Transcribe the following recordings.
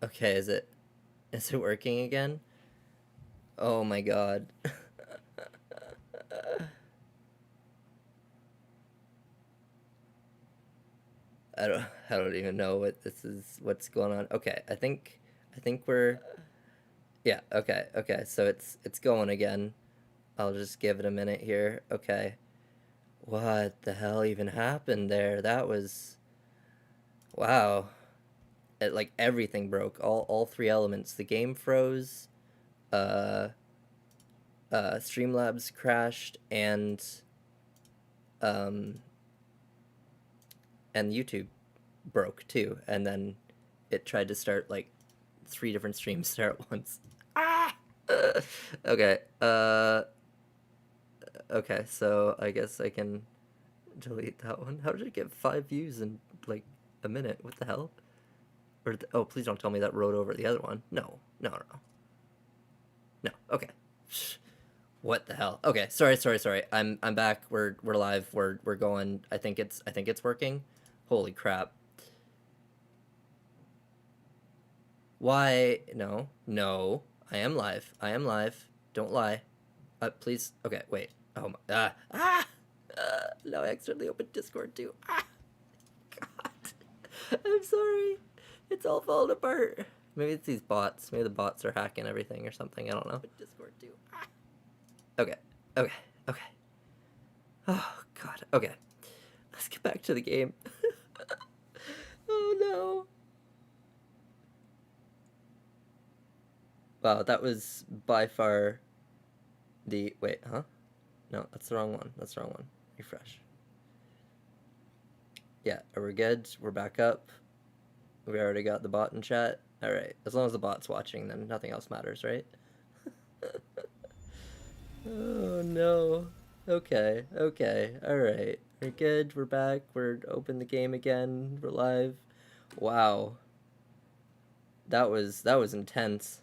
Okay, is it working again? Oh my god. I don't even know what this is, what's going on. Okay, I think we're, yeah, okay. So it's going again. I'll just give it a minute here. Okay. What the hell even happened there? That was, wow. Like everything broke. All three elements. The game froze. Uh Streamlabs crashed, um and YouTube broke too. And then it tried to start like 3 different streams there at once. Ah! Okay. Okay, so I guess I can delete that one. How did it get 5 views in like a minute? What the hell? Or oh, please don't tell me that rode over the other one. No. No. Okay. What the hell? Okay, sorry. I'm back. We're live. We're going. I think it's working. Holy crap. Why? No. I am live. Don't lie. Please. Okay, wait. Oh my. Now I accidentally opened Discord too. God. I'm sorry. It's all falling apart. Maybe it's these bots. Maybe the bots are hacking everything or something. I don't know. Discord too. Okay. Oh god. Okay. Let's get back to the game. Oh no. Wow, that was by far the wait, huh? No, that's the wrong one. Refresh. Yeah, are we good? We're back up. We already got the bot in chat. Alright. As long as the bot's watching, then nothing else matters, right? Oh no. Okay. Alright. We're good. We're back. We're open the game again. We're live. Wow. That was intense.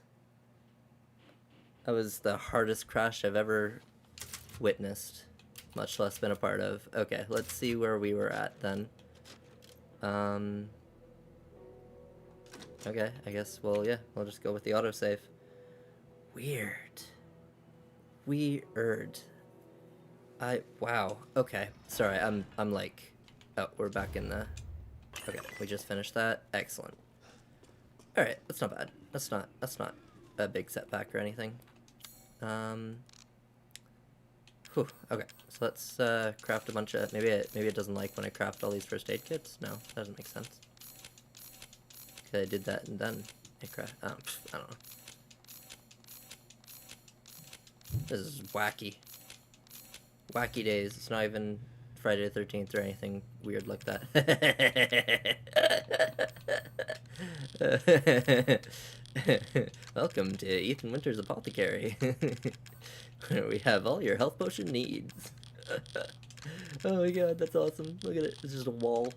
That was the hardest crash I've ever witnessed, much less been a part of. Okay, let's see where we were at then. Okay, I guess, well, yeah, we'll just go with the autosave. Weird. Wow, okay. Sorry, I'm like, oh, we're back in the, okay, we just finished that. Excellent. Alright, that's not bad. That's not a big setback or anything. Whew, okay, so let's craft a bunch of, maybe it doesn't like when I craft all these first aid kits? No, that doesn't make sense. Okay, I did that and then it crashed. I don't know. This is wacky. Wacky days. It's not even Friday the 13th or anything weird like that. Welcome to Ethan Winter's Apothecary, where we have all your health potion needs. Oh my god, that's awesome. Look at it. It's just a wall.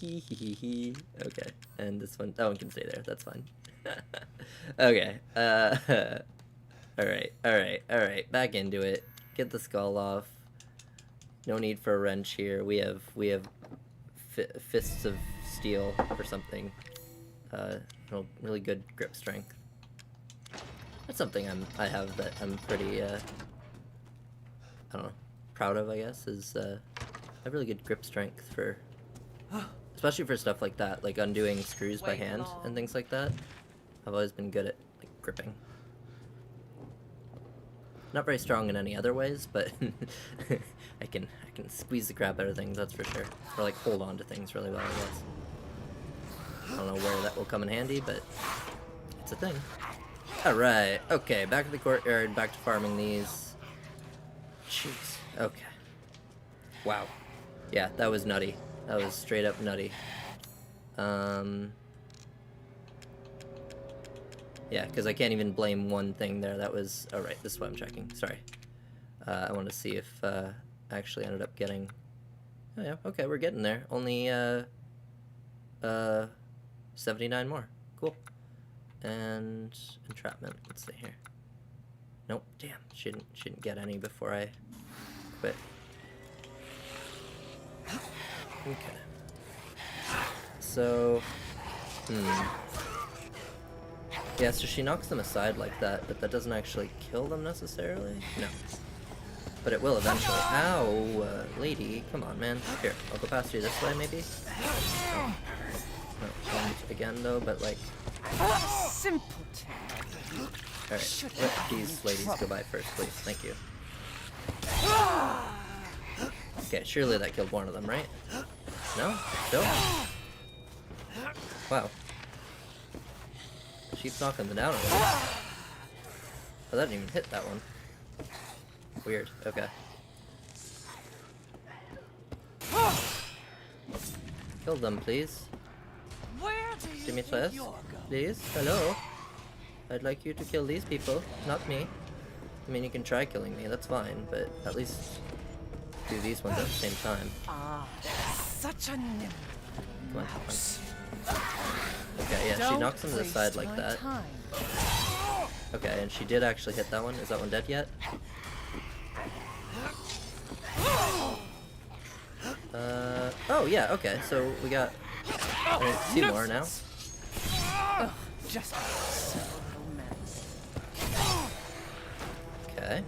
Okay, and this one, that one can stay there. That's fine. Okay. Alright. Back into it. Get the skull off. No need for a wrench here. We have fists of steel or something. Really good grip strength. That's something I have that I'm pretty I don't know, proud of, I guess, is I have really good grip strength for especially for stuff like that, like undoing screws by hand and things like that. I've always been good at like gripping. Not very strong in any other ways, but I can squeeze the crap out of things, that's for sure. Or like hold on to things really well, I guess. I don't know where that will come in handy, but it's a thing. Alright, okay, back to the courtyard, back to farming these. Jeez, okay. Wow. Yeah, that was nutty. That was straight up nutty. Yeah, because I can't even blame one thing there. That was... Oh, right, this is what I'm checking. Sorry. I want to see if I actually ended up getting... Oh, yeah, okay, we're getting there. Only 79 more. Cool. And entrapment. Let's see here. Nope, damn. Shouldn't get any before I quit. Okay. So... Yeah, so she knocks them aside like that, but that doesn't actually kill them necessarily? No. But it will eventually. Ow, lady, come on, man. Here, I'll go past you this way, maybe? Oh. No, again, though, but like... Simpleton. Alright, let these ladies go by first, please. Thank you. Okay, surely that killed one of them, right? No? Still? Wow. She's knocking them down already. Oh, that didn't even hit that one. Weird. Okay. Kill them, please. Give me first. Please? Hello? I'd like you to kill these people, not me. I mean, you can try killing me, that's fine, but at least do these ones at the same time. Ah, such a nimble mouse. Okay, yeah, she knocks them to the side like that. Okay, and she did actually hit that one. Is that one dead yet? Oh yeah, okay, so we got 2 more now. Just so romantic. Okay.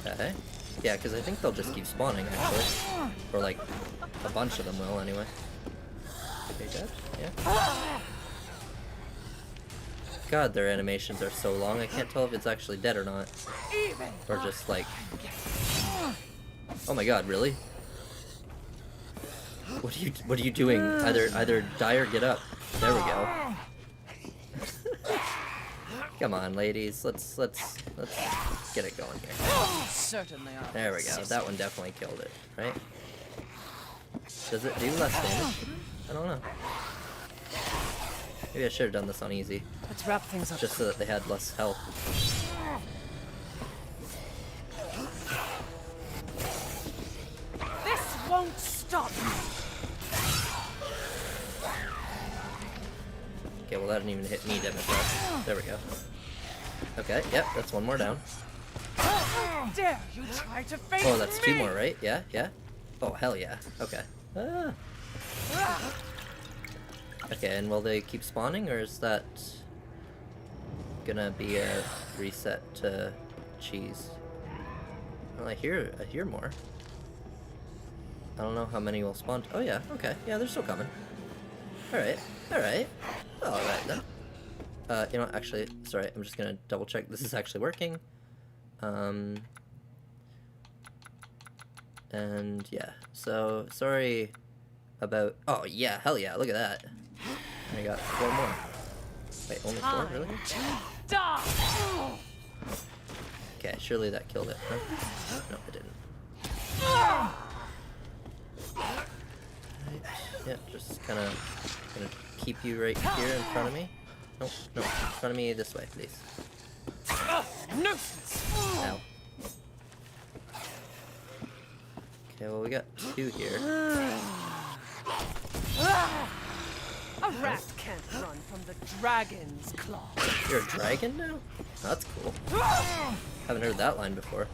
Okay. Yeah, because I think they'll just keep spawning, actually. Or, like, a bunch of them will, anyway. Are they dead? Yeah. God, their animations are so long, I can't tell if it's actually dead or not. Or just, like... Oh my god, really? What are you doing? Either die or get up. There we go. Come on, ladies. Let's get it going here. Certainly are. There we go. That one definitely killed it, right? Does it do less damage? I don't know. Maybe I should have done this on easy. Let's wrap things up. Just so that they had less health. This won't stop. Okay, well that didn't even hit me, didn't it? There we go. Okay, yep, that's one more down. Dare you try to face Oh, that's 2 me? more, right? Yeah, yeah. Oh, hell yeah. Okay. Ah. Okay, and will they keep spawning, or is that gonna be a reset to cheese? Well, I hear more. I don't know how many will spawn. Oh yeah, okay. Yeah, they're still coming. Alright, alright. Alright then. You know what, actually, sorry, I'm just gonna double check this is actually working. And yeah, so sorry about... Oh yeah, hell yeah, look at that. I got 4 more. Wait, only 4, really? Okay, surely that killed it, huh? No, it didn't. Right. Yeah, just kinda gonna keep you right here in front of me. No, no, in front of me this way, please. Ow. Okay, well we got 2 here. A rat can't run from the dragon's claw. You're a dragon now? That's cool. Haven't heard that line before.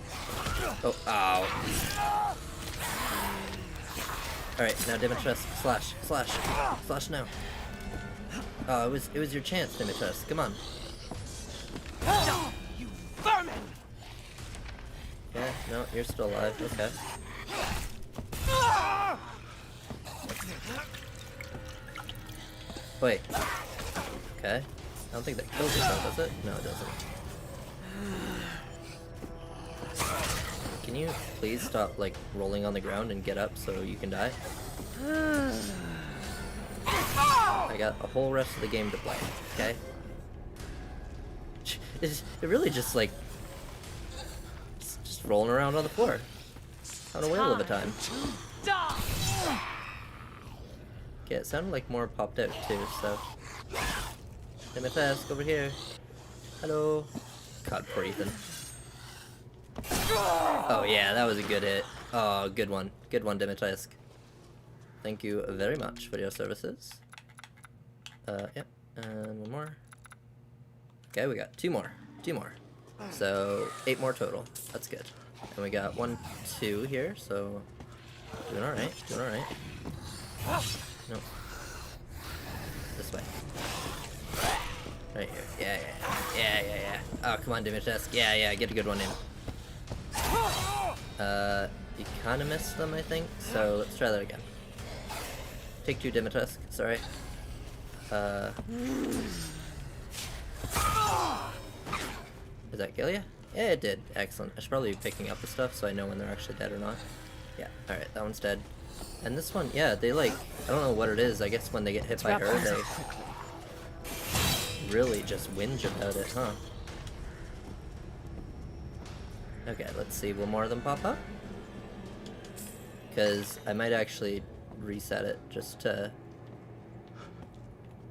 Oh, ow. Alright, now Dimitrescu, slash, slash, slash now. Oh, it was your chance, Dimitrescu. Come on. You vermin! Yeah, no, you're still alive. Okay. Wait. Okay. I don't think that kills it though, does it? No, it doesn't. Can you please stop, like, rolling on the ground and get up so you can die? I got a whole rest of the game to play, okay? It really just, like... It's just rolling around on the floor. Having a whale of a time. Okay, it sounded like more popped out too, so... Dimitrescu, over here. Hello. God, poor Ethan. Oh yeah, that was a good hit. Oh, good one. Good one, Dimitrescu. Thank you very much for your services. Yeah, and 1 more. Okay, we got 2 more. 2 more. So, 8 more total. That's good. And we got 1, 2 here, so... Doing alright, doing alright. No. this way. Right here. Yeah. Oh, come on, Dimitusk. Yeah, get a good one in. You kind of missed them, I think, so let's try that again. Take 2, Dimitusk. Sorry. Does that kill you? Yeah, it did. Excellent. I should probably be picking up the stuff so I know when they're actually dead or not. Yeah, alright, that one's dead. And this one, yeah, they like, I don't know what it is. I guess when they get hit by her, they really just whinge about it, huh? Okay, let's see. Will more of them pop up? Because I might actually reset it just to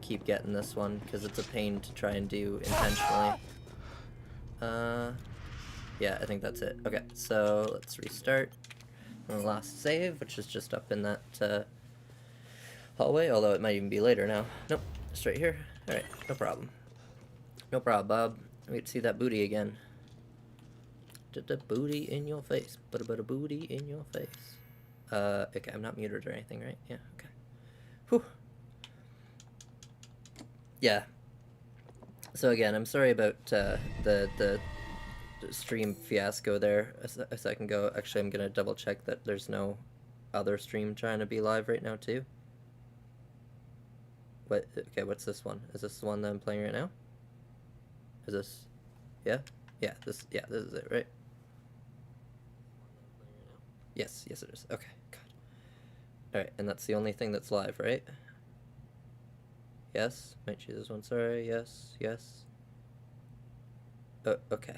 keep getting this one, because it's a pain to try and do intentionally. Yeah, I think that's it. Okay, so let's restart. And the last save, which is just up in that hallway, although it might even be later now. Nope, just right here. Alright, no problem. No problem, Bob. We get to see that booty again. Da booty in your face. But a booty in your face. Okay, I'm not muted or anything, right? Yeah, okay. Whew. Yeah. So again, I'm sorry about the stream fiasco there a second ago. Actually, I'm gonna double check that there's no other stream trying to be live right now too. What? Okay, what's this one? Is this the one that I'm playing right now? Is this? Yeah. Yeah. This is it, right? Yes, it is. Okay, good. Alright, and that's the only thing that's live, right? Yes? Might choose this one, sorry. Yes. Okay.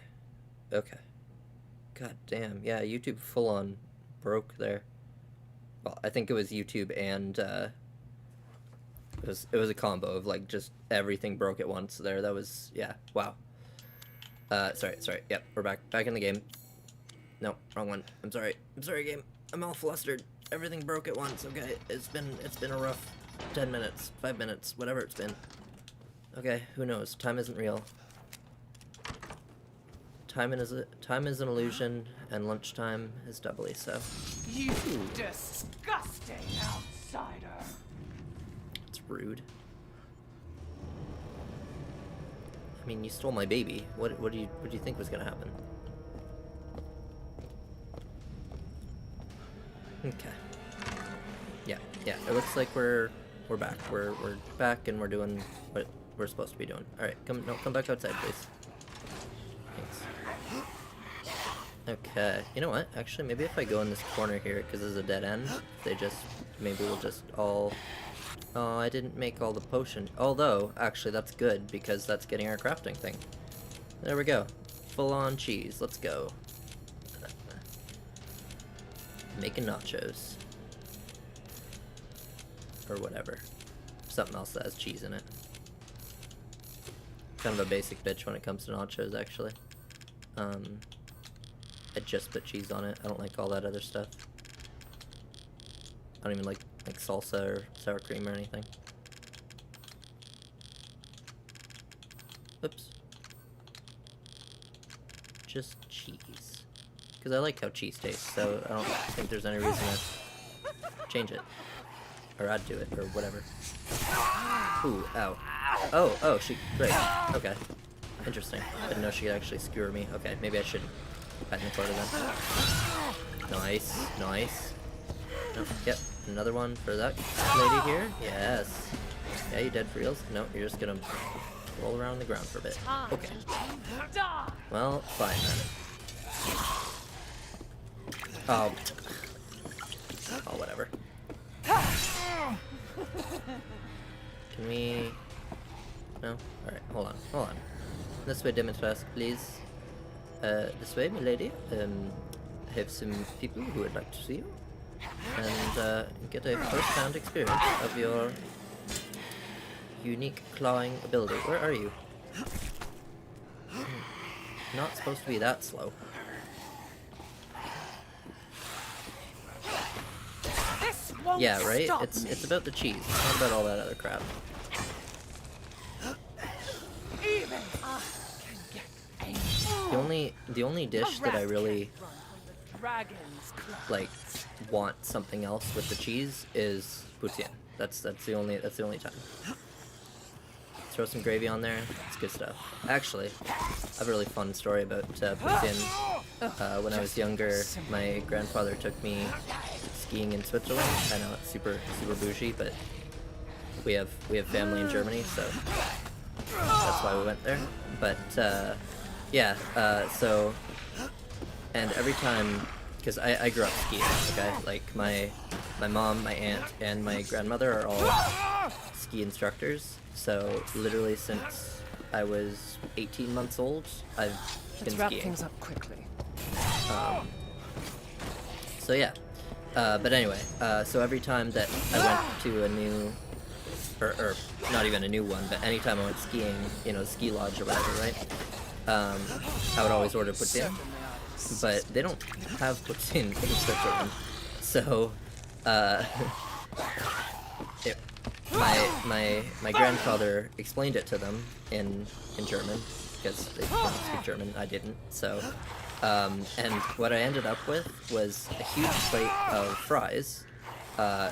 God damn, yeah, YouTube full on broke there. Well, I think it was YouTube and, it was a combo of, like, just everything broke at once there. That was, yeah, wow. Sorry, yep, we're back in the game. No, wrong one. I'm sorry, game. I'm all flustered. Everything broke at once, okay? It's been a rough 10 minutes, 5 minutes, whatever it's been. Okay, who knows? Time isn't real. Time is an illusion, and lunchtime is doubly so. You disgusting outsider! It's rude. I mean, you stole my baby. What do you think was gonna happen? Okay. Yeah. It looks like we're back. We're back and we're doing what we're supposed to be doing. All right, come back outside, please. Thanks. Okay. You know what? Actually, maybe if I go in this corner here, because there's a dead end, maybe we'll just all. Oh, I didn't make all the potions. Although, actually, that's good because that's getting our crafting thing. There we go. Full on cheese. Let's go. Making nachos. Or whatever. Something else that has cheese in it. Kind of a basic bitch when it comes to nachos, actually. I just put cheese on it. I don't like all that other stuff. I don't even like salsa or sour cream or anything. Oops. Just cheese. Because I like how cheese tastes, so I don't think there's any reason to change it. Or I'd do it, or whatever. Ooh, ow. Oh, great. Okay. Interesting. I didn't know she could actually skewer me. Okay, maybe I should pat in the corner then. Nice. Oh, yep, another one for that lady here. Yes. Yeah, you dead for reals? No, you're just gonna roll around the ground for a bit. Okay. Well, fine then. Oh, whatever. Can we... No? Alright, hold on. This way, Dimitusk, please. This way, my lady. I have some people who would like to see you. And get a first-hand experience of your unique clawing ability. Where are you? Not supposed to be that slow. Yeah, right? It's about the cheese. It's not about all that other crap. The only dish that I really like want something else with the cheese is poutine. That's the only time. throw some gravy on there. It's good stuff. Actually, I have a really fun story about poutine. When I was younger, my grandfather took me skiing in Switzerland. I know it's super bougie, but we have family in Germany, so that's why we went there. But yeah, so, and every time, because I grew up skiing, okay? Like my mom, my aunt, and my grandmother are all ski instructors. So literally since I was 18 months old, I've been Let's wrap skiing. things up quickly. So yeah, but anyway, so every time that I went to a new, or not even a new one, but anytime I went skiing, you know, ski lodge or whatever, right? I would always order poutine, but they don't have poutine in Switzerland. So, my grandfather explained it to them in German, because they didn't speak German, I didn't, so, and what I ended up with was a huge plate of fries,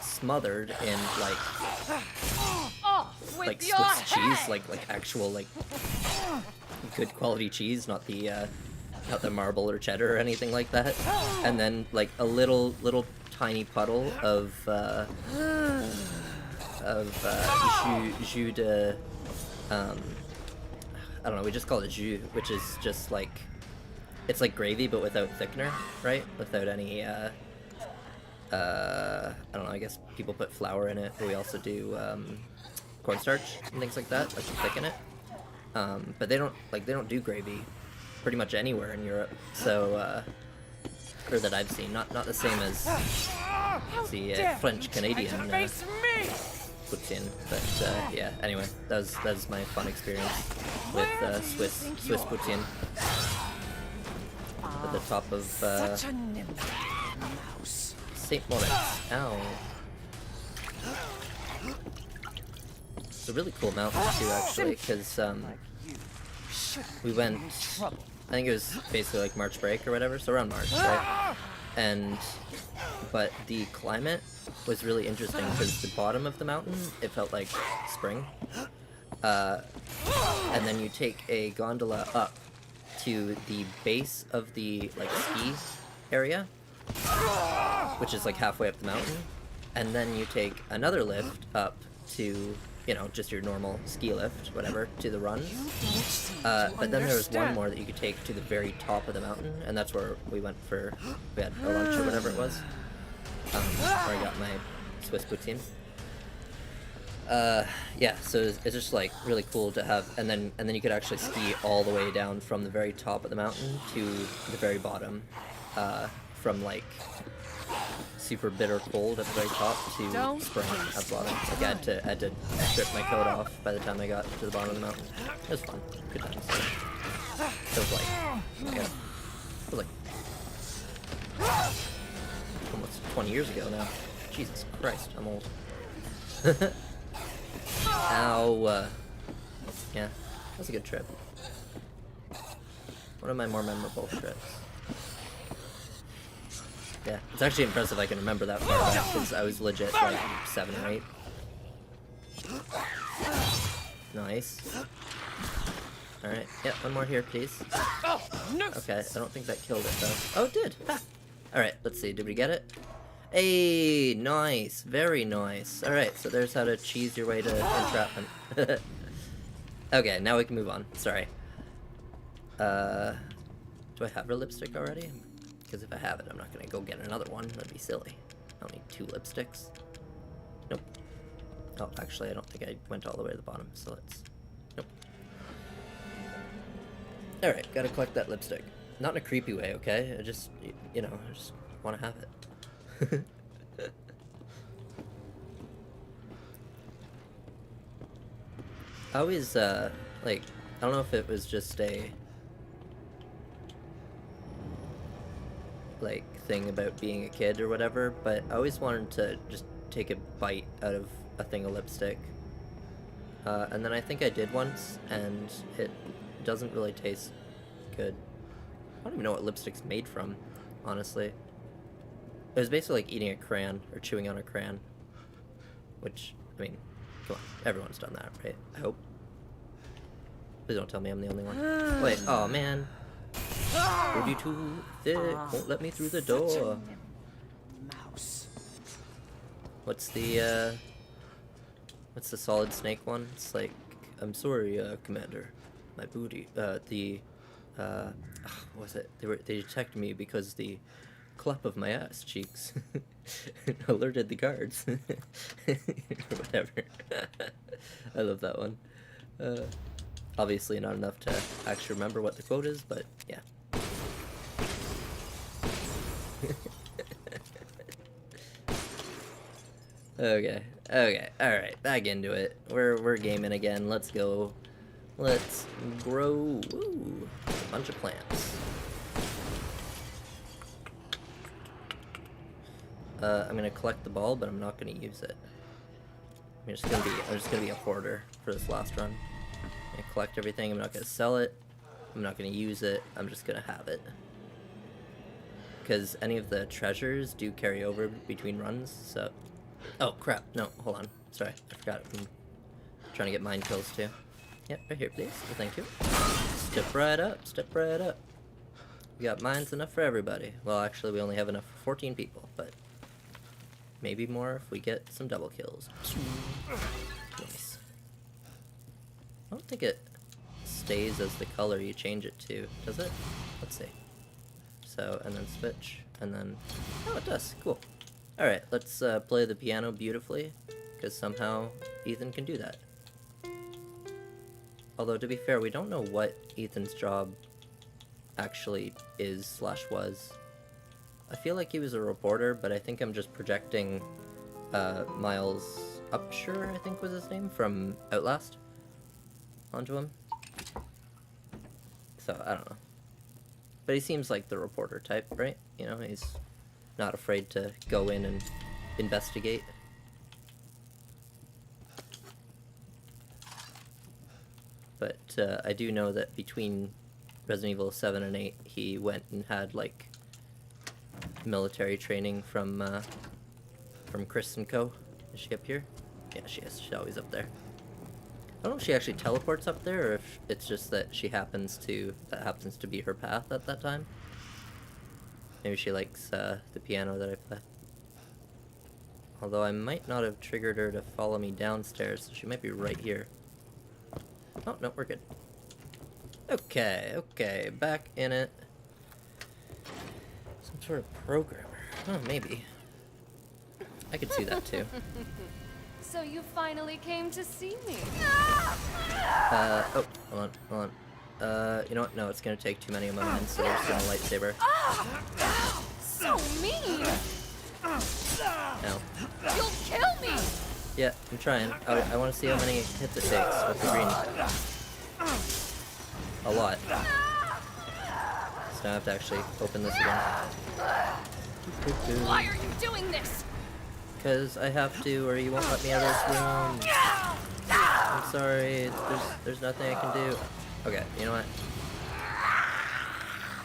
smothered in, like Swiss cheese, like actual, like, good quality cheese, not the marble or cheddar or anything like that, and then, like, a little tiny puddle of jus de, I don't know, we just call it jus, which is just like, it's like gravy but without thickener, right? Without any, I don't know, I guess people put flour in it, but we also do cornstarch and things like that to thicken it. But they don't do gravy pretty much anywhere in Europe, so, or that I've seen, not the same as the French Canadian poutine, but yeah. Anyway, that was my fun experience with Swiss poutine at the top of Saint Moritz. Ow. It's a really cool mountain too, actually, because we went. I think it was basically like March break or whatever, so around March, right? But the climate was really interesting because the bottom of the mountain, it felt like spring. And then you take a gondola up to the base of the, like, ski area, which is like halfway up the mountain, and then you take another lift up to, you know, just your normal ski lift, whatever, to the run. But then there was one more that you could take to the very top of the mountain, and that's where we went for, we had our lunch or whatever it was, where I got my Swiss poutine. Yeah, so it's just like really cool to have, and then you could actually ski all the way down from the very top of the mountain to the very bottom, from like super bitter cold at the very top to spring at the bottom. Like I had to strip my coat off by the time I got to the bottom of the mountain. It was fun, good times. It was like, yeah, it was like almost 20 years ago now. Jesus Christ, I'm old. Ow. Yeah, that was a good trip. One of my more memorable trips. Yeah, it's actually impressive I can remember that far back, because I was legit like 7 or 8. Nice. Alright, yeah, one more here, please. Okay, I don't think that killed it, though. Oh, it did! Ha! Alright, let's see, did we get it? Hey, nice, very nice. Alright, so there's how to cheese your way to entrapment. Okay, now we can move on, sorry. Do I have a lipstick already? Because if I have it, I'm not gonna go get another one. That'd be silly. I don't need 2 lipsticks. Nope. Oh, actually, I don't think I went all the way to the bottom, so let's... Nope. Alright, gotta collect that lipstick. Not in a creepy way, okay? I just, you know, I just want to have it. I always, like, I don't know if it was just a... like thing about being a kid or whatever, but I always wanted to just take a bite out of a thing of lipstick, and then I think I did once, and it doesn't really taste good. I don't even know what lipstick's made from, honestly. It was basically like eating a crayon or chewing on a crayon, which, I mean, come on, everyone's done that, right? I hope. Please don't tell me I'm the only one. Wait, oh man. Would you too thick? Won't let me through the door. Mouse. What's the Solid Snake one? It's like, I'm sorry, Commander. My booty, what was it? They detected me because the clap of my ass cheeks alerted the guards. Or whatever. I love that one. Obviously not enough to actually remember what the quote is, but yeah. Okay, alright, back into it. We're gaming again. Let's go. Let's grow a bunch of plants. I'm gonna collect the ball, but I'm not gonna use it. I'm just gonna be a hoarder for this last run. I'm gonna collect everything. I'm not gonna sell it. I'm not gonna use it. I'm just gonna have it. Because any of the treasures do carry over between runs, so... Oh, crap. No, hold on. Sorry, I forgot. I'm trying to get mine kills, too. Yep, right here, please. Well, thank you. Step right up, step right up. We got mines enough for everybody. Well, actually, we only have enough for 14 people, but... maybe more if we get some double kills. Nice. I don't think it stays as the color you change it to, does it? Let's see. So, and then switch, and then... oh, it does. Cool. Alright, let's play the piano beautifully, because somehow Ethan can do that. Although, to be fair, we don't know what Ethan's job actually is / was. I feel like he was a reporter, but I think I'm just projecting Miles Upshur, I think was his name, from Outlast, onto him. So, I don't know. But he seems like the reporter type, right? You know, he's not afraid to go in and investigate. But I do know that between Resident Evil 7 and 8, he went and had, like, military training from Chris and Co. Is she up here? Yeah, she is. She's always up there. I don't know if she actually teleports up there, or if it's just that that happens to be her path at that time. Maybe she likes the piano that I play. Although I might not have triggered her to follow me downstairs, so she might be right here. Oh, no, we're good. Okay, back in it. Some sort of programmer. Oh, maybe. I could see that too. So you finally came to see me. Oh, hold on. You know what? No, it's gonna take too many of my mines, so we're just gonna lightsaber. So mean! No. You'll kill me! Yeah, I'm trying. I want to see how many hits it takes with the green. A lot. So now I have to actually open this again. Why are you doing this? Because I have to, or you won't let me out of this room. I'm sorry. There's nothing I can do. Okay, you know what?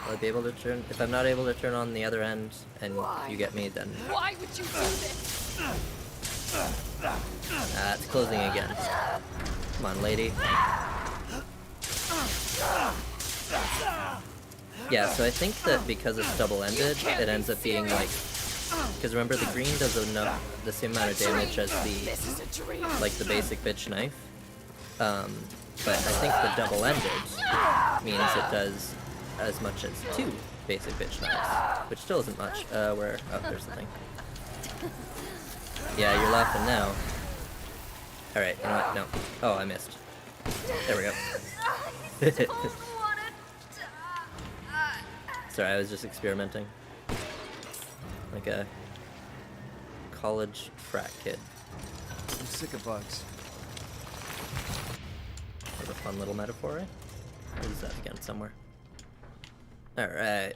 I'll be able to turn... if I'm not able to turn on the other end and you get me, then... Why would you do this? It's closing again. Come on, lady. Yeah, so I think that because it's double-ended, it ends up being like... because remember, the green does the same amount of damage as the basic bitch knife. But I think the double-ended means it does as much as 2 basic bitch knives, which still isn't much. Oh, there's the thing. Yeah, you're laughing now. Alright, you know what? No. Oh, I missed. There we go. Sorry, I was just experimenting. Like a college frat kid. I'm sick of bugs. What a fun little metaphor, right? I'll use that again somewhere. Alright.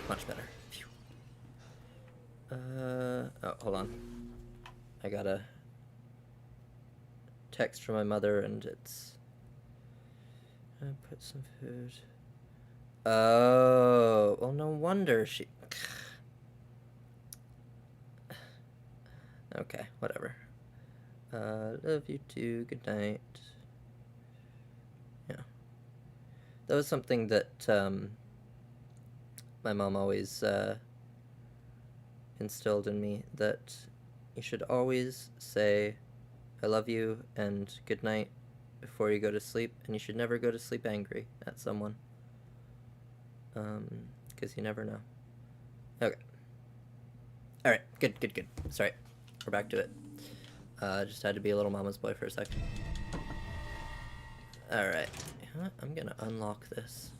Much better. Phew. Oh, hold on. I got a text from my mother and it's... I put some food... Oh, well, no wonder she... Okay, whatever. Love you too. Good night. Yeah. That was something that my mom always instilled in me, that you should always say I love you and good night before you go to sleep, and you should never go to sleep angry at someone. Because you never know. Okay. Alright, good. Sorry. We're back to it. Just had to be a little mama's boy for a second. Alright. You know what? I'm gonna unlock this.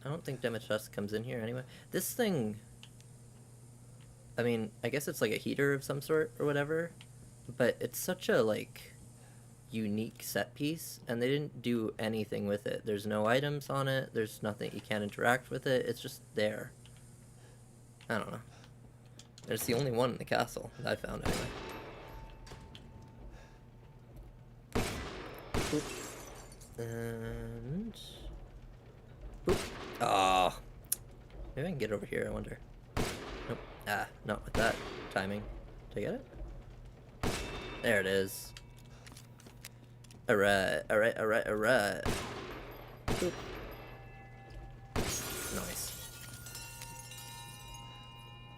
I don't think Demetrus comes in here anyway. This thing... I mean, I guess it's like a heater of some sort or whatever, but it's such a, like, unique set piece, and they didn't do anything with it. There's no items on it, there's nothing, you can't interact with it, it's just there. I don't know. It's the only one in the castle that I found anyway. Boop. And... boop. Oh. Maybe I can get over here, I wonder. Nope. Ah, not with that timing. Did I get it? There it is. Alright. Boop. Nice.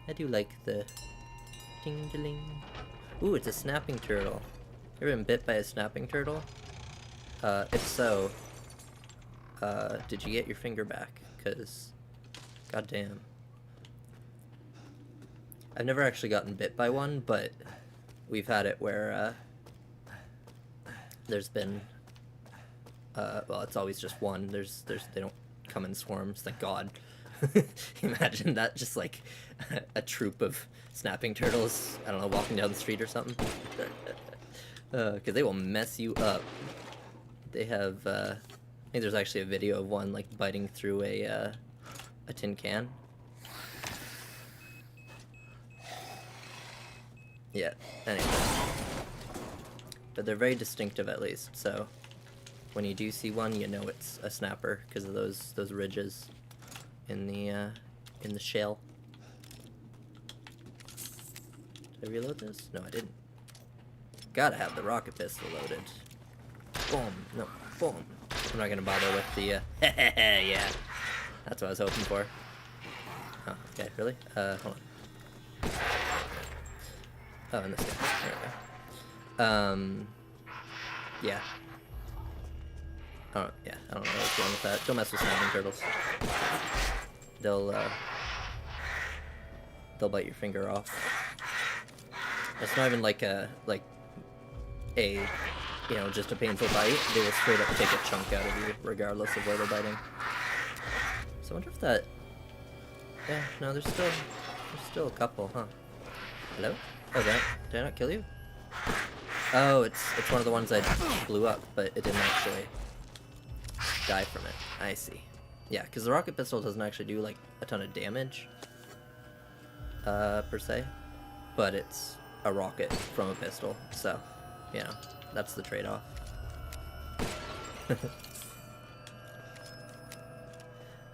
I do like the ding-a-ling. Ooh, it's a snapping turtle. You ever been bit by a snapping turtle? If so, did you get your finger back? 'Cause, goddamn. I've never actually gotten bit by one, but we've had it where, there's been, well, it's always just one. They don't come in swarms, thank God. Imagine that, just like a troop of snapping turtles, I don't know, walking down the street or something. Because they will mess you up. They have, I think there's actually a video of one, like, biting through a tin can. Yeah, anyway. But they're very distinctive, at least, so when you do see one, you know it's a snapper because of those ridges in the shell. Did I reload this? No, I didn't. Gotta have the rocket pistol loaded. Boom. No, boom. I'm not gonna bother with the, yeah. That's what I was hoping for. Oh, okay, really? Hold on. Oh, and this guy. There we go. Yeah. Oh, yeah, I don't know what's wrong with that. Don't mess with snapping turtles. They'll bite your finger off. It's not even like just a painful bite. They will straight up take a chunk out of you, regardless of where they're biting. So I wonder if that... Yeah, no, there's still a couple, huh? Hello? Oh, did I not kill you? Oh, it's one of the ones I blew up, but it didn't actually die from it. I see. Yeah, because the rocket pistol doesn't actually do, like, a ton of damage, per se, but it's a rocket from a pistol, so, you know, that's the trade-off.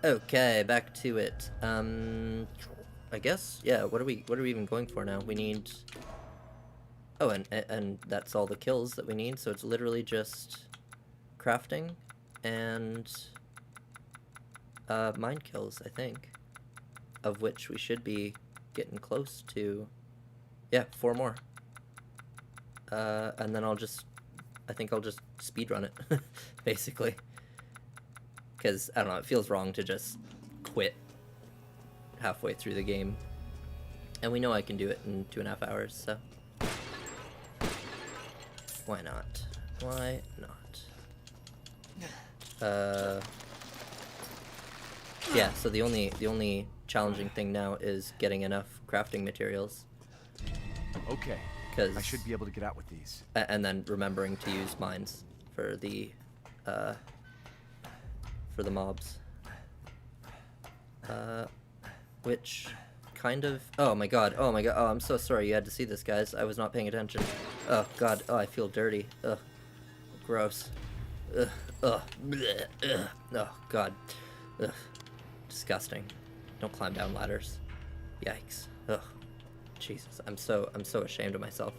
Okay, back to it. I guess, yeah, what are we even going for now? We need... Oh, and that's all the kills that we need, so it's literally just crafting and mind kills, I think, of which we should be getting close to, yeah, 4 more. And then I think I'll just speedrun it, basically. Because, I don't know, it feels wrong to just quit halfway through the game. And we know I can do it in 2.5 hours, so... Why not? Why not? Yeah, so the only challenging thing now is getting enough crafting materials. Okay. Cause, I should be able to get out with these. And then remembering to use mines for the mobs. Which kind of... Oh my god, oh I'm so sorry you had to see this, guys. I was not paying attention. Oh god, oh, I feel dirty. Ugh. Gross. Ugh. Ugh. Blech. Ugh. Oh god. Ugh. Disgusting. Don't climb down ladders. Yikes. Ugh. Jesus, I'm so ashamed of myself.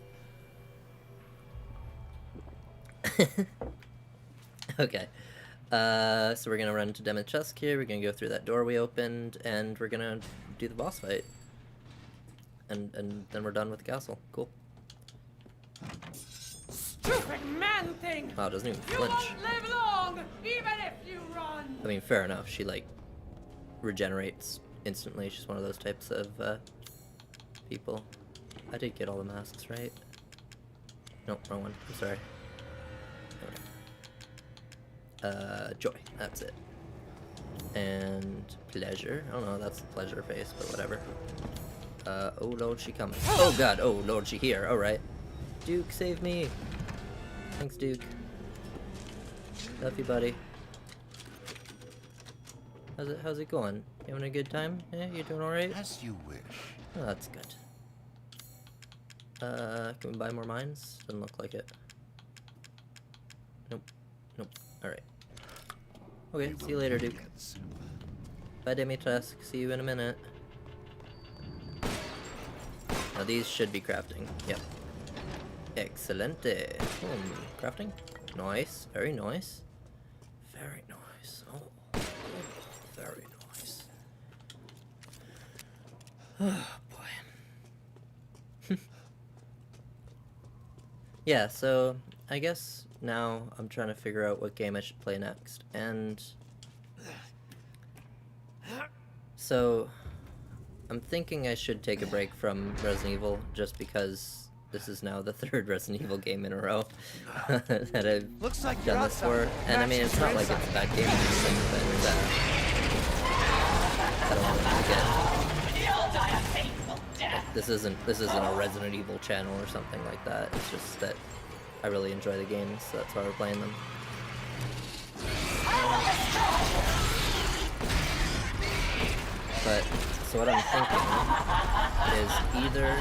Okay. So we're gonna run to Demichesk here, we're gonna go through that door we opened, and we're gonna do the boss fight. And then we're done with the castle. Cool. Stupid man thing! Wow, it doesn't even You flinch. won't live long, even if you run! I mean, fair enough, she, like, regenerates instantly. She's one of those types of, people. I did get all the masks, right? Nope, wrong one. I'm sorry. Okay. Joy. That's it. And pleasure. I don't know, that's the pleasure face, but whatever. Oh lord, she coming. Oh god, oh lord, she here. Alright. Duke, save me. Thanks, Duke. Love you, buddy. How's it going? You having a good time? Yeah, you doing alright? As you wish. Oh, that's good. Can we buy more mines? Doesn't look like it. Nope. Nope. Alright. Okay, see you later, Duke. Bye, Dimitrescu. See you in a minute. Now these should be crafting. Yep. Excelente. Crafting? Nice. Very nice. Very nice. Oh. Very nice. Oh, boy. Yeah, so I guess now I'm trying to figure out what game I should play next. And so I'm thinking I should take a break from Resident Evil just because this is now the third Resident Evil game in a row that I've Looks like you're done this for. outside. And I mean, it's not like it's a bad game or anything, but I don't want to get. This isn't a Resident Evil channel or something like that. It's just that I really enjoy the games, so that's why we're playing them. But so what I'm thinking is either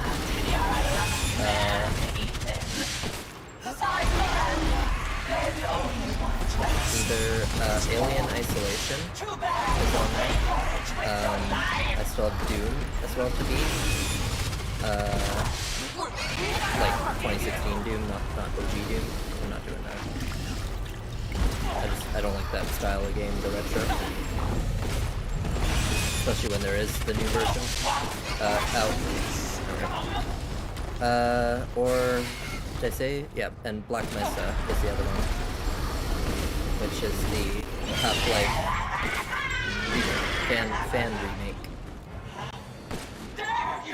Alien Isolation is on there. I still have Doom as well to beat. Like 2016 Doom, not OG Doom. I'm not doing that. I don't like that style of game, the retro. Especially when there is the new version out. Okay. Or did I say? Yeah, and Black Mesa is the other one, which is the Half-Life fan remake.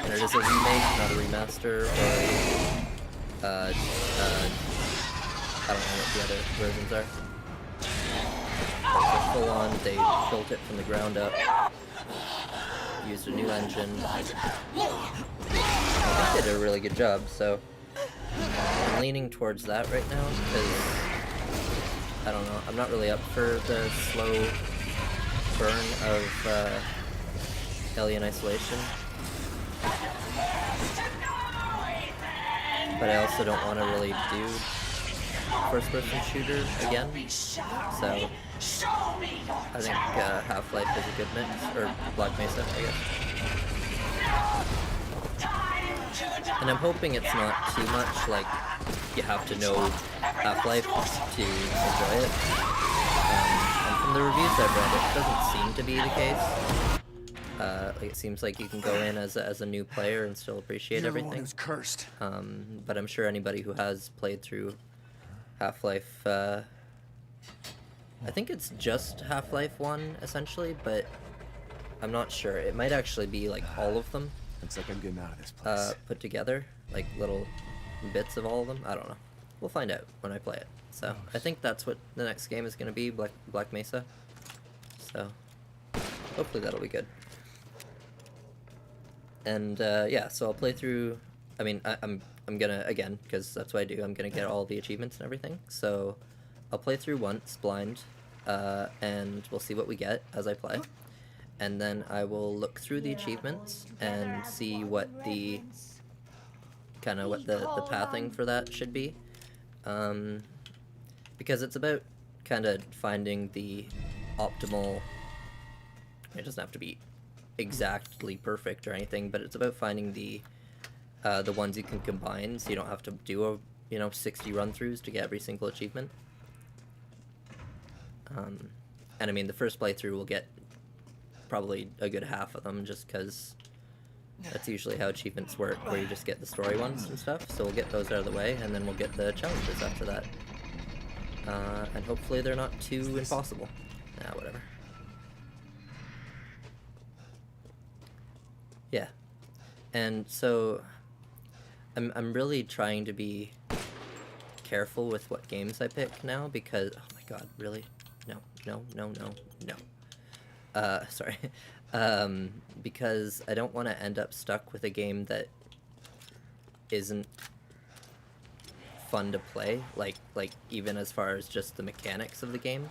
And it is a remake, not a remaster, or I don't know what the other versions are. They're full on, they built it from the ground up, used a new engine. I think they did a really good job, so I'm leaning towards that right now, because I don't know, I'm not really up for the slow burn of Alien Isolation. But I also don't want to really do first-person shooter again, so I think Half-Life is a good mix, or Black Mesa, I guess. And I'm hoping it's not too much like you have to know Half-Life to enjoy it. And from the reviews I've read, it doesn't seem to be the case. Like it seems like you can go in as a new player and still appreciate everything. Cursed. But I'm sure anybody who has played through Half-Life, I think it's just Half-Life 1 essentially, but I'm not sure. It might actually be like all of them. Looks like I'm getting out of this place. Put together, like little bits of all of them. I don't know. We'll find out when I play it. So I think that's what the next game is going to be, Black Mesa. So hopefully that'll be good. And yeah, so I'll play through. I mean, I'm gonna, again, because that's what I do. I'm gonna get all the achievements and everything. So I'll play through once blind, and we'll see what we get as I play. And then I will look through the achievements and see what the kind of what the pathing for that should be, because it's about kind of finding the optimal. It doesn't have to be exactly perfect or anything, but it's about finding the ones you can combine, so you don't have to do you know, 60 run-throughs to get every single achievement. And I mean, the first playthrough will get probably a good half of them, just because that's usually how achievements work, where you just get the story ones and stuff. So we'll get those out of the way, and then we'll get the challenges after that. And hopefully they're not too impossible. Nah, whatever. Yeah. And so I'm really trying to be careful with what games I pick now, because oh my god, really? No. Sorry. Because I don't want to end up stuck with a game that isn't fun to play, like even as far as just the mechanics of the game,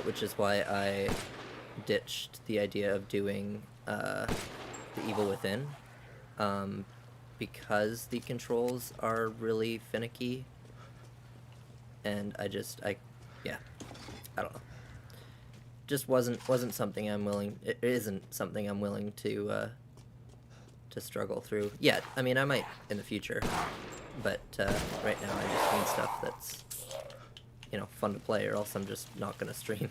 which is why I ditched the idea of doing The Evil Within, because the controls are really finicky, and I don't know. Just wasn't something I'm willing. It isn't something I'm willing to struggle through yet. I mean, I might in the future, but right now I just need stuff that's, you know, fun to play, or else I'm just not gonna stream,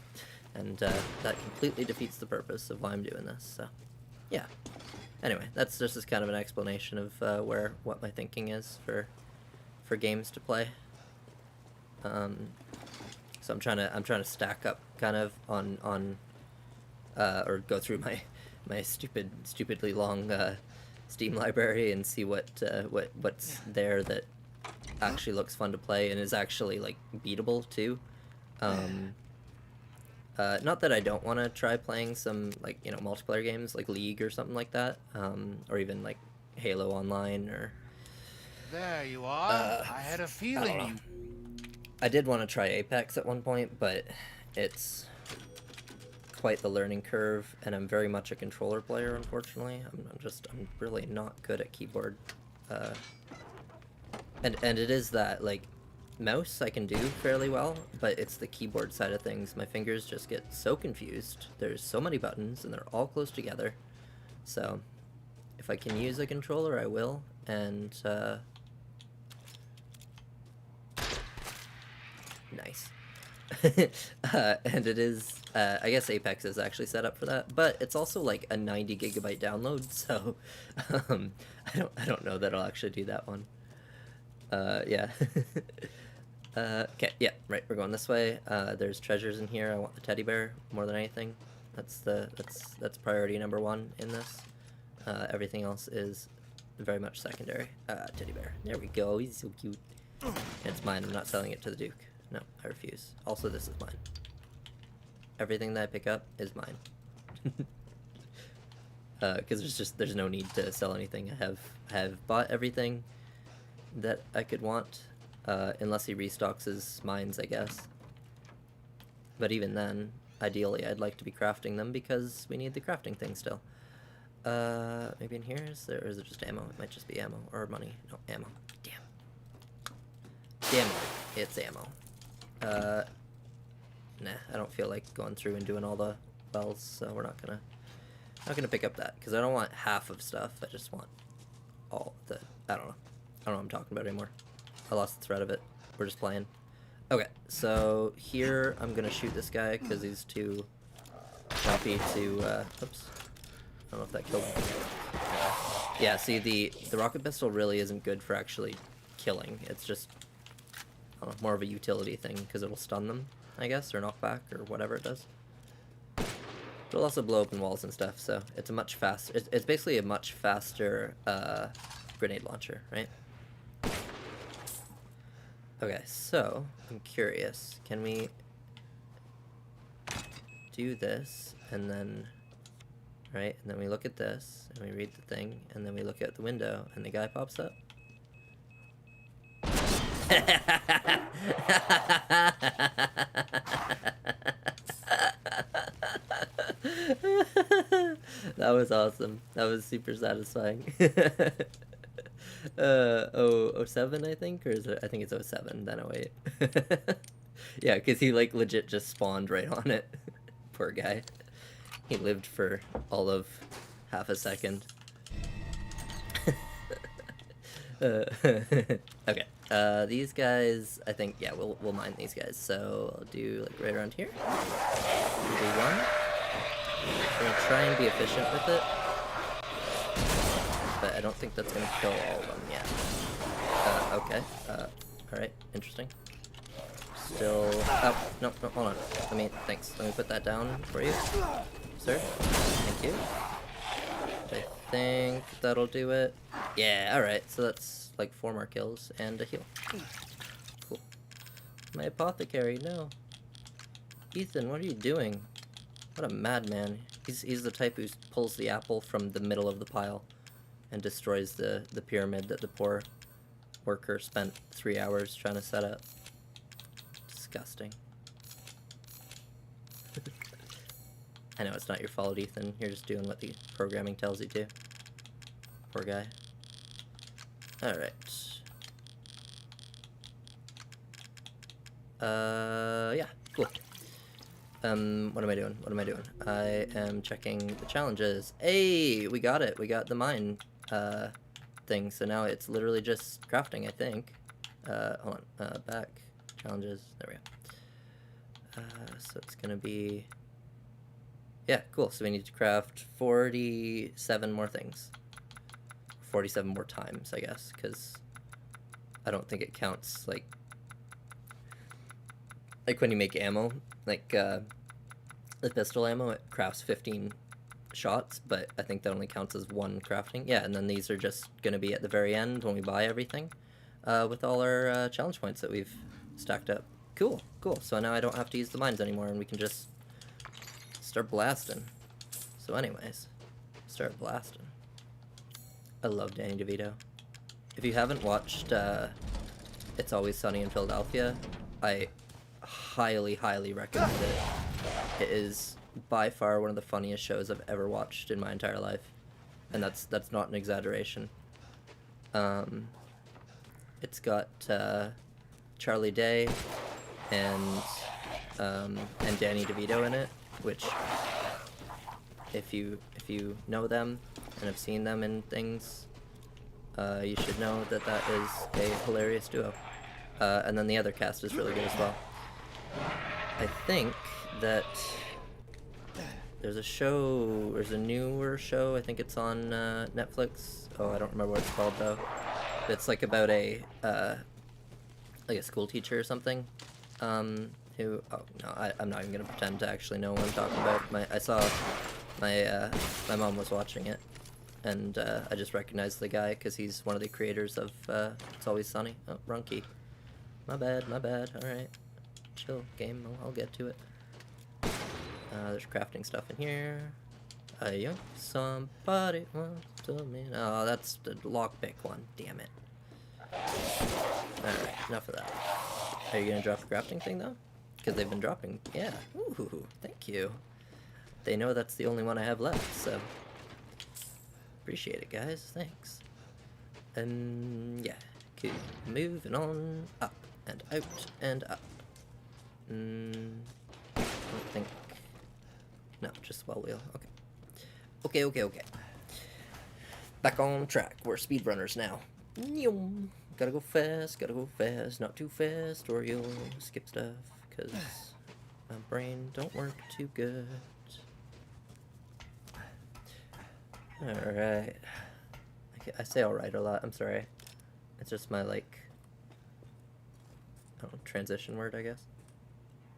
and that completely defeats the purpose of why I'm doing this. So, yeah. Anyway, that's just as kind of an explanation of what my thinking is for games to play. So I'm trying to stack up kind of on or go through my stupidly long Steam library and see what's there that actually looks fun to play and is actually like beatable too. Not that I don't want to try playing some, like, you know, multiplayer games like League or something like that, or even like Halo Online, or There you are. I had a feeling. I did want to try Apex at one point, but it's quite the learning curve, and I'm very much a controller player, unfortunately. I'm really not good at keyboard. And it is that, like, mouse I can do fairly well, but it's the keyboard side of things. My fingers just get so confused. There's so many buttons, and they're all close together. So, if I can use a controller, I will, and, nice. And it is, I guess Apex is actually set up for that, but it's also like a 90 gigabyte download, so I don't know that I'll actually do that one. Yeah. Okay, yeah, right, we're going this way. There's treasures in here. I want the teddy bear more than anything. That's priority number one in this. Everything else is very much secondary. Teddy bear. There we go. He's so cute. It's mine. I'm not selling it to the Duke. No, I refuse. Also, this is mine. Everything that I pick up is mine. Because there's no need to sell anything. I have bought everything that I could want, unless he restocks his mines, I guess. But even then, ideally, I'd like to be crafting them because we need the crafting thing still. Maybe in here, or is it just ammo? It might just be ammo, or money. No, ammo. Damn it, it's ammo. Nah, I don't feel like going through and doing all the wells, so we're not gonna pick up that, because I don't want half of stuff. I just want all the, I don't know what I'm talking about anymore. I lost the thread of it. We're just playing. Okay, so here I'm gonna shoot this guy because he's too jumpy to, oops. I don't know if that killed him. Yeah, see, the rocket pistol really isn't good for actually killing. It's just more of a utility thing, because it'll stun them, I guess, or knock back, or whatever it does. But it'll also blow open walls and stuff, so it's a much faster, it's basically a much faster grenade launcher, right? Okay, so I'm curious, can we do this, and then, right, and then we look at this, and we read the thing, and then we look at the window, and the guy pops up? That was awesome. That was super satisfying. 07, I think, or is it? I think it's 07, then 08. Yeah, because he like legit just spawned right on it. Poor guy. He lived for all of half a second. Okay. These guys, I think, yeah, we'll mine these guys. So I'll do like right around here. Do one. I'm gonna try and be efficient with it, but I don't think that's gonna kill all of them yet. Okay. All right. Interesting. Still. Oh no, hold on. Thanks. Let me put that down for you, sir. Thank you. I think that'll do it. Yeah, alright, so that's like 4 more kills and a heal. Cool. My apothecary, no. Ethan, what are you doing? What a madman. He's the type who pulls the apple from the middle of the pile and destroys the pyramid that the poor worker spent 3 hours trying to set up. Disgusting. I know it's not your fault, Ethan. You're just doing what the programming tells you to. Poor guy. Alright. Yeah, cool. What am I doing? I am checking the challenges. Hey, we got it. We got the mine, thing. So now it's literally just crafting, I think. Hold on. Back. Challenges. There we go. So it's gonna be... Yeah, cool. So we need to craft 47 more things. 47 more times, I guess, because I don't think it counts, like when you make ammo, like, the pistol ammo, it crafts 15 shots, but I think that only counts as 1 crafting. Yeah, and then these are just going to be at the very end when we buy everything, with all our, challenge points that we've stacked up. Cool. So now I don't have to use the mines anymore, and we can just start blasting. So anyways, start blasting. I love Danny DeVito. If you haven't watched It's Always Sunny in Philadelphia, I highly recommend it. It is by far one of the funniest shows I've ever watched in my entire life, and that's not an exaggeration. It's got Charlie Day and Danny DeVito in it, which if you know them and have seen them in things, you should know that is a hilarious duo. And then the other cast is really good as well. I think that there's a newer show, I think it's on Netflix. Oh, I don't remember what it's called though. It's like about a school teacher or something, who, oh no, I'm not even gonna pretend to actually know what I'm talking about. I saw my mom was watching it, and I just recognized the guy because he's one of the creators of It's Always Sunny. Oh, wrong key. My bad. Alright. Chill, game. I'll get to it. There's crafting stuff in here. Somebody wants to me. Oh, that's the lockpick one. Damn it. Alright, enough of that. Are you gonna drop the crafting thing though? Because they've been dropping. Yeah. Ooh, thank you. They know that's the only one I have left, so appreciate it, guys. Thanks. Yeah. Cool. Moving on up and out and up. I don't think. No, just swell wheel. Okay. Back on track. We're speedrunners now. Gotta go fast. Not too fast, or you'll skip stuff, because my brain don't work too good. Alright. I say alright a lot. I'm sorry. It's just my, like, I don't know, transition word, I guess.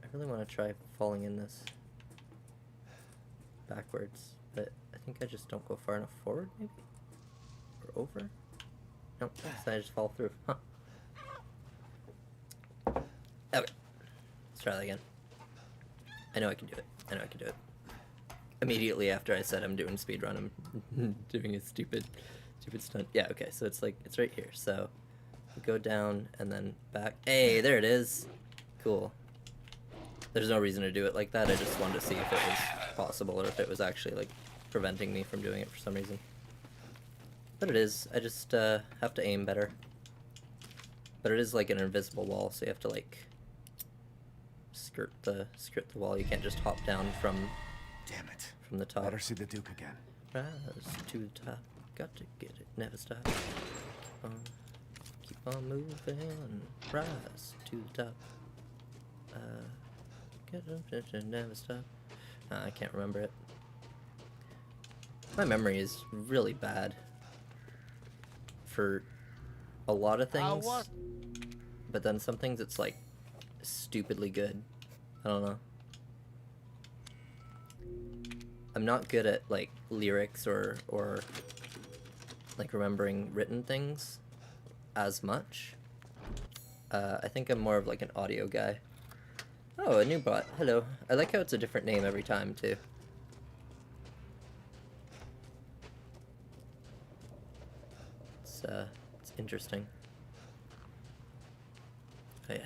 I really want to try falling in this backwards, but I think I just don't go far enough forward, maybe? Or over? Nope, so I just fall through. Huh. Okay. Let's try that again. I know I can do it. Immediately after I said I'm doing speedrun, I'm doing a stupid stunt. Yeah, okay, so it's right here. So go down and then back. Hey, there it is. Cool. There's no reason to do it like that. I just wanted to see if it was possible or if it was actually like preventing me from doing it for some reason. But it is. I just have to aim better. But it is like an invisible wall, so you have to like skirt the wall. You can't just hop down from the top. Better see the Duke again. Rise to the top. Got to get it. Never stop. on moving, rise to the top. Get up and never stop. I can't remember it. My memory is really bad for a lot of things, but then some things it's like stupidly good. I don't know. I'm not good at like lyrics or like remembering written things as much. I think I'm more of like an audio guy. Oh, a new bot. Hello. I like how it's a different name every time too. It's interesting. Oh yeah.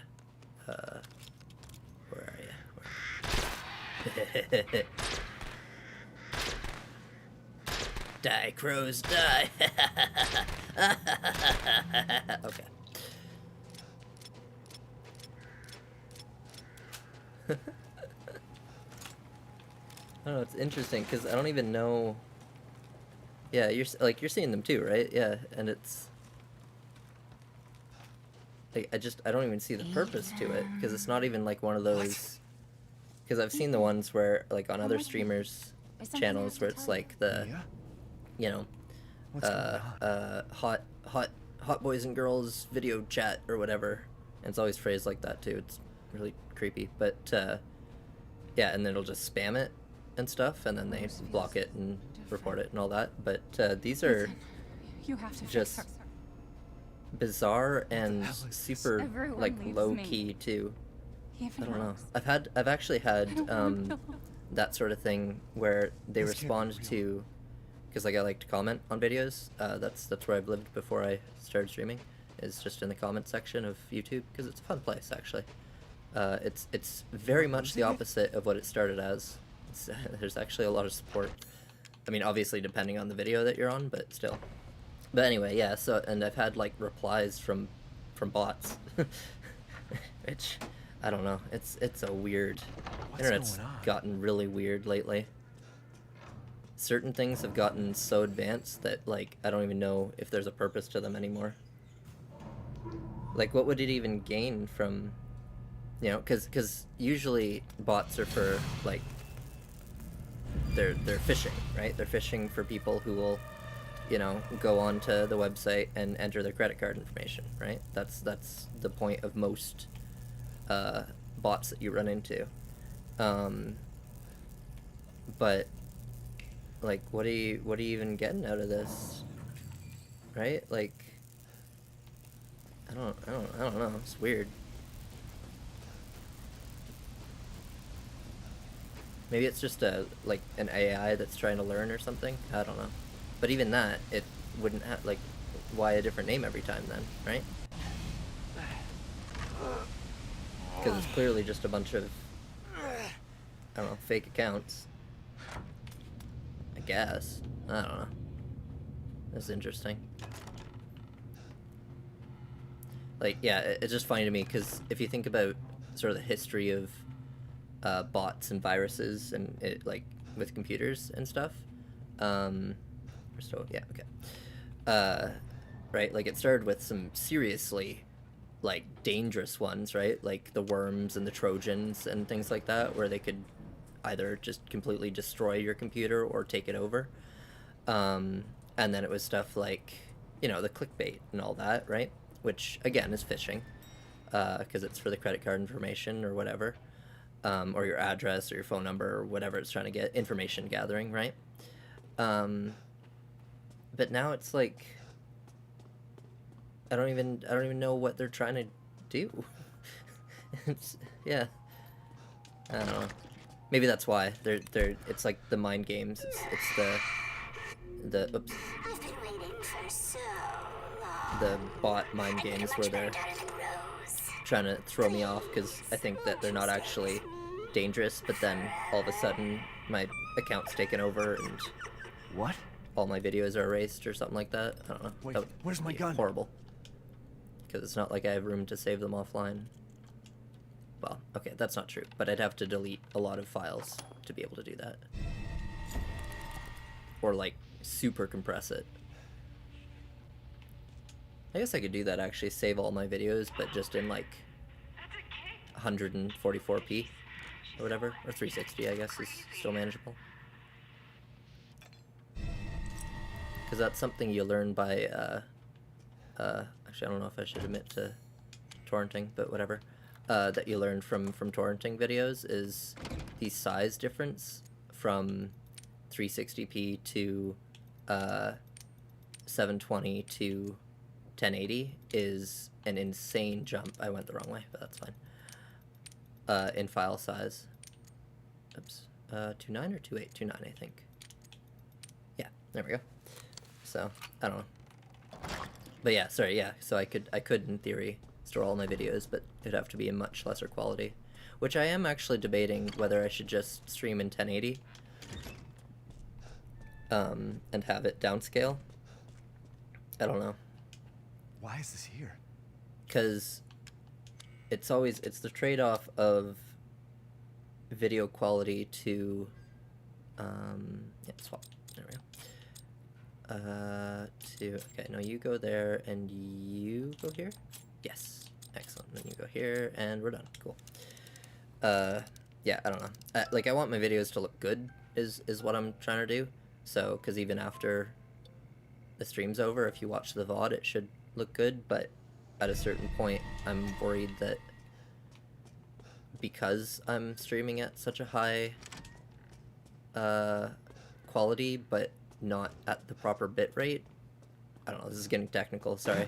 Where are you? Die, crows, die! Okay. I don't know, it's interesting, because I don't even know... Yeah, you're seeing them too, right? Yeah, and it's... Like, I don't even see the purpose to it, because it's not even, like, one of those... Because I've seen the ones where, like, on other streamers' channels, where it's, like, the... You know, hot boys and girls video chat or whatever, and it's always phrased like that too. It's really creepy, but yeah, and then it'll just spam it and stuff, and then they block it and report it and all that. But these are just bizarre and super like low key too. I don't know. I've actually had that sort of thing where they respond to. Because like I like to comment on videos. That's where I've lived before I started streaming. Is just in the comment section of YouTube because it's a fun place actually. It's very much the opposite of what it started as. There's actually a lot of support. I mean, obviously depending on the video that you're on, but still. But anyway, yeah. So and I've had like replies from bots, which I don't know. It's a weird. Internet's gotten really weird lately. Certain things have gotten so advanced that, like, I don't even know if there's a purpose to them anymore. Like, what would it even gain from, you know, because usually bots are for, like, they're phishing, right? They're phishing for people who will, you know, go onto the website and enter their credit card information, right? That's the point of most bots that you run into. But like, what are you even getting out of this, right? Like, I don't know. It's weird. Maybe it's just like an AI that's trying to learn or something. I don't know. But even that, it wouldn't have like, why a different name every time then, right? Because it's clearly just a bunch of, I don't know, fake accounts. I guess. I don't know. That's interesting. Like, yeah, it's just funny to me because if you think about sort of the history of bots and viruses and it, like with computers and stuff, we're still, yeah, okay. Right, like it started with some seriously like dangerous ones, right? Like the worms and the Trojans and things like that, where they could either just completely destroy your computer or take it over. And then it was stuff like, you know, the clickbait and all that, right? Which again is phishing, because it's for the credit card information or whatever, or your address or your phone number or whatever it's trying to get, information gathering, right? But now it's like, I don't even know what they're trying to do. Yeah, I don't know. Maybe that's why they're it's like the mind games. It's the oops. I've been waiting for so long. The bot mind games where they're trying to throw me off because I think that they're not actually dangerous, but then all of a sudden my account's taken over and What? all my videos are erased or something like that. I don't know. Wait, That would where's my be gun? Horrible. Because it's not like I have room to save them offline. Well, okay, that's not true, but I'd have to delete a lot of files to be able to do that. Or like super compress it. I guess I could do that actually, save all my videos, but just in like 144p or whatever, or 360 I guess is still manageable. Because that's something you learn by, actually I don't know if I should admit to torrenting, but whatever. That you learn from torrenting videos is the size difference from 360p to 720 to 1080 is an insane jump. I went the wrong way, but that's fine. In file size. Oops. 2.9 or 2.8? 2.9, I think. Yeah, there we go. So, I don't know. But yeah, sorry, yeah. So I could in theory store all my videos, but it'd have to be in much lesser quality. Which I am actually debating whether I should just stream in 1080 and have it downscale. I don't know. Why is this here? Because it's the trade-off of video quality to yeah, swap. There we go. Okay, no, you go there and you go here. Yes, excellent. Then you go here and we're done. Cool. Yeah, I don't know. Like, I want my videos to look good is what I'm trying to do. So, because even after the stream's over, if you watch the VOD, it should look good, but at a certain point, I'm worried that because I'm streaming at such a high quality, but not at the proper bit rate, I don't know, this is getting technical, sorry,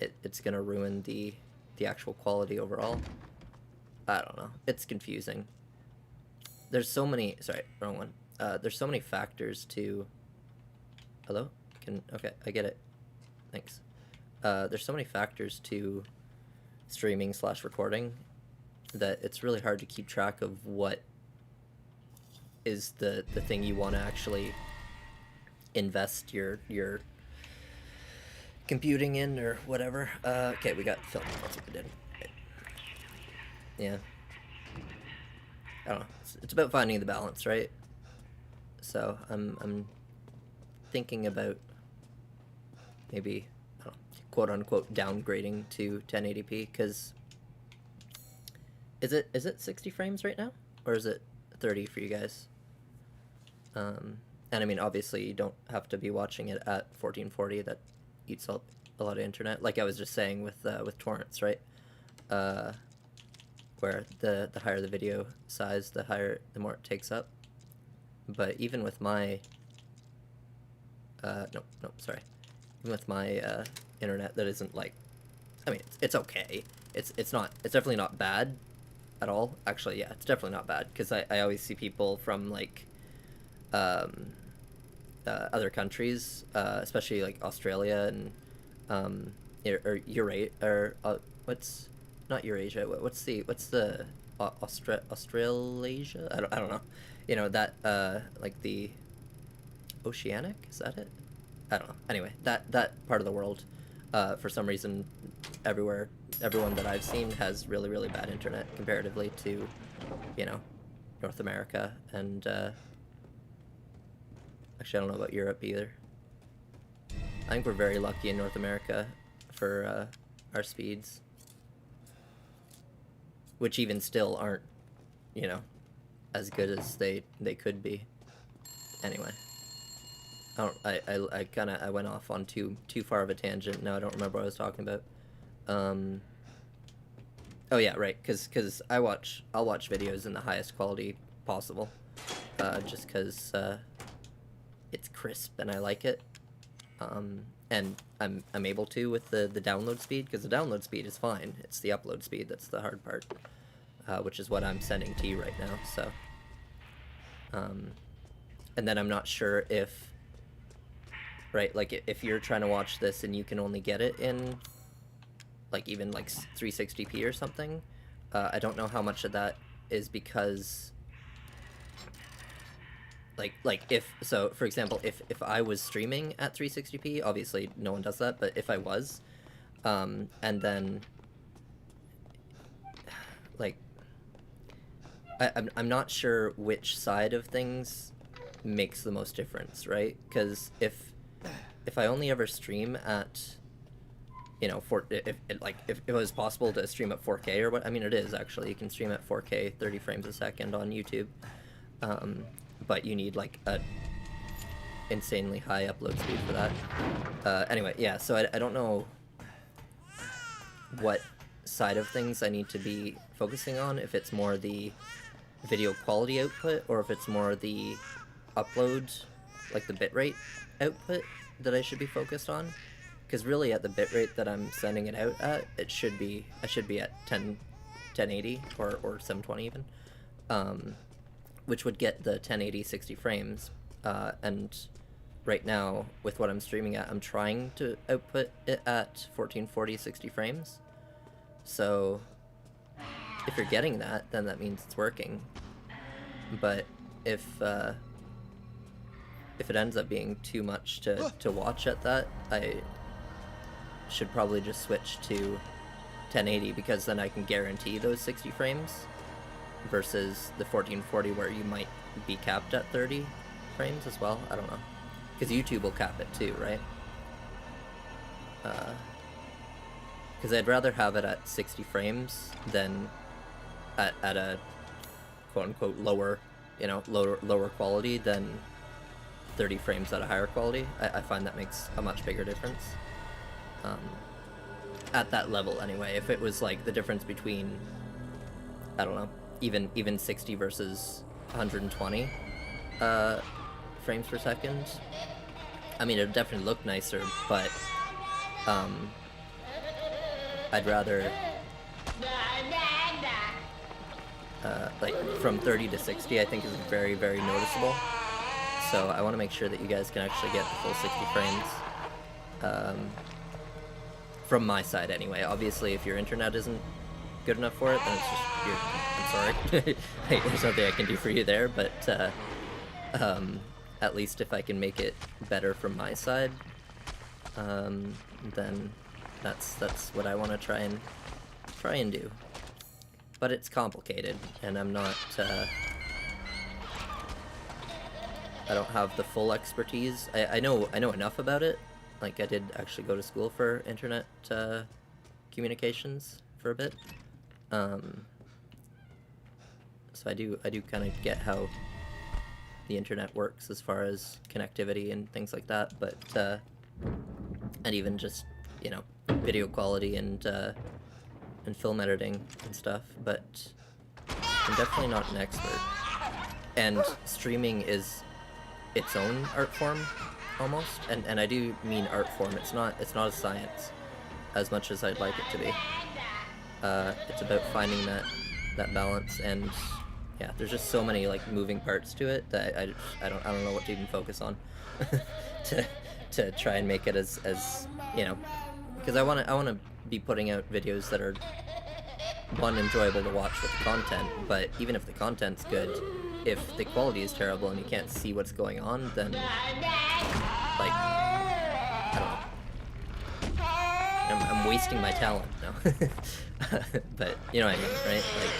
it's gonna ruin the actual quality overall. I don't know, it's confusing. There's so many, sorry, wrong one. There's so many factors to, hello? Okay, I get it. Thanks. There's so many factors to streaming / recording that it's really hard to keep track of what is the thing you want to actually invest your computing in or whatever. Okay, we got film. That's what we did. Okay. Yeah. I don't know. It's about finding the balance, right? So I'm thinking about maybe, I don't know, quote unquote downgrading to 1080p, because is it 60 frames right now, or is it 30 for you guys? And I mean, obviously you don't have to be watching it at 1440. That eats up a lot of internet, like I was just saying with torrents, right? Where the higher the video size, the more it takes up. But even with my sorry, even with my internet that isn't like, I mean, it's okay. It's definitely not bad at all. Actually, yeah, it's definitely not bad, because I always see people from like other countries, especially like Australia and or Eurasia, or what's not Eurasia? What's the Australasia? I don't know. You know that like the Oceanic, is that it? I don't know. Anyway, that part of the world, for some reason, everyone that I've seen has really, really bad internet comparatively to, you know, North America, and actually I don't know about Europe either. I think we're very lucky in North America for our speeds, which even still aren't, you know, as good as they could be. Anyway, I went off on too far of a tangent. Now I don't remember what I was talking about. Oh yeah, right, because I'll watch videos in the highest quality possible, just because it's crisp and I like it, and I'm able to with the download speed, because the download speed is fine. It's the upload speed that's the hard part, which is what I'm sending to you right now. So, and then I'm not sure if, right, like if you're trying to watch this and you can only get it in like even like 360p or something, I don't know how much of that is because like if, so for example, if I was streaming at 360p, obviously no one does that, but if I was, and then like I'm not sure which side of things makes the most difference, right? Because if if I only ever stream at, you know, if it was possible to stream at 4K or what, I mean, it is actually, you can stream at 4K 30 frames a second on YouTube, but you need like a insanely high upload speed for that. Anyway, yeah, so I don't know what side of things I need to be focusing on, if it's more the video quality output or if it's more the upload, like the bitrate output that I should be focused on. Because really at the bitrate that I'm sending it out at, I should be at 1080 or 720 even, which would get the 1080 60 frames, and right now with what I'm streaming at, I'm trying to output it at 1440 60 frames. So if you're getting that, then that means it's working. But if it ends up being too much to watch at that, I should probably just switch to 1080, because then I can guarantee those 60 frames versus the 1440 where you might be capped at 30 frames as well. I don't know, because YouTube will cap it too, right? Because I'd rather have it at 60 frames than at a quote-unquote lower, you know, lower quality than 30 frames at a higher quality. I find that makes a much bigger difference. At that level anyway. If it was like the difference between, I don't know, even 60 versus 120 frames per second, I mean, it'd definitely look nicer, but I'd rather like from 30 to 60 I think is very, very noticeable. So I want to make sure that you guys can actually get the full 60 frames. From my side anyway. Obviously, if your internet isn't good enough for it, then it's just, I'm sorry. Hey, there's nothing I can do for you there, but at least if I can make it better from my side, then that's what I want to try and do. But it's complicated, and I'm not, I don't have the full expertise. I know enough about it. Like, I did actually go to school for internet communications for a bit, so I do kind of get how the internet works as far as connectivity and things like that. But and even just, you know, video quality and film editing and stuff. But I'm definitely not an expert. And streaming is its own art form. Almost, and I do mean art form. It's not a science as much as I'd like it to be. It's about finding that balance, and yeah, there's just so many like moving parts to it that I don't know what to even focus on to try and make it as you know, because I want to be putting out videos that are, one, enjoyable to watch with the content, but even if the content's good, if the quality is terrible and you can't see what's going on, then, like, I don't know. I'm wasting my talent, no. But, you know what I mean, right? Like,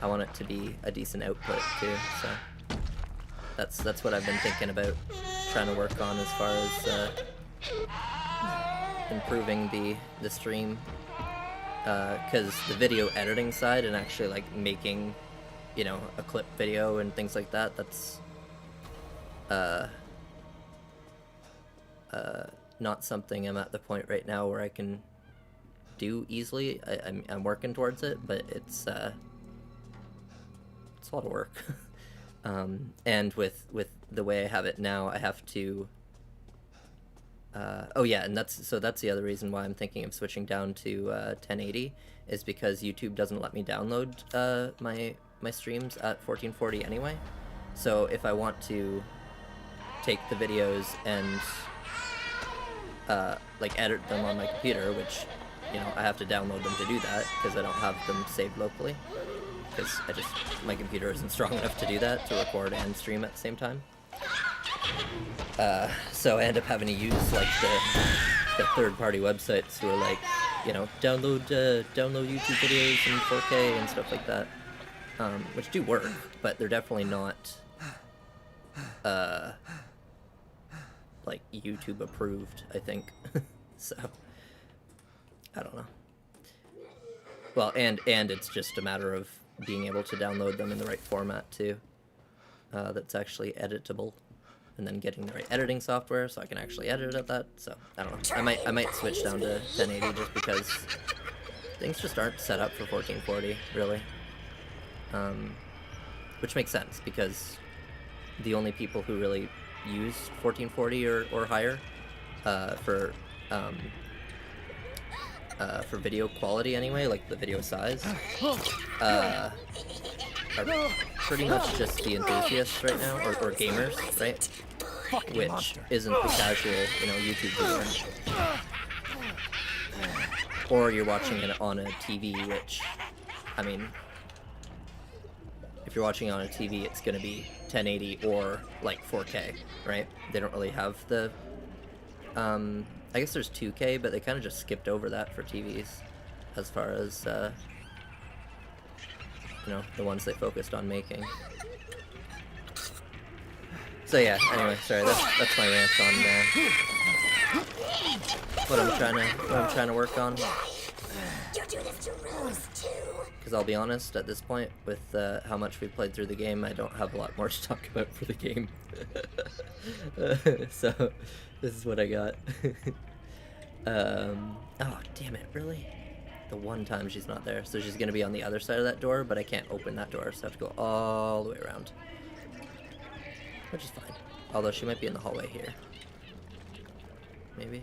I want it to be a decent output, too, so that's what I've been thinking about trying to work on as far as, improving the stream, because the video editing side and actually, like, making, you know, a clip video and things like that, that's not something I'm at the point right now where I can do easily. I'm working towards it, but it's a lot of work. And with the way I have it now, I have to oh yeah, and that's the other reason why I'm thinking of switching down to 1080, is because YouTube doesn't let me download my streams at 1440 anyway. So if I want to take the videos and like edit them on my computer, which, you know, I have to download them to do that because I don't have them saved locally, because my computer isn't strong enough to do that, to record and stream at the same time. So I end up having to use like the third-party websites who are like, you know, download YouTube videos in 4K and stuff like that, which do work, but they're definitely not like like YouTube approved, I think. So I don't know. Well, and it's just a matter of being able to download them in the right format too. That's actually editable, and then getting the right editing software so I can actually edit at that. So I don't know. I might switch down to 1080 just because things just aren't set up for 1440 really. Which makes sense because the only people who really use 1440 or higher for video quality anyway, like the video size, are pretty much just the enthusiasts right now, or gamers, right? Which isn't the casual, YouTube viewer. Or you're watching it on a TV, which, I mean, if you're watching it on a TV, it's gonna be 1080 or like 4K, right? They don't really have the, I guess there's 2K, but they kind of just skipped over that for TVs, as far as, the ones they focused on making. So yeah, anyway, sorry, that's my rant on, what I'm trying to work on. You do this to Rose too. Because I'll be honest, at this point, with how much we've played through the game, I don't have a lot more to talk about for the game. So, this is what I got. Oh, damn it, really? The one time she's not there. So she's going to be on the other side of that door, but I can't open that door, so I have to go all the way around. Which is fine. Although she might be in the hallway here. Maybe?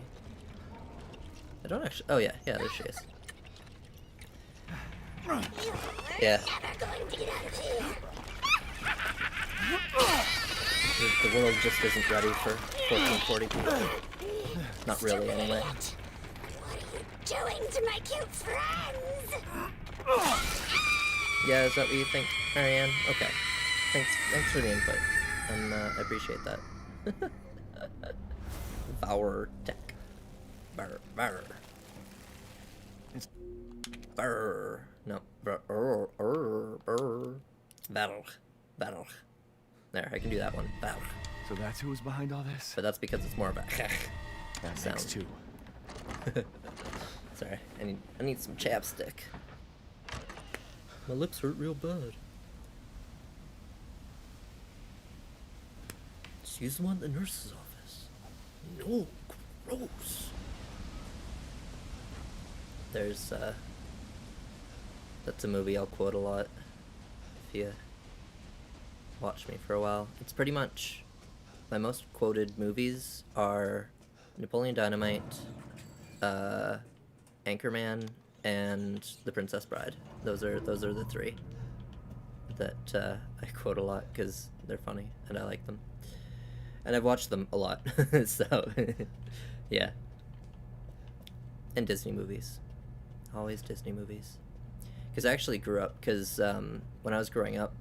I don't actually... Oh, yeah, there she is. Yeah. The world just isn't ready for 1440 people. Not really, anyway. What are you doing to my cute friends? Yeah, is that what you think, Marianne? Okay. Thanks for the input. And I appreciate that. Bower Tech. Burr. Burr. No. Burr. Battle. There, I can do that one. Battle. So that's who was behind all this? But that's because it's more of a That sound. makes two. Sorry, I need some chapstick. My lips hurt real bad. Just use the one at the nurse's office. No, gross. There's that's a movie I'll quote a lot if you watch me for a while. It's pretty much my most quoted movies are Napoleon Dynamite, Anchorman, and The Princess Bride. Those are the three that I quote a lot because they're funny and I like them, and I've watched them a lot. So yeah. And Disney movies, always Disney movies. Because I actually grew up, because when I was growing up,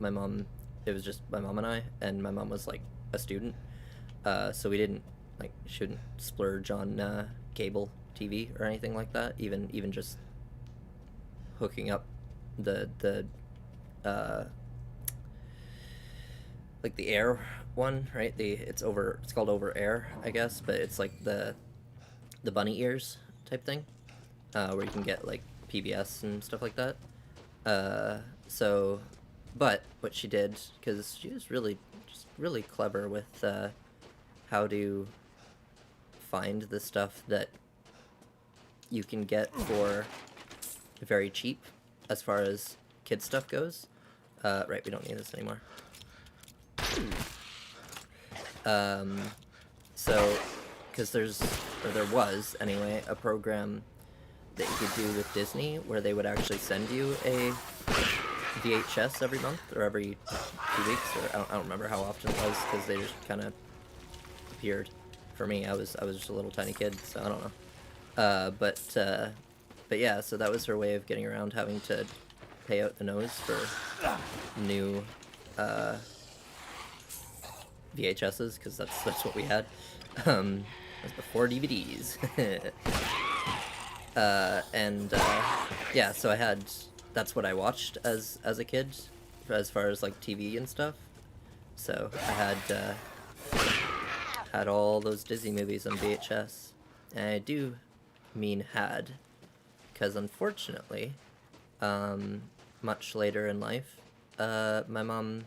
it was just my mom and I, and my mom was like a student, so we didn't shouldn't splurge on cable TV or anything like that. Even just hooking up the like the air one, right? It's called over air, I guess, but it's like the bunny ears type thing, where you can get like PBS and stuff like that. But what she did, because she was really clever with how to find the stuff that you can get for very cheap as far as kid stuff goes. Right, we don't need this anymore. So, because there was anyway a program that you could do with Disney where they would actually send you a VHS every month or every 2 weeks, or I don't remember how often it was, because they just kind of appeared. For me, I was just a little tiny kid, so I don't know. But yeah, so that was her way of getting around having to pay out the nose for new VHSs, because that's what we had. It was before DVDs. Yeah, so that's what I watched as a kid, as far as like TV and stuff. So I had had all those Disney movies on VHS. And I do mean had, because unfortunately, much later in life, my mom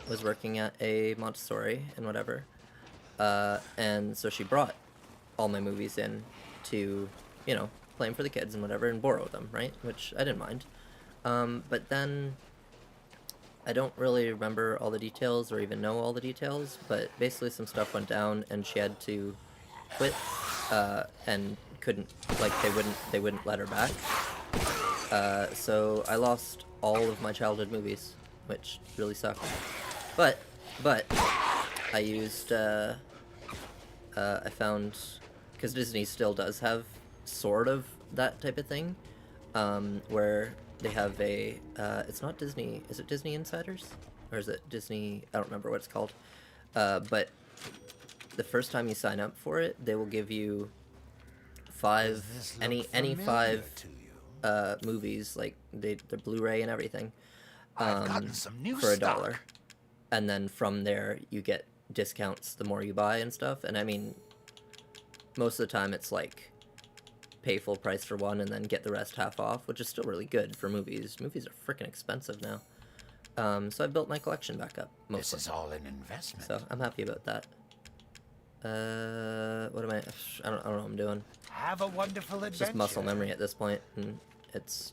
was working at a Montessori and whatever, and so she brought all my movies in to, you know, play them for the kids and whatever, and borrow them, right? Which I didn't mind. But then I don't really remember all the details or even know all the details, but basically some stuff went down and she had to quit, and couldn't, like, they wouldn't let her back. So I lost all of my childhood movies, which really sucked. But I used, I found, because Disney still does have sort of that type of thing, where they have a, it's not Disney, is it Disney Insiders? Or is it Disney, I don't remember what it's called, but the first time you sign up for it, they will give you any 5 movies, like the Blu-ray and everything, I've gotten some new for stock. $1. And then from there, you get discounts the more you buy and stuff. And I mean, most of the time it's like pay full price for one and then get the rest half off, which is still really good for movies. Movies are freaking expensive now. So I built my collection back up, mostly. This is all an investment. So I'm happy about that. What am I don't know what I'm doing. Have a wonderful It's adventure. just muscle memory at this point, and it's,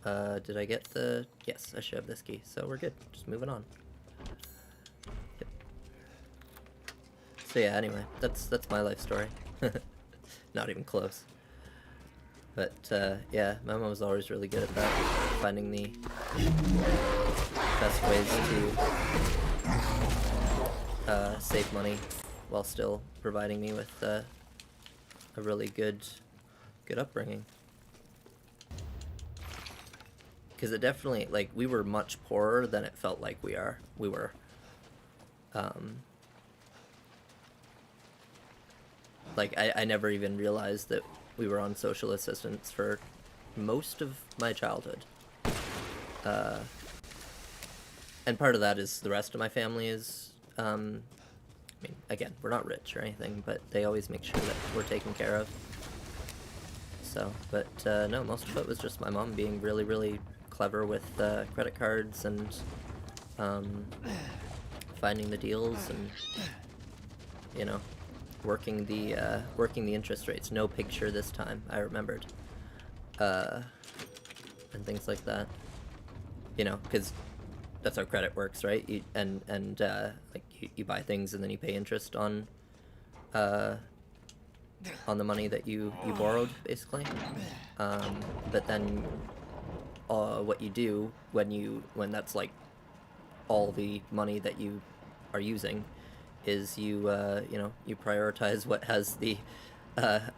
did I get the, yes, I should have this key, so we're good, just moving on. Yep. So yeah, anyway, that's my life story. Not even close. But, yeah, my mom was always really good at that, finding the best ways to, save money while still providing me with, a really good upbringing. Because it definitely, like, we were much poorer than it felt like we were. Like, I never even realized that we were on social assistance for most of my childhood. And part of that is the rest of my family is, I mean, again, we're not rich or anything, but they always make sure that we're taken care of. So, but no, most of it was just my mom being really, really clever with credit cards and finding the deals and, you know, working the interest rates. No picture this time, I remembered. And things like that. You know, because that's how credit works, right? Like you buy things and then you pay interest on the money that you borrowed, basically. But then what you do when that's like all the money that you are using is you know, you prioritize what has the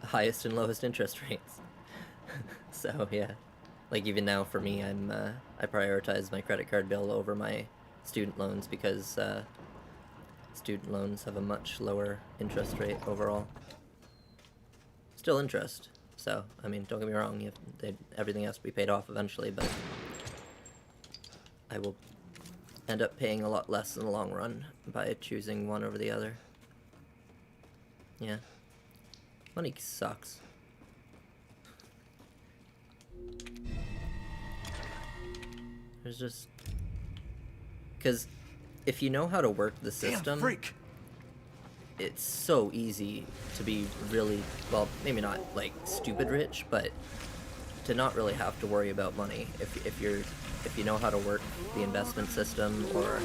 highest and lowest interest rates. So yeah, like even now for me, I prioritize my credit card bill over my student loans because student loans have a much lower interest rate overall. Still interest, so I mean, don't get me wrong, everything has to be paid off eventually, but I will end up paying a lot less in the long run by choosing one over the other. Yeah. Money sucks. There's just... Because if you know how to work the system... Damn freak. It's so easy to be really, well, maybe not like stupid rich, but to not really have to worry about money if you know how to work the investment system or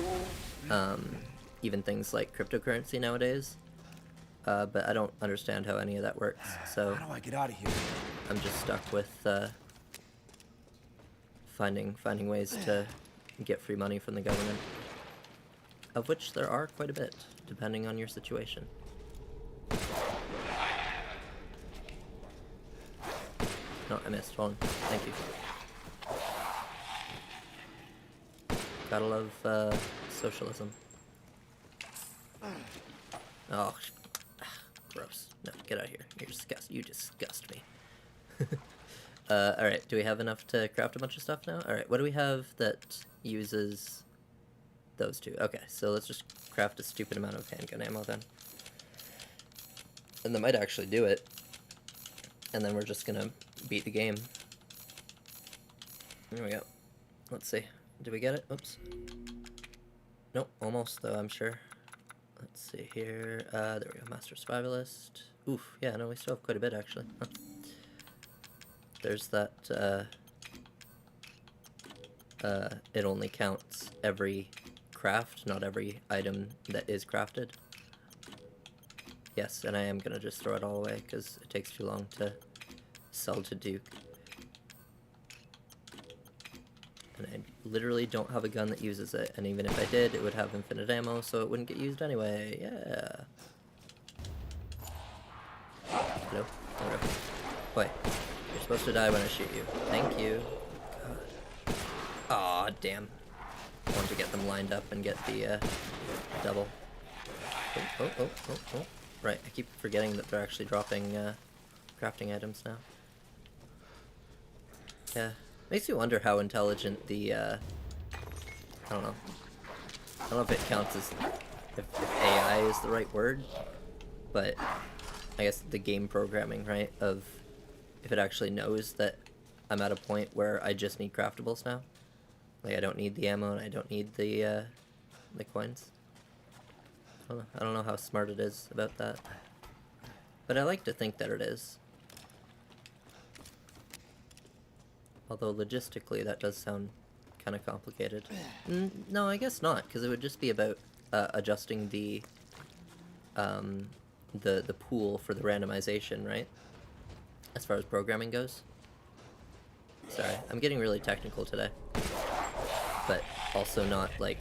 even things like cryptocurrency nowadays. But I don't understand how any of that works, so How do I get out of here? I'm just stuck with finding ways to get free money from the government, of which there are quite a bit, depending on your situation. No, I missed. Hold on. Thank you. Gotta love socialism. Oh, gross. No, get out of here. You disgust me. Alright, do we have enough to craft a bunch of stuff now? Alright, what do we have that uses those two? Okay, so let's just craft a stupid amount of handgun ammo then. And that might actually do it. And then we're just gonna beat the game. There we go. Let's see. Did we get it? Oops. Nope, almost though, I'm sure. Let's see here. There we go. Master Survivalist. Oof, yeah, no, we still have quite a bit actually. Huh. There's that, it only counts every craft, not every item that is crafted. Yes, and I am gonna just throw it all away because it takes too long to sell to Duke. And I literally don't have a gun that uses it, and even if I did, it would have infinite ammo, so it wouldn't get used anyway. Yeah. Hello? Hello. Wait. You're supposed to die when I shoot you. Thank you. God. Aw, damn. I want to get them lined up and get the, double. Oh. Right, I keep forgetting that they're actually dropping, crafting items now. Yeah. Makes you wonder how intelligent the, I don't know. I don't know if it counts as, if AI is the right word, but I guess the game programming, right, of if it actually knows that I'm at a point where I just need craftables now. Like, I don't need the ammo and I don't need the coins. I don't know how smart it is about that. But I like to think that it is. Although logistically that does sound kind of complicated. No, I guess not, because it would just be about adjusting the pool for the randomization, right? As far as programming goes. Sorry, I'm getting really technical today. But also not like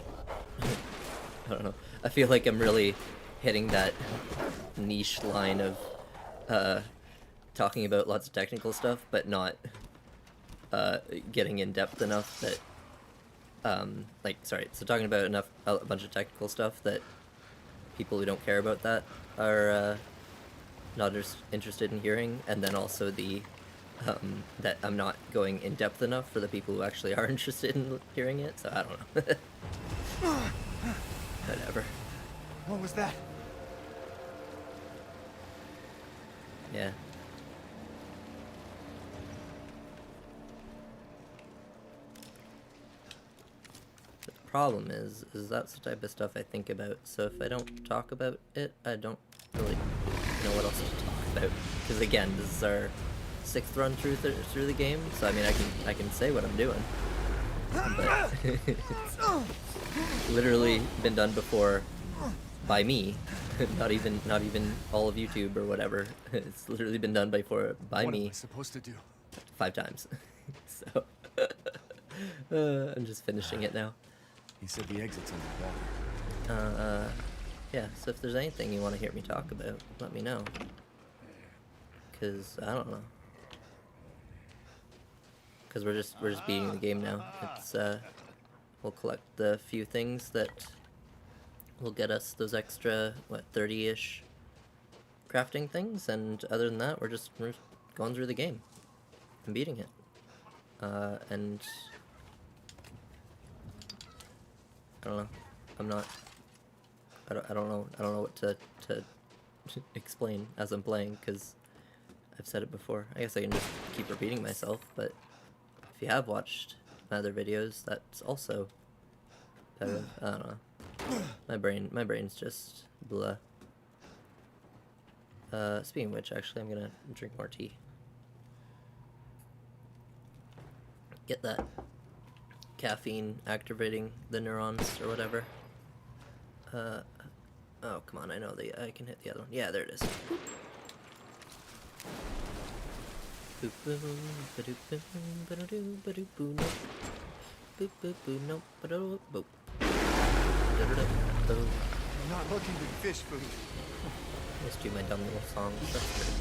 I don't know. I feel like I'm really hitting that niche line of talking about lots of technical stuff, but not getting in depth enough that like, sorry, so talking about a bunch of technical stuff that people who don't care about that are not as interested in hearing, and then also the that I'm not going in depth enough for the people who actually are interested in hearing it, so I don't know. Whatever. What was that? Yeah. But the problem is that's the type of stuff I think about, so if I don't talk about it, I don't really know what else to talk about. Because again, this is our 6th run through the game, so I mean I can say what I'm doing. But it's literally been done before by me, not even all of YouTube or whatever. It's literally been done before by me. What am I supposed to do? 5 times. So I'm just finishing it now. He said the exit's underwater. Yeah, so if there's anything you want to hear me talk about, let me know. Cause I don't know. Cause we're just beating the game now. It's we'll collect the few things that will get us those extra 30-ish crafting things, and other than that, we're just going through the game and beating it. And I don't know. I don't know what to explain as I'm playing, because I've said it before. I guess I can just keep repeating myself, but if you have watched my other videos, that's also better. I don't know. My brain's just blah. Speaking of which, actually, I'm gonna drink more tea. Get that caffeine activating the neurons or whatever. Oh, come on, I know I can hit the other one. Yeah, there it is. I'm not looking to fish food. Just do my dumb little songs. That's good.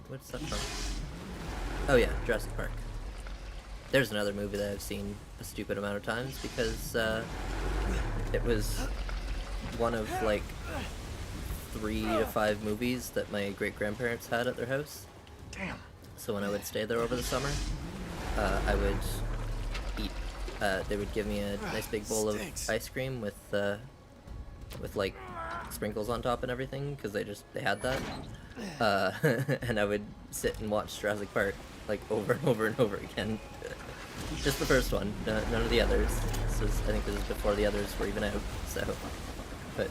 What's that from? Oh yeah, Jurassic Park. There's another movie that I've seen a stupid amount of times because it was one of like 3 to 5 movies that my great-grandparents had at their house. Damn. So when I would stay there over the summer, I would eat they would give me a nice big bowl of ice cream with like sprinkles on top and everything, because they had that. And I would sit and watch Jurassic Park like over and over and over again. Just the first one, none of the others. I think this is before the others were even out. So, but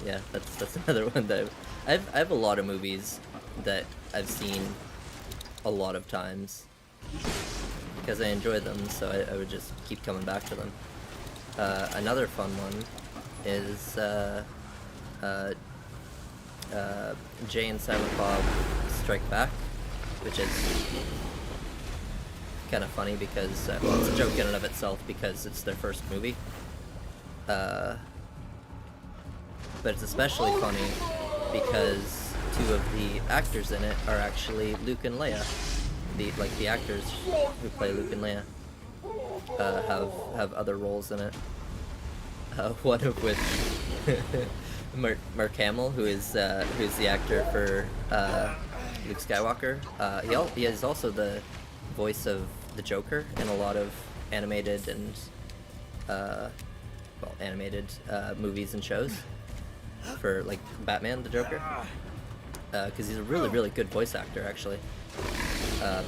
yeah, that's another one that I have a lot of movies that I've seen a lot of times because I enjoy them. So I would just keep coming back to them. Another fun one is Jay and Silent Bob Strike Back, which is kind of funny because well, it's a joke in and of itself because it's their first movie. But it's especially funny because two of the actors in it are actually Luke and Leia. The actors who play Luke and Leia have other roles in it. One of which Mark Hamill, who's the actor for Luke Skywalker. He is also the voice of the Joker in a lot of animated and movies and shows for like Batman the Joker, because he's a really good voice actor actually,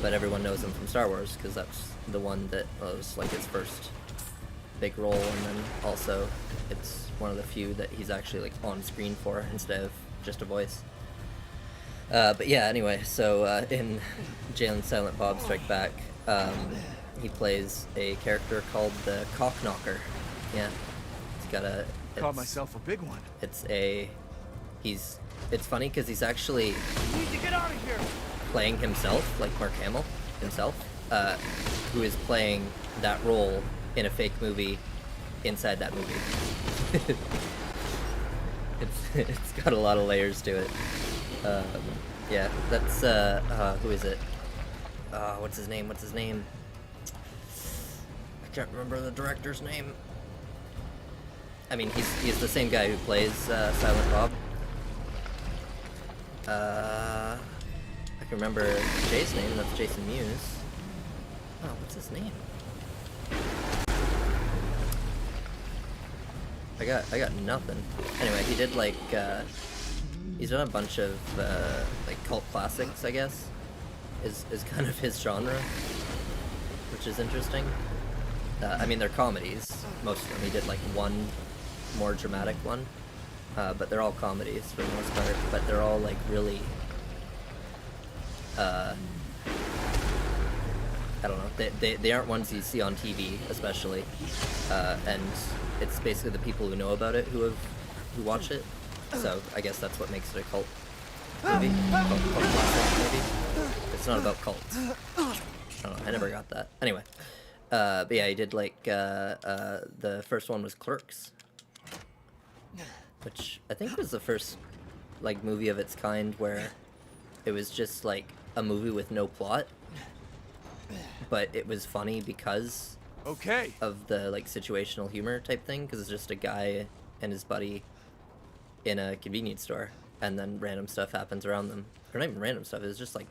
but everyone knows him from Star Wars because that's the one that was like his first big role, and then also it's one of the few that he's actually like on screen for instead of just a voice. But yeah, anyway, so in Jay and Silent Bob Strike Back, he plays a character called the Cockknocker. Yeah, he's got a. Caught myself a big one. It's funny because he's actually Need to get out of here. playing himself, like Mark Hamill himself, who is playing that role in a fake movie inside that movie. It's got a lot of layers to it. Yeah, that's who is it? What's his name? I can't remember the director's name. I mean, he's the same guy who plays Silent Bob. I can remember Jay's name. That's Jason Mewes. Oh, what's his name? I got nothing. Anyway, he did like he's done a bunch of like cult classics, I guess. Is kind of his genre, which is interesting. I mean, they're comedies, most of them. He did like one more dramatic one, but they're all comedies for the most part. But they're all like really, I don't know. They aren't ones you see on TV, especially, and it's basically the people who know about it who watch it. So I guess that's what makes it a cult movie, cult classic maybe. It's not about cults. I don't know. I never got that. Anyway, but yeah, he did like the first one was Clerks, which I think was the first like movie of its kind where it was just like a movie with no plot, but it was funny because of the like situational humor type thing, because it's just a guy and his buddy in a convenience store, and then random stuff happens around them. Or not even random stuff, it was just like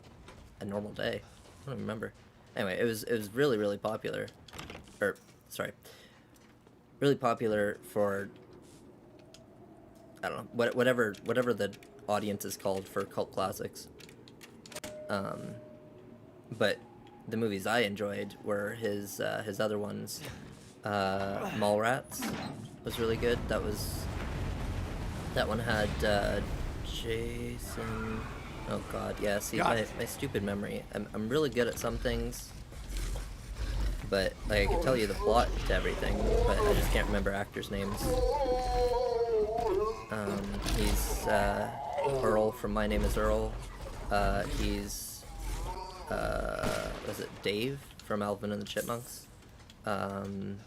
a normal day. I don't remember. Anyway, it was really popular. Or sorry. Really popular for, I don't know, whatever the audience is called for cult classics. But the movies I enjoyed were his other ones. Mallrats was really good. That one had Jason. Oh God, yeah. See, my stupid memory. I'm really good at some things, but like, I can tell you the plot to everything, but I just can't remember actors' names. He's Earl from My Name Is Earl. He's was it Dave from Alvin and the Chipmunks? I'm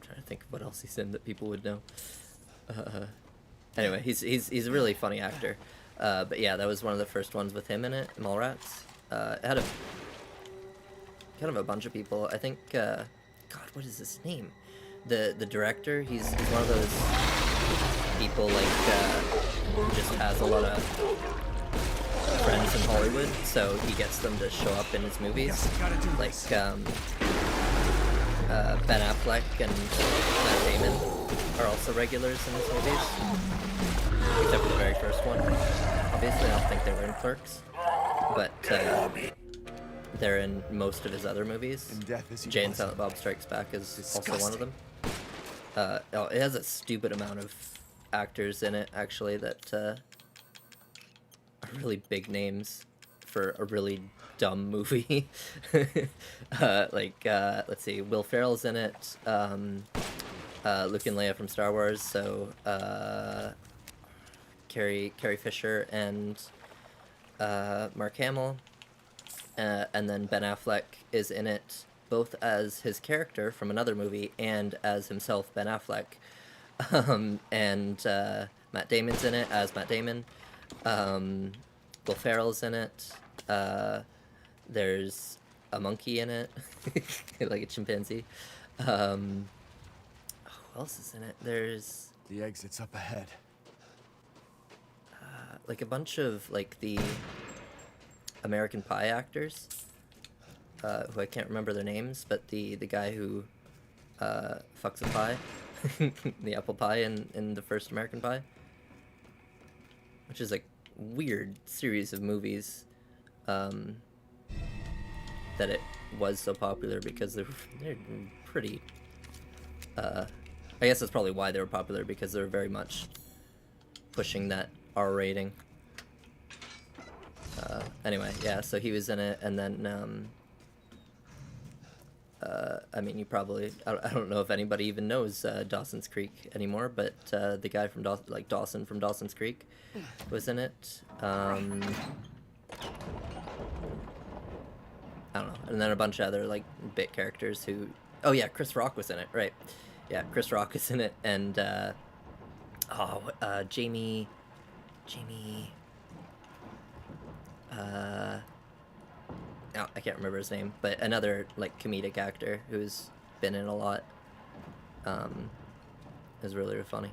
trying to think of what else he's in that people would know. Anyway, he's a really funny actor. But yeah, that was one of the first ones with him in it, Mallrats. It had kind of a bunch of people. I think, God, what is his name? The director, he's one of those people like who just has a lot of friends in Hollywood, so he gets them to show up in his movies. Like, Ben Affleck and Matt Damon are also regulars in his movies, except for the very first one. Obviously, I don't think they were in Clerks, but they're in most of his other movies. And death is Jay and Silent Bob Strikes Back is also one of them. Oh, it has a stupid amount of actors in it, actually, that are really big names for a really dumb movie. Let's see, Will Ferrell's in it, Luke and Leia from Star Wars, so Carrie Fisher and Mark Hamill, and then Ben Affleck is in it both as his character from another movie and as himself, Ben Affleck. And Matt Damon's in it as Matt Damon. Will Ferrell's in it. There's a monkey in it, like a chimpanzee. Who else is in it? There's The exit's up ahead. like a bunch of like the American Pie actors, who I can't remember their names, but the guy who fucks a pie, the apple pie in the first American Pie, which is like weird series of movies, that it was so popular because they're pretty. I guess that's probably why they were popular, because they were very much pushing that R rating. Anyway, yeah, so he was in it, and then, I mean, you probably, I don't know if anybody even knows Dawson's Creek anymore, but the guy from Dawson from Dawson's Creek was in it. I don't know, and then a bunch of other, like, bit characters who, oh yeah, Chris Rock was in it, right. Yeah, Chris Rock is in it, and, Jamie, oh, I can't remember his name, but another, like, comedic actor who's been in a lot, is really, really funny.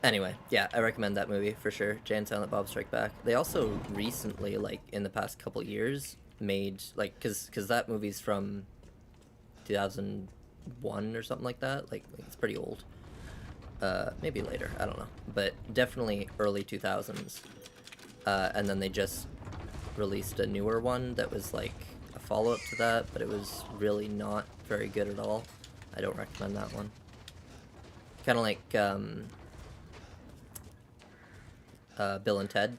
Anyway, yeah, I recommend that movie for sure. Jay and Silent Bob Strike Back. They also recently, like, in the past couple years, made, like, cause that movie's from 2001 or something like that. Like it's pretty old. Maybe later, I don't know. But definitely early 2000s. And then they just released a newer one that was, like, a follow-up to that, but it was really not very good at all. I don't recommend that one. Kind of like, Bill and Ted,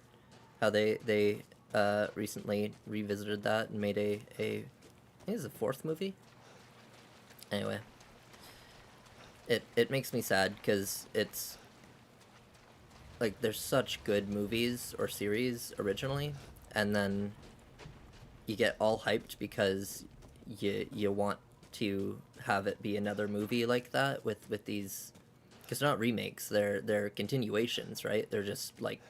how they recently revisited that and made I think it's a fourth movie. Anyway, it makes me sad because it's like there's such good movies or series originally, and then you get all hyped because you want to have it be another movie like that with these, because they're not remakes, they're continuations, right? They're just like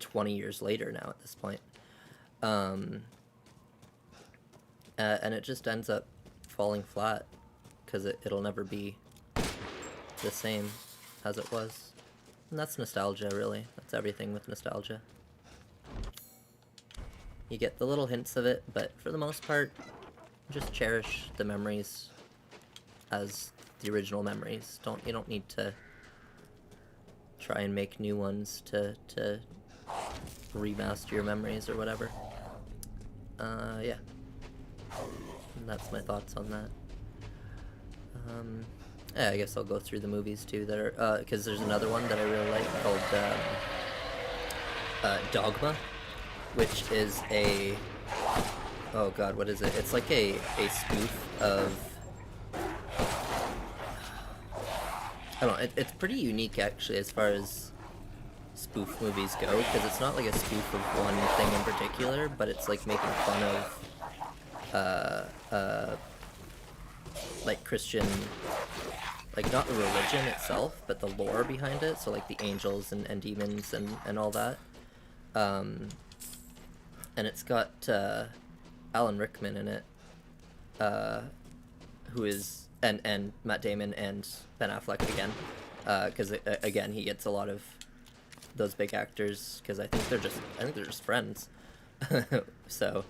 20 years later now at this point. And it just ends up falling flat because it'll never be the same as it was. And that's nostalgia, really. That's everything with nostalgia. You get the little hints of it, but for the most part, just cherish the memories as the original memories. You don't need to try and make new ones to remaster your memories or whatever. Yeah. And that's my thoughts on that. Yeah, I guess I'll go through the movies too that are, because there's another one that I really like called Dogma, which is a, oh god, what is it? It's like a spoof of, I don't know, it's pretty unique actually as far as spoof movies go, because it's not like a spoof of one thing in particular, but it's like making fun of like Christian, like not the religion itself, but the lore behind it, so like the angels and demons and all that. And it's got Alan Rickman in it, who is, and Matt Damon and Ben Affleck again, because again he gets a lot of those big actors, because I think they're just friends. So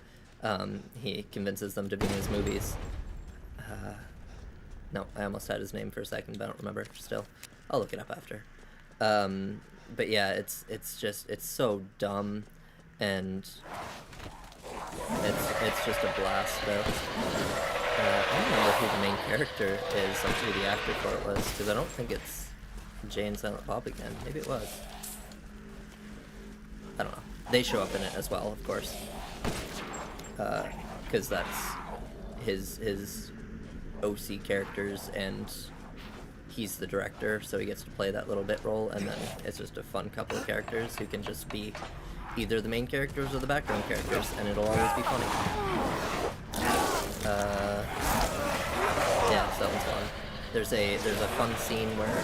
he convinces them to be in his movies. No, I almost had his name for a second, but I don't remember. Still, I'll look it up after. But yeah, it's so dumb, and it's just a blast though. I don't remember who the main character is, like who the actor for it was, because I don't think it's Jay and Silent Bob again. Maybe it was. I don't know. They show up in it as well, of course, because that's his OC characters, and he's the director, so he gets to play that little bit role, and then it's just a fun couple of characters who can just be either the main characters or the background characters, and it'll always be funny. Yeah, so that one's fun. There's a fun scene where,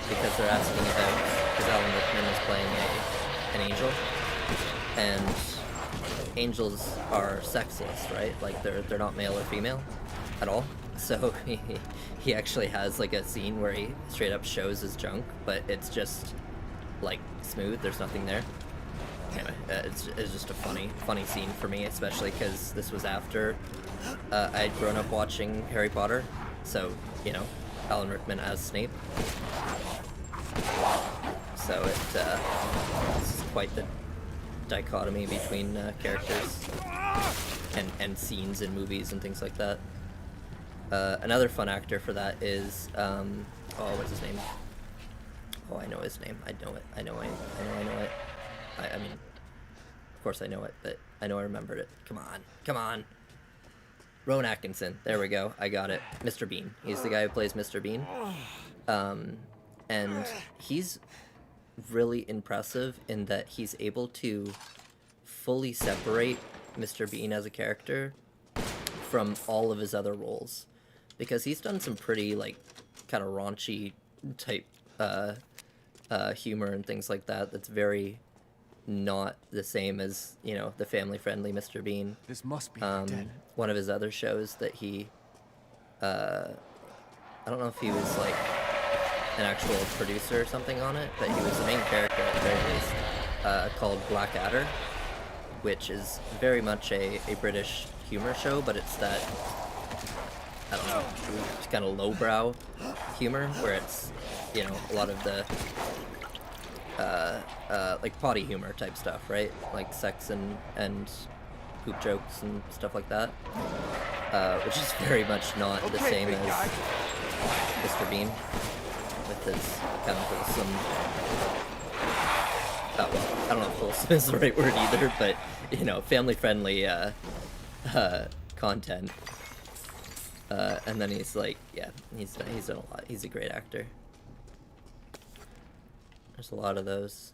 because they're asking about, because Alan Rickman is playing an angel, and angels are sexless, right? Like they're not male or female at all. So he actually has like a scene where he straight up shows his junk, but it's just like smooth. There's nothing there. Anyway, it's just a funny scene for me, especially because this was after I had grown up watching Harry Potter. So you know, Alan Rickman as Snape. So it's quite the dichotomy between characters and scenes in movies and things like that. Another fun actor for that is what's his name? Oh, I know his name. I know it. I know it. I mean, of course I know it, but I know I remembered it. Come on. Rowan Atkinson. There we go. I got it. Mr. Bean. He's the guy who plays Mr. Bean. And he's really impressive in that he's able to fully separate Mr. Bean as a character from all of his other roles, because he's done some pretty like kind of raunchy type humor and things like that that's very not the same as, you know, the family friendly Mr. Bean. This must be dead. One of his other shows that he I don't know if he was like an actual producer or something on it, but he was the main character at the very least, called Blackadder, which is very much a British humor show, but it's that, I don't know, it's kind of lowbrow humor, where it's, you know, a lot of the like potty humor type stuff, right? Like sex and poop jokes and stuff like that, which is very much not the same as Mr. Bean with his kind of wholesome, well, I don't know if wholesome is the right word either, but, you know, family-friendly content. And then he's like, yeah, he's done a lot. He's a great actor. There's a lot of those,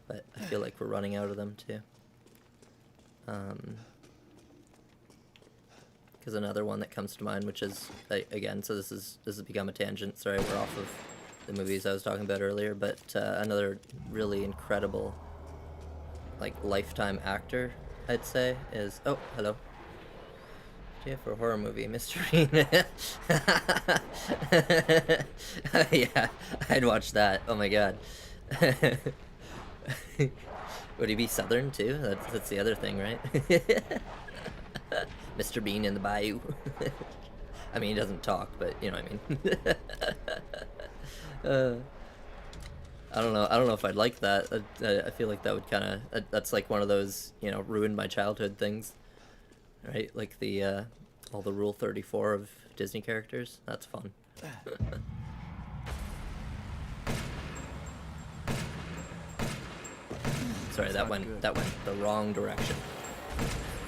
but I feel like we're running out of them too. Because another one that comes to mind, which is, again, so this has become a tangent. Sorry, we're off of the movies I was talking about earlier, but another really incredible, like, lifetime actor, I'd say, is, oh, hello. Yeah, for a horror movie, Mystery. Yeah, I'd watch that. Oh my god. Would he be Southern too? That's the other thing, right? Mr. Bean in the bayou. I mean, he doesn't talk, but you know what I mean. I don't know if I'd like that. I feel like that would kind of, that's like one of those, you know, ruin my childhood things. Right, like the all the Rule 34 of Disney characters. That's fun. Sorry, that went the wrong direction.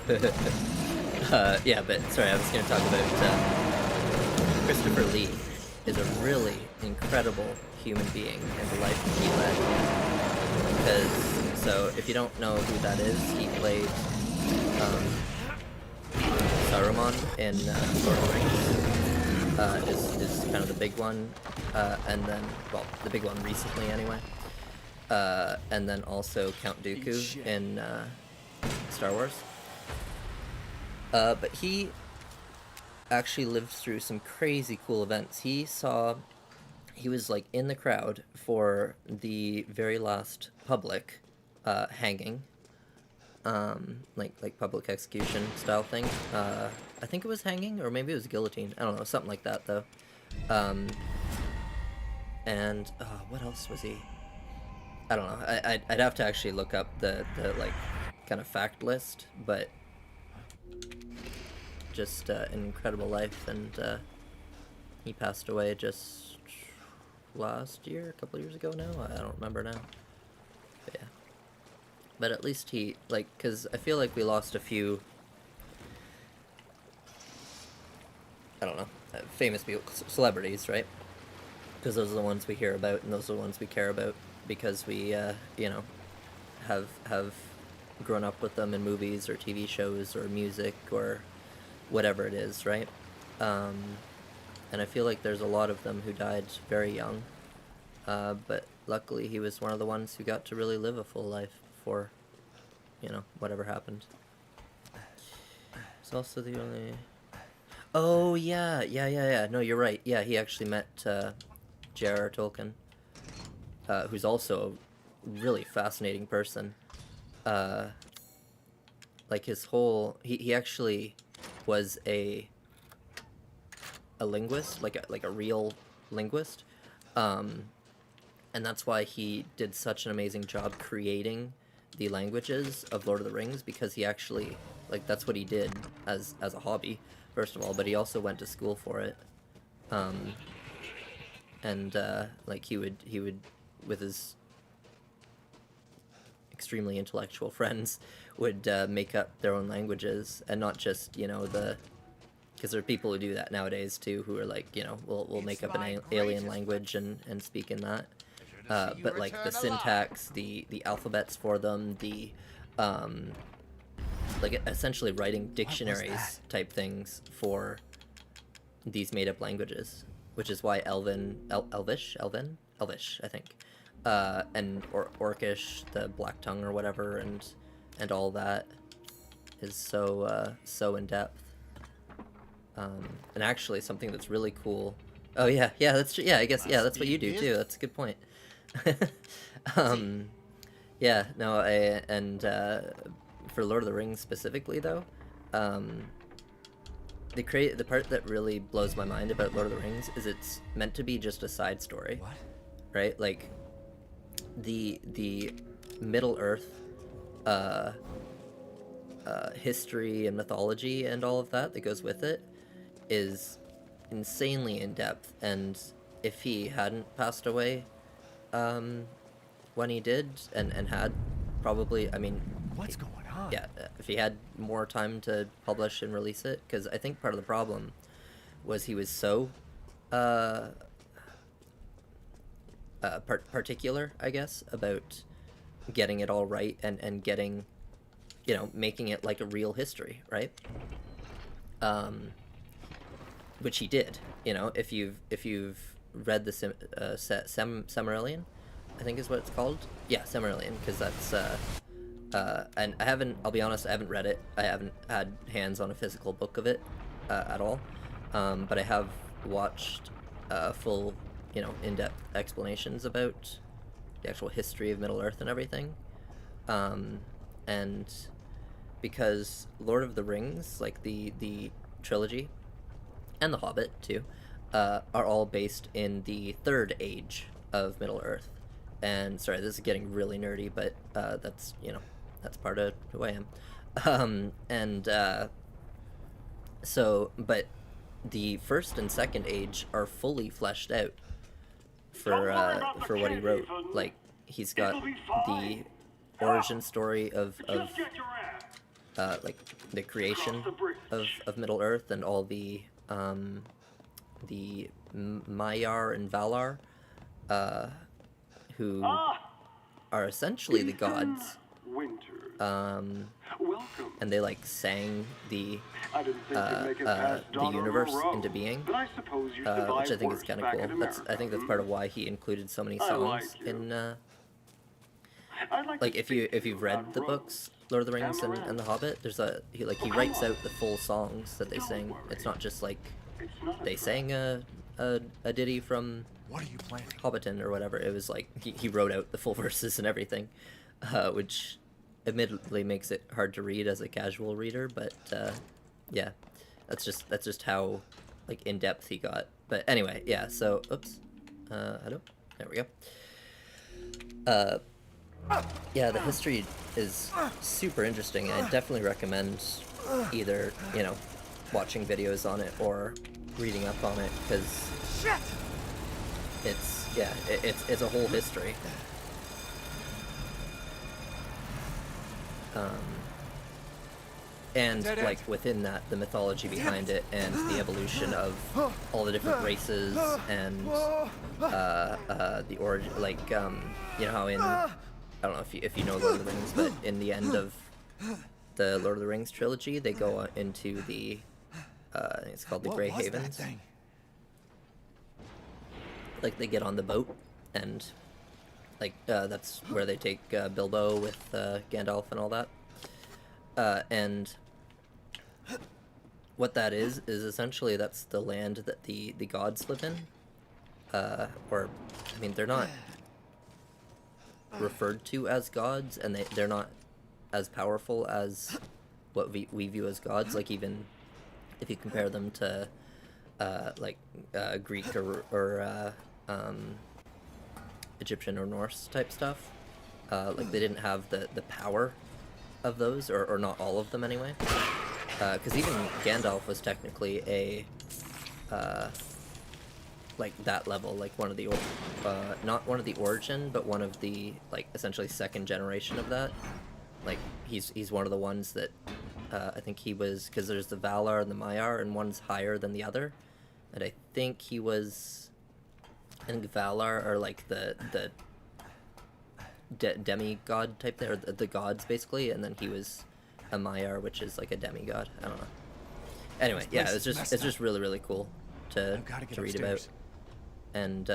Yeah, but sorry, I was going to talk about Christopher Lee is a really incredible human being and the life that he led. Because, so if you don't know who that is, he played Saruman in Lord of the Rings, is kind of the big one, and then, well, the big one recently anyway, and then also Count Dooku in Star Wars. But he actually lived through some crazy cool events. He was like in the crowd for the very last public hanging like public execution style thing. I think it was hanging, or maybe it was guillotine. I don't know, something like that though. And what else was he? I don't know. I'd have to actually look up the like kind of fact list, but just an incredible life, and he passed away just last year, a couple years ago now. I don't remember now. But yeah. But at least he, like, because I feel like we lost a few, I don't know, famous people, celebrities, right? Because those are the ones we hear about, and those are the ones we care about, because we, you know, have grown up with them in movies or TV shows or music or whatever it is, right? And I feel like there's a lot of them who died very young, but luckily he was one of the ones who got to really live a full life before, you know, whatever happened. It's also the only... Oh, yeah. No, you're right. Yeah, he actually met J.R.R. Tolkien, who's also a really fascinating person. Like his whole... He actually was a linguist, like a real linguist. And that's why he did such an amazing job creating the languages of Lord of the Rings, because he actually, like, that's what he did as a hobby, first of all, but he also went to school for it. And like he would with his extremely intellectual friends would make up their own languages, and not just, you know, because there are people who do that nowadays too, who are like, you know, we'll make up an alien language and speak in that. But like the syntax, the alphabets for them, the like essentially writing dictionaries type things for these made up languages, which is why Elvish, I think, and Orcish, the Black Tongue or whatever, and all that is so in depth. And actually something that's really cool. Oh yeah, that's true. Yeah, I guess, yeah, that's what you do too. That's a good point. Yeah, no, for Lord of the Rings specifically though, the part that really blows my mind about Lord of the Rings is it's meant to be just a side story. What? Right? Like the Middle Earth history and mythology and all of that goes with it is insanely in depth, and if he hadn't passed away when he did, and had probably, I mean, What's going on? yeah, if he had more time to publish and release it, because I think part of the problem was he was so particular, I guess, about getting it all right, and getting, you know, making it like a real history, right? Which he did, you know. If you've read the Silmarillion, I think is what it's called. Yeah, Silmarillion, because that's and I'll be honest, I haven't read it. I haven't had hands on a physical book of it at all. But I have watched full, you know, in-depth explanations about the actual history of Middle Earth and everything. And because Lord of the Rings, like the trilogy, and The Hobbit too, are all based in the third age of Middle Earth. And sorry, this is getting really nerdy, but that's, you know, that's part of who I am. So, but the first and second age are fully fleshed out for what he wrote. Like, he's got the origin story of like the creation of Middle Earth, and all the Maiar and Valar, who are essentially the gods. And they like sang the universe into being, which I think is kind of cool. I think that's part of why he included so many songs in. Like if you've read the books, Lord of the Rings and The Hobbit, there's he writes out the full songs that they sing. It's not just like they sang a ditty from What are you planning? Hobbiton or whatever. It was like he wrote out the full verses and everything, which admittedly makes it hard to read as a casual reader, but yeah, that's just how like in depth he got. But anyway, yeah. So oops, hello. There we go. Yeah, the history is super interesting. I definitely recommend either, you know, watching videos on it or reading up on it, because it's, yeah, it's a whole history. And like within that, the mythology behind it and the evolution of all the different races and the origin, like you know how in, I don't know if you know Lord of the Rings, but in the end of the Lord of the Rings trilogy, they go into the I think it's called the Grey Havens. Like they get on the boat, and like that's where they take Bilbo with Gandalf and all that. And what that is essentially that's the land that the gods live in. Or, I mean, they're not referred to as gods, and they're not as powerful as what we view as gods. Like, even if you compare them to Greek or Egyptian or Norse type stuff, like they didn't have the power of those, or not all of them anyway, because even Gandalf was technically a like that level, like one of the not one of the origin, but one of the like essentially second generation of that. Like he's one of the ones that I think he was, because there's the Valar and the Maiar, and one's higher than the other, and I think he was, I think Valar are like the demigod type there, the gods basically, and then he was a Maiar, which is like a demigod. I don't know. Anyway, yeah, it's just really cool to read about, and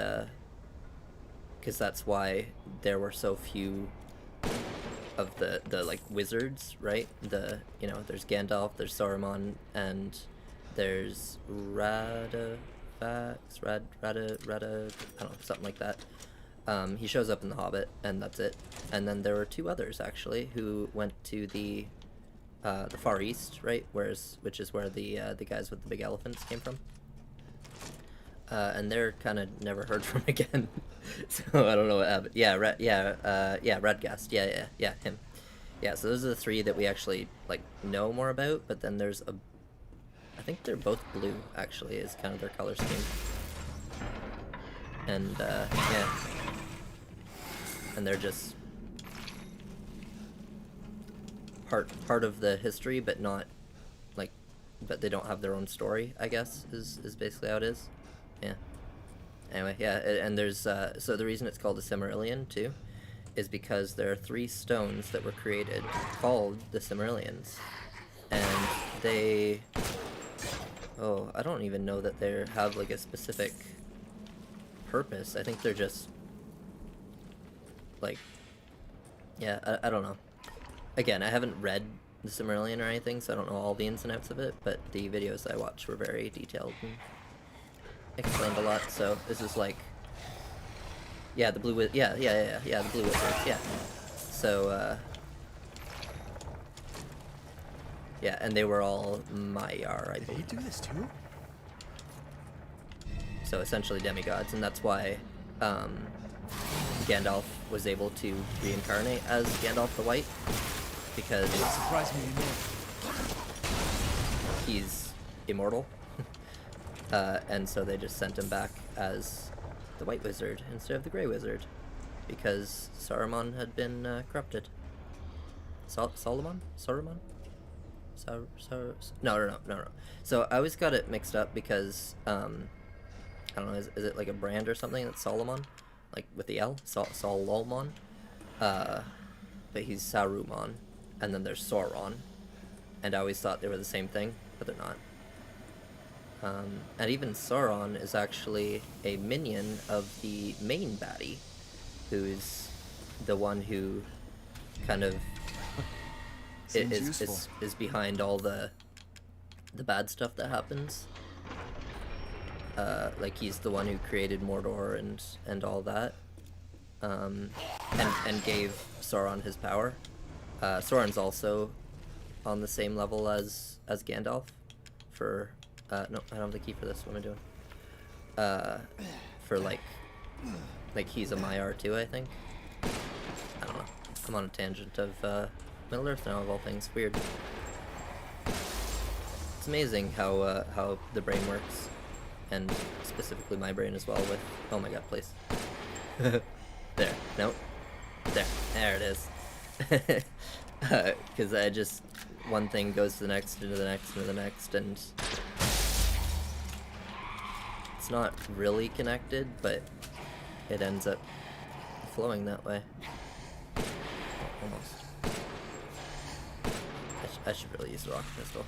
because that's why there were so few of the like wizards, right? You know, there's Gandalf, there's Saruman, and there's Rada, I don't know, something like that. He shows up in The Hobbit, and that's it. And then there were two others, actually, who went to the Far East, right? Which is where the guys with the big elephants came from. And they're kind of never heard from again. So I don't know what happened. Yeah, Radgast. Yeah, him. Yeah, so those are the three that we actually like know more about. But then there's I think they're both blue, actually, is kind of their color scheme. And yeah. And they're just part of the history, but not like, but they don't have their own story, I guess, is basically how it is. Yeah. Anyway, yeah, and there's so the reason it's called a Silmarillion too is because there are 3 stones that were created called the Silmarillions, and they, I don't even know that they have like a specific purpose. I think they're just like, yeah, I don't know. Again, I haven't read the Silmarillion or anything, so I don't know all the ins and outs of it, but the videos I watched were very detailed and explained a lot. So this is like, yeah, the blue the blue wizards, yeah. So yeah, and they were all Maiar, I believe. Did he do this too? So essentially demigods, and that's why Gandalf was able to reincarnate as Gandalf the White, because he's immortal. And so they just sent him back as the White Wizard instead of the Grey Wizard, because Saruman had been corrupted. Saruman? No. So I always got it mixed up because I don't know, is it like a brand or something that's Solomon, like with the L, Solomon, but he's Saruman, and then there's Sauron, and I always thought they were the same thing, but they're not. And even Sauron is actually a minion of the main baddie, who's the one who kind of is behind all the bad stuff that happens. Like he's the one who created Mordor and all that, and gave Sauron his power. Soren's also on the same level as Gandalf for no, I don't have the key for this. What am I doing? For like he's a Maiar too, I think. I don't know. I'm on a tangent of Middle Earth now, of all things. Weird. It's amazing how the brain works, and specifically my brain as well. With oh my god, please. There, nope. There it is. Because I just one thing goes to the next, into the next, into the next, and it's not really connected, but it ends up flowing that way. Almost. I should really use the rocket pistol.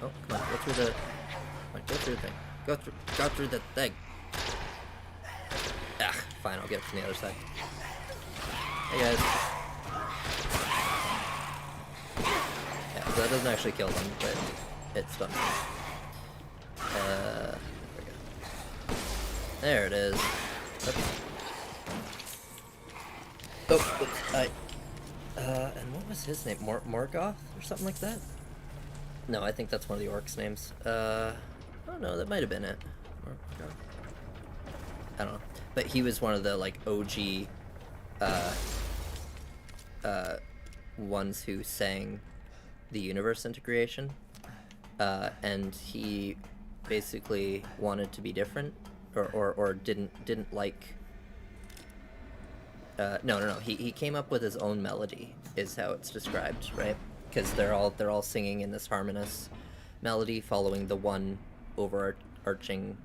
Oh, come on, go through the... Go through the thing. Go through the thing. Ah, fine, I'll get it from the other side. Hey guys. Yeah, so that doesn't actually kill them, but it stuns them. There we go. There it is. Oops. Oh, oops, and what was his name? Morgoth or something like that? No, I think that's one of the orcs' names. Oh no, that might have been it. Morgoth. I don't know. But he was one of the, like, OG, ones who sang the universe into creation. And he basically wanted to be different, or didn't like... No. He came up with his own melody, is how it's described, right? Because they're all singing in this harmonious melody, following the one overarching.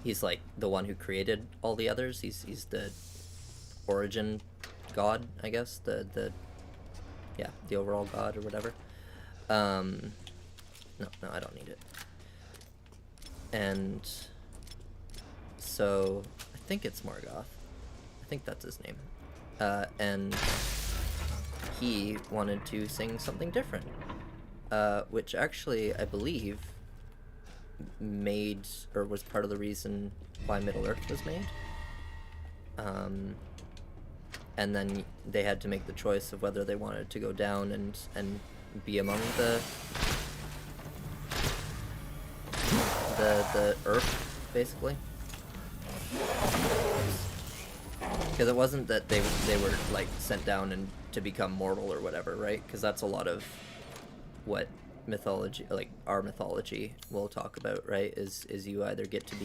He's like the one who created all the others. He's the origin god, I guess. The overall god or whatever. No, I don't need it. And so I think it's Morgoth. I think that's his name. And he wanted to sing something different, which actually, I believe, made, or was part of the reason why Middle-earth was made. And then they had to make the choice of whether they wanted to go down and be among the Earth, basically. Because it wasn't that they were like sent down and to become mortal or whatever, right? Because that's a lot of what mythology, like our mythology, will talk about, right? Is you either get to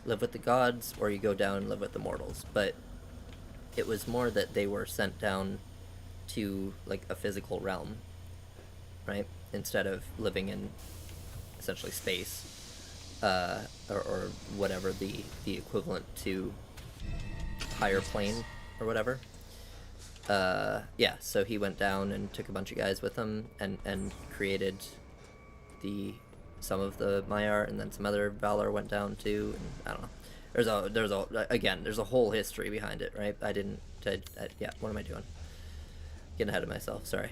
live with the gods or you go down and live with the mortals. But it was more that they were sent down to like a physical realm, right? Instead of living in essentially space, or whatever the equivalent to higher plane or whatever. Yeah, so he went down and took a bunch of guys with him and created some of the Maiar, and then some other Valar went down too, and I don't know. There's a whole history behind it, right? Yeah, what am I doing? Getting ahead of myself, sorry.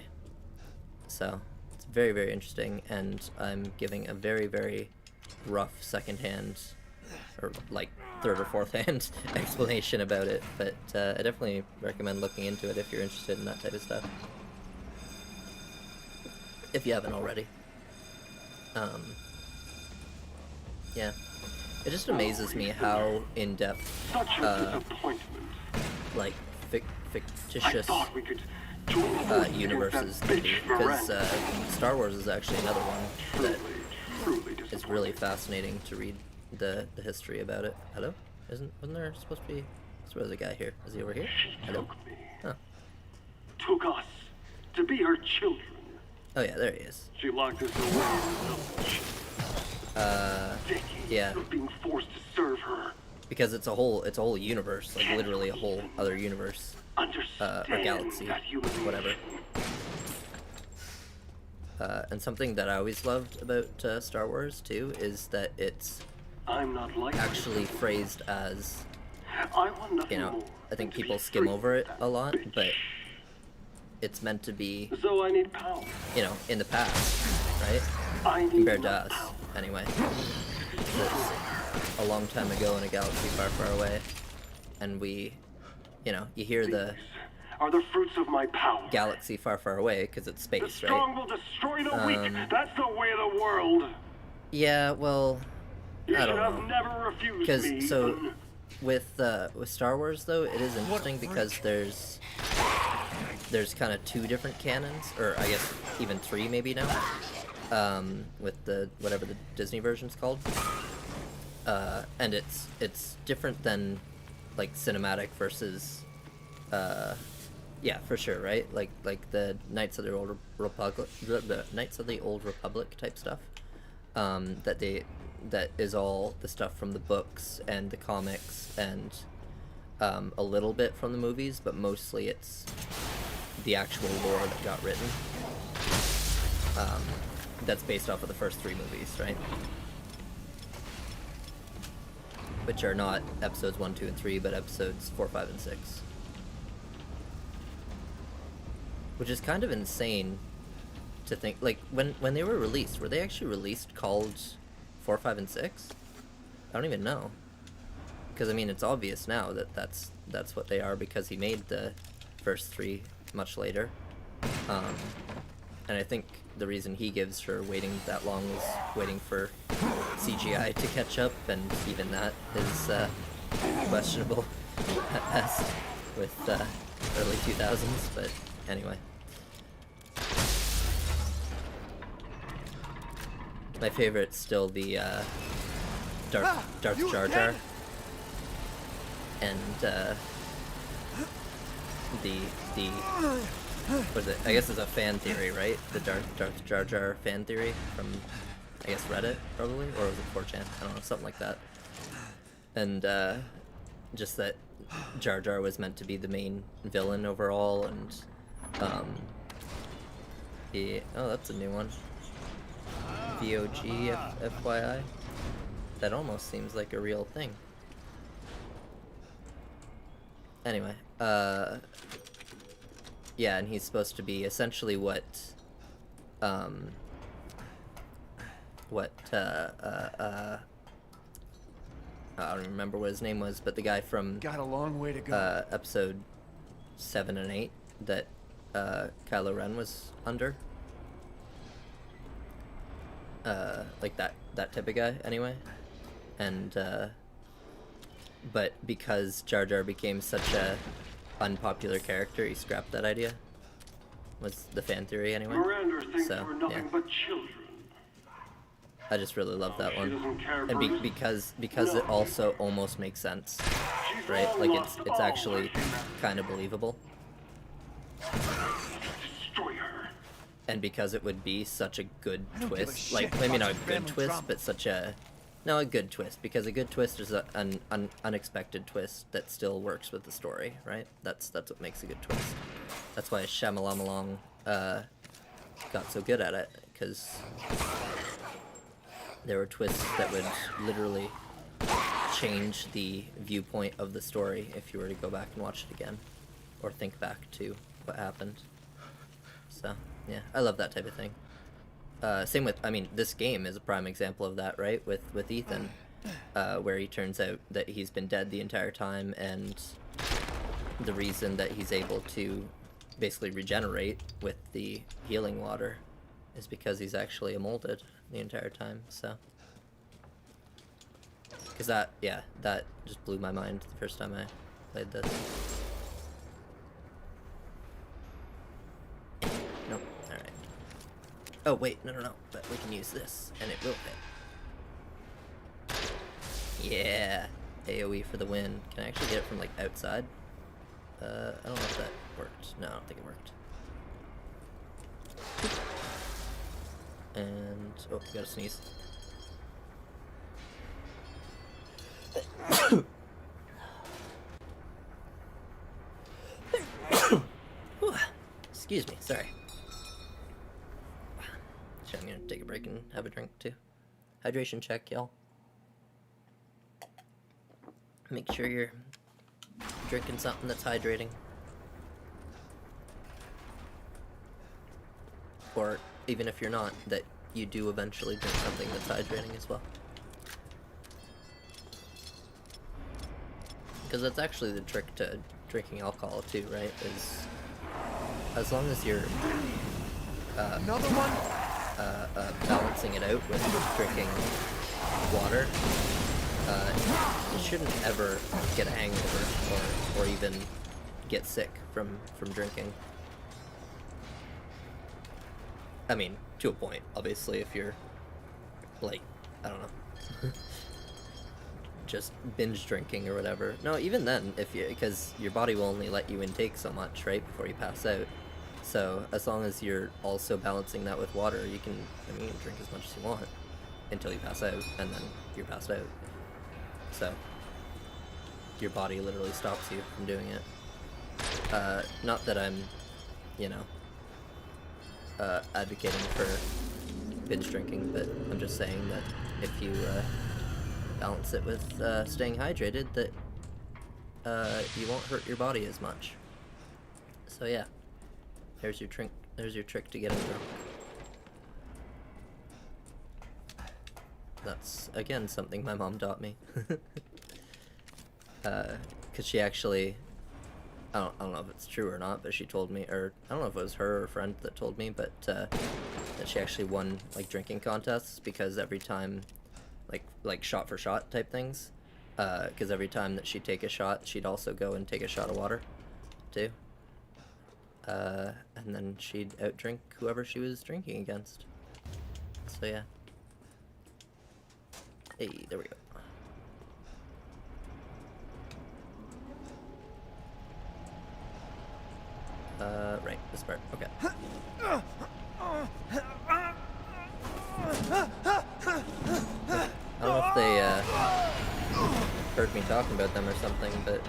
So, it's very, very interesting, and I'm giving a very, very rough second-hand, or like third or fourth hand explanation about it, but I definitely recommend looking into it if you're interested in that type of stuff. If you haven't already. Yeah. It just amazes me how in-depth, like, fictitious universes can be, because Star Wars is actually another one that is really fascinating to read the history about it. Hello? Wasn't there supposed to be... There was a guy here. Is he over here? Hello? Oh. Took us to be her children. Oh yeah, there he is. She locked us away. Yeah. Of being forced to serve her. Because it's a whole universe, like literally a whole other universe, or galaxy, whatever. And something that I always loved about Star Wars too is that it's actually phrased as, you know, I think people skim over it a lot, but it's meant to be, So I need power. you know, in the past, right? Compared to us, anyway. It's a long time ago in a galaxy far, far away, and we you know, you hear the Are the fruits of my power. galaxy far, far away because it's The space, strong right? will destroy the weak. That's the way of the world. Yeah, well, You I should don't have know. never refused Because me. so with Star Wars though, it is interesting because there's kind of two different canons, or I guess even three maybe now. With the whatever the Disney version's called, and it's different than like cinematic versus, yeah, for sure, right? Like the Knights of the Old Republic, the Knights of the Old Republic type stuff. That is all the stuff from the books and the comics and a little bit from the movies, but mostly it's the actual lore that got written. That's based off of the first three movies, right? Which are not episodes 1, 2, and 3, but episodes 4, 5, and 6. Which is kind of insane to think, like, when they were released, were they actually released called 4, 5, and 6? I don't even know. Because, I mean, it's obvious now that that's what they are because he made the first three much later. And I think the reason he gives for waiting that long was waiting for CGI to catch up, and even that is questionable at best with early 2000s, but anyway. My favorite's still the Darth Jar Jar, and the what is it? I guess it's a fan theory, right? The Darth Jar Jar fan theory from, I guess, Reddit, probably? Or was it 4chan? I don't know, something like that. And, just that Jar Jar was meant to be the main villain overall, and, oh, that's a new one. VOG, FYI. That almost seems like a real thing. Anyway, yeah, and he's supposed to be essentially what I don't even remember what his name was, but the guy from Got a long way to go. episode 7 and 8 that Kylo Ren was under. Like that type of guy, anyway. And but because Jar Jar became such a unpopular character, he scrapped that idea. Was the fan theory anyway. Miranda thinks So, we're nothing yeah. but children. I just really love that She one, doesn't care and for us. because it also almost makes sense, She's right? long Like lost it's all actually her humanity. kind of believable, Destroy her. and because it would be such a good don't give a twist, shit like about maybe not your a good family twist, drama. but such a a good twist, because a good twist is an unexpected twist that still works with the story, right? That's what makes a good twist. That's why Shyamalan got so good at it, because there were twists that would literally change the viewpoint of the story if you were to go back and watch it again, or think back to what happened. So, yeah, I love that type of thing. Same with, I mean, this game is a prime example of that, right? With Ethan, where he turns out that he's been dead the entire time, and the reason that he's able to basically regenerate with the healing water is because he's actually molded the entire time, so. Because that just blew my mind the first time I played this. Nope, alright. Oh, wait, no, but we can use this, and it will fit. Yeah, AoE for the win. Can I actually get it from, like, outside? I don't know if that worked. No, I don't think it worked. And, oh, gotta sneeze. Excuse me, sorry. So I'm gonna take a break and have a drink too. Hydration check, y'all. Make sure you're drinking something that's hydrating. Or even if you're not, that you do eventually drink something that's hydrating as well. Because that's actually the trick to drinking alcohol too, right? Is as long as you're Another one? balancing it out with drinking water, you shouldn't ever get a hangover or even get sick from drinking. I mean, to a point, obviously, if you're, like, I don't know, just binge drinking or whatever. No, even then, because your body will only let you intake so much, right, before you pass out. So, as long as you're also balancing that with water, you can drink as much as you want until you pass out, and then you're passed out. So, your body literally stops you from doing it. Not that I'm, advocating for binge drinking, but I'm just saying that if you balance it with staying hydrated, that you won't hurt your body as much. So yeah, there's your trick. There's your trick to getting drunk. That's again something my mom taught me. Cause she actually, I don't know if it's true or not, but she told me, or I don't know if it was her or a friend that told me, but that she actually won like drinking contests because every time, like shot for shot type things, because every time that she'd take a shot, she'd also go and take a shot of water, too. And then she'd outdrink whoever she was drinking against. So yeah. Hey, there we go. Right, this part, okay. I don't know if they, heard me talking about them or something, but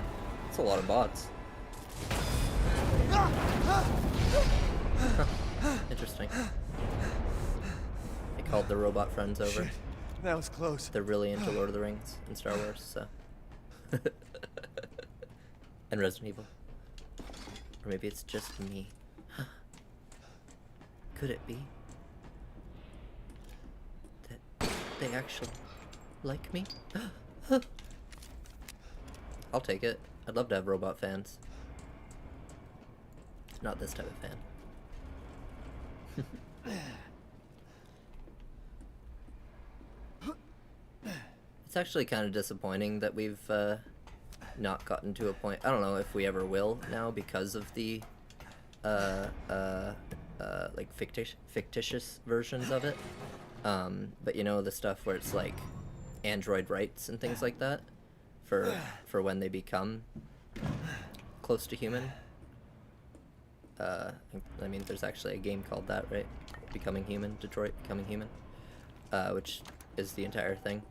it's a lot of bots. Huh. Interesting. They called the robot friends over. Shit, that was close. They're really into Lord of the Rings and Star Wars, so. And Resident Evil. Or maybe it's just me. Could it be that they actually like me? I'll take it. I'd love to have robot fans. Not this type of fan. It's actually kind of disappointing that we've not gotten to a point. I don't know if we ever will now because of the like fictitious versions of it. But you know, the stuff where it's like android rights and things like that for when they become close to human. I mean, there's actually a game called that, right? Becoming Human, Detroit Becoming Human, which is the entire thing.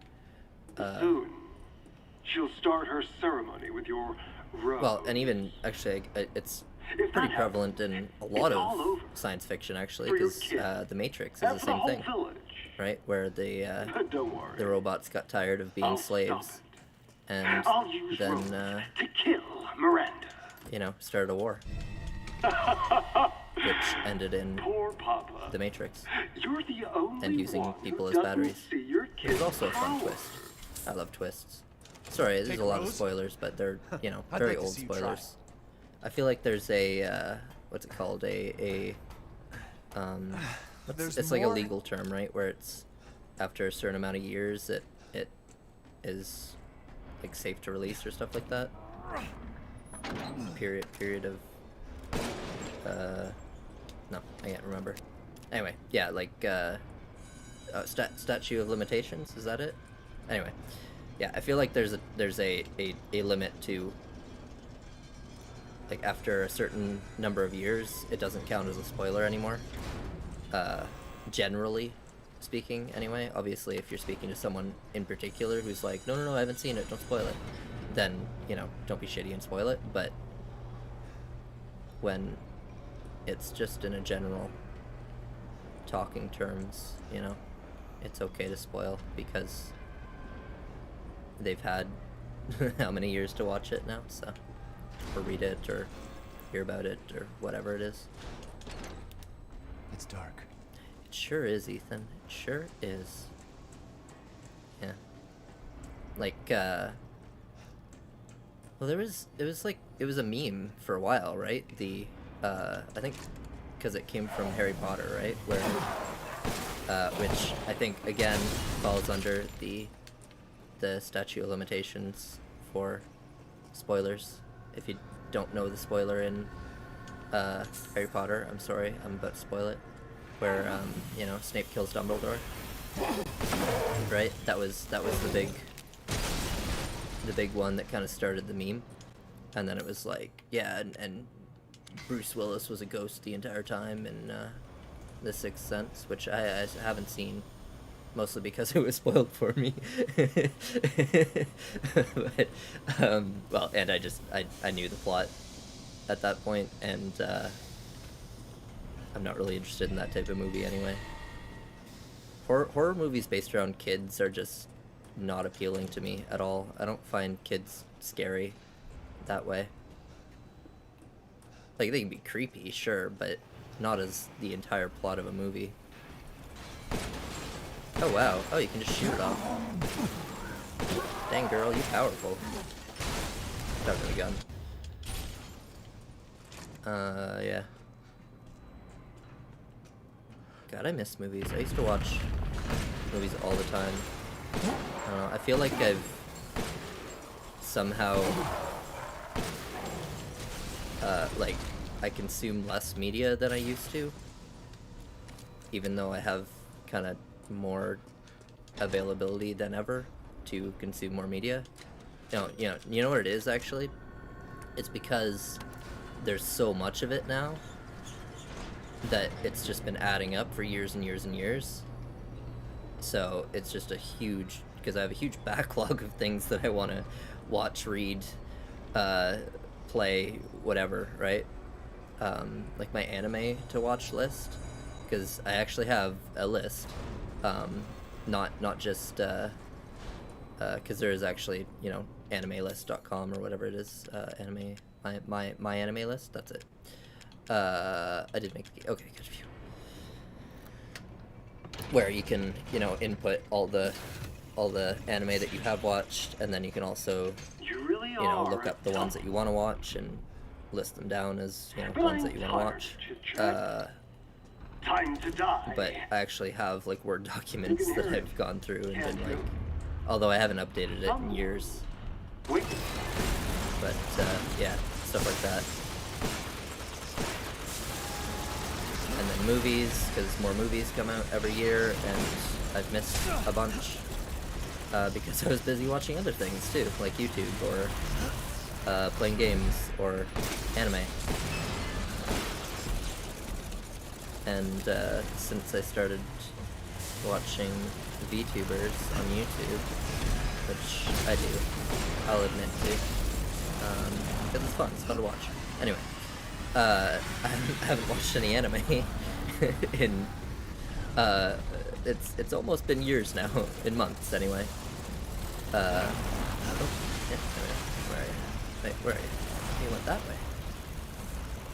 Soon, she'll start her ceremony with your rose. Well, and even, actually, it's If pretty that prevalent in happens, a lot it's all of over. science fiction, actually, For your because kid. The Matrix is And the for same whole thing, village. right? Where the Don't worry. the robots got tired of being I'll stop slaves, it. and I'll use then, Rose to kill Miranda. Started a war, which ended in Poor Papa. the Matrix, You're the only and using one people who as doesn't batteries. see your It was kid's also a fun power. twist. I love twists. Sorry, there's Take a lot of Rose? spoilers, but they're, I'd very like to old see you try. spoilers. I feel like there's a, what's it called? There's it's like a more? legal term, right? Where it's, after a certain amount of years, it is, like, safe to release or stuff like that. Period of, no, I can't remember. Anyway, yeah, like, statute of limitations, is that it? Anyway, yeah, I feel like there's a limit to, like, after a certain number of years, it doesn't count as a spoiler anymore. Generally speaking, anyway. Obviously, if you're speaking to someone in particular who's like, no, I haven't seen it, don't spoil it, then, don't be shitty and spoil it, but when it's just in a general talking terms, it's okay to spoil because they've had how many years to watch it now, so, or read it, or hear about it, or whatever it is. It's dark. It sure is, Ethan. It sure is. Yeah. Like, Well, it was a meme for a while, right? I think because it came from Harry Potter, right? Where, which I think again falls under the statute of limitations for spoilers. If you don't know the spoiler in Harry Potter, I'm sorry, I'm about to spoil it. Where you know, Snape kills Dumbledore, right? That was the big one that kind of started the meme, and then it was like, yeah, and Bruce Willis was a ghost the entire time in The Sixth Sense, which I haven't seen, mostly because it was spoiled for me. But well, and I knew the plot at that point, and I'm not really interested in that type of movie anyway. Horror movies based around kids are just not appealing to me at all. I don't find kids scary that way. Like, they can be creepy, sure, but not as the entire plot of a movie. Oh wow, oh, you can just shoot it off. Dang girl, you powerful. Start with a gun. Yeah. God, I miss movies. I used to watch movies all the time. I don't know, I feel like I've somehow like, I consume less media than I used to, even though I have kind of more availability than ever to consume more media. You know what it is, actually? It's because there's so much of it now that it's just been adding up for years and years and years. So it's just a huge, because I have a huge backlog of things that I want to watch, read, play, whatever, right? Like my anime to watch list, because I actually have a list, not just, because there is actually, you know, animelist.com or whatever it is, anime, my anime list, that's it. I did make the, okay, good view. Where you can, you know, input all the anime that you have watched, and then you can also, you know, look up the ones that you want to watch and list them down as, you know, ones that you want to watch. Time to die. But I actually have, like, Word documents that I've gone through and been like, although I haven't updated it in years. But yeah, stuff like that. And then movies, because more movies come out every year, and I've missed a bunch because I was busy watching other things too, like YouTube or playing games or anime. And since I started watching VTubers on YouTube, which I do, I'll admit to, because it's fun to watch. Anyway. I haven't watched any anime in, it's almost been years now, in months anyway. Oh, yeah, where are you? Wait, where are you? You went that way.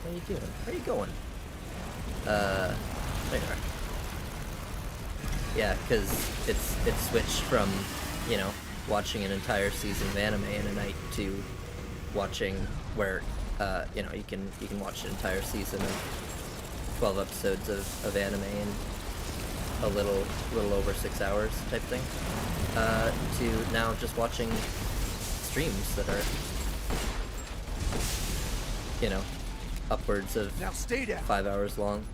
What are you doing? Where are you going? There you are. Yeah, because it's switched from, you know, watching an entire season of anime in a night to watching where you know, you can watch an entire season of 12 episodes of anime in a little over 6 hours type thing, to now just watching streams that are, you know, upwards of 5 hours long.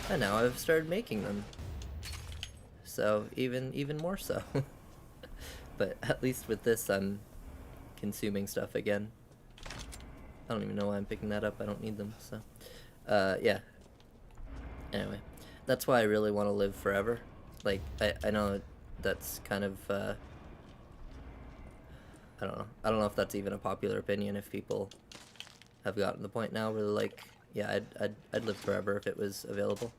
And now I've started making them, so even more so. But at least with this, I'm consuming stuff again. I don't even know why I'm picking that up. I don't need them, so. Yeah. Anyway. That's why I really want to live forever. Like, I know that's kind of, I don't know. I don't know if that's even a popular opinion, if people have gotten to the point now where they're like, yeah, I'd live forever if it was available.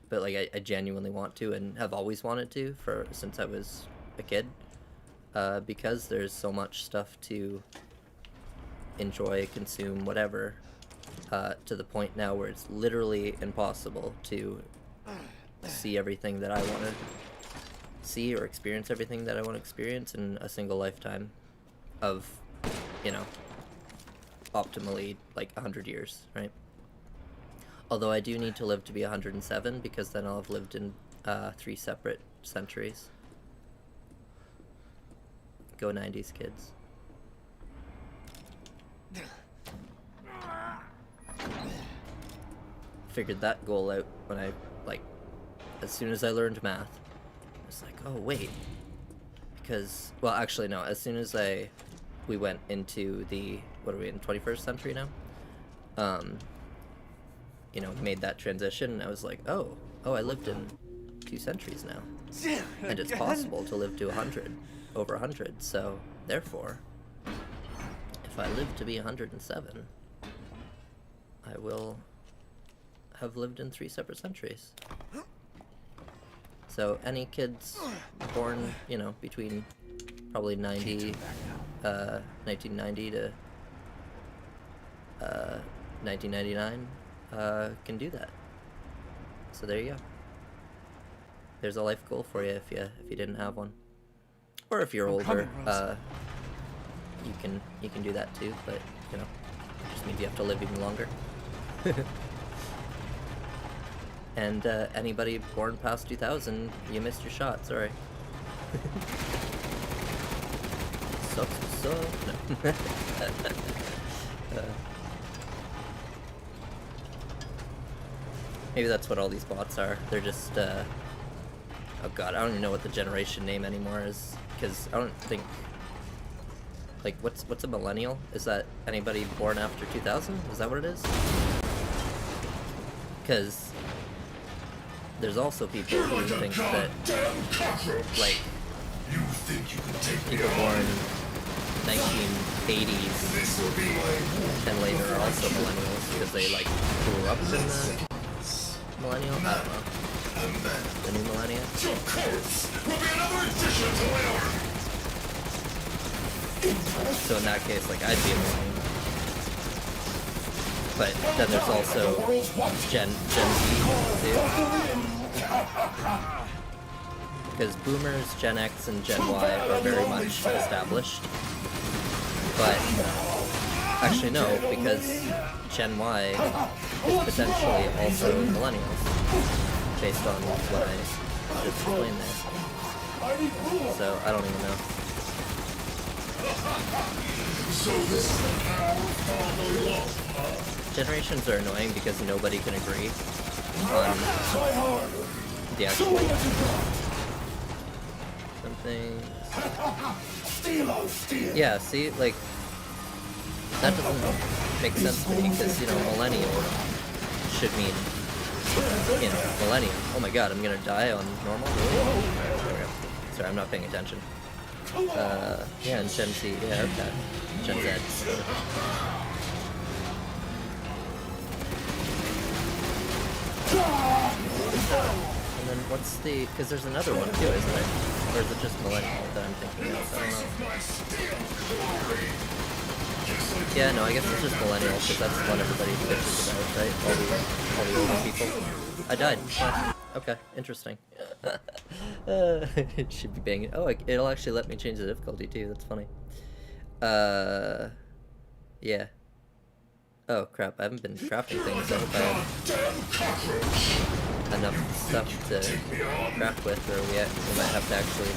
But like I genuinely want to, and have always wanted to since I was a kid, because there's so much stuff to enjoy, consume, whatever, to the point now where it's literally impossible to see everything that I want to see or experience everything that I want to experience in a single lifetime of, you know, optimally like 100 years, right? Although I do need to live to be 107 because then I'll have lived in 3 separate centuries. Go 90s, kids. Figured that goal out when I, like, as soon as I learned math. I was like, oh wait. Because, well actually no, as soon as we went into the, what are we in, 21st century now? You know, made that transition, I was like, oh, I lived in 2 centuries now. And it's possible to live to 100, over 100, so therefore, if I live to be 107, I will have lived in 3 separate centuries. So any kids born, you know, between probably 1990 to 1999 can do that. So there you go. There's a life goal for you if you didn't have one, or if you're older, you can do that too. But you know, it just means you have to live even longer. And anybody born past 2000, you missed your shot. Sorry. Sucks. No. Maybe that's what all these bots are. They're just, oh god, I don't even know what the generation name anymore is, because I don't think, like, what's a millennial? Is that anybody born after 2000? Is that what it is? Because there's also people who think that, like, people born 1980s and later are also millennials because they, like, grew up in the millennial? I don't know. The new millennium? So in that case, like, I'd be a millennial. But then there's also Gen Z too. Because boomers, Gen X, and Gen Y are very much established. But actually no, because Gen Y is potentially also millennials, based on what I just explained there. So I don't even know. Generations are annoying because nobody can agree on the actual something. Yeah, see, like, that doesn't make sense to me because, you know, millennial should mean, you know, millennium. Oh my god, I'm gonna die on normal? Sorry, I'm not paying attention. Yeah, and Gen Z, yeah, okay. Gen Z. And then what's the, because there's another one too, isn't there? Or is it just millennial that I'm thinking of? I don't know. Yeah, no, I guess it's just millennial, because that's what everybody bitches about, right? All the older people. I died. Oh, okay, interesting. It should be banging. Oh, it'll actually let me change the difficulty too, that's funny. Yeah. Oh crap, I haven't been crafting things. I hope I have enough stuff to craft with, or we might have to actually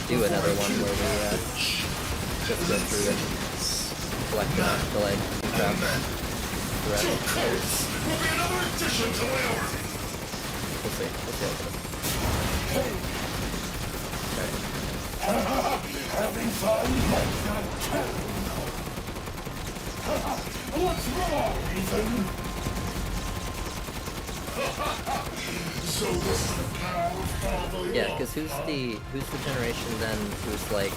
do another one where we just go through and collect enough to like craft the rest. We'll see. We'll see how it goes. Having fun? What's wrong, Ethan? So this is the power of family. Yeah, because who's the generation then who's like,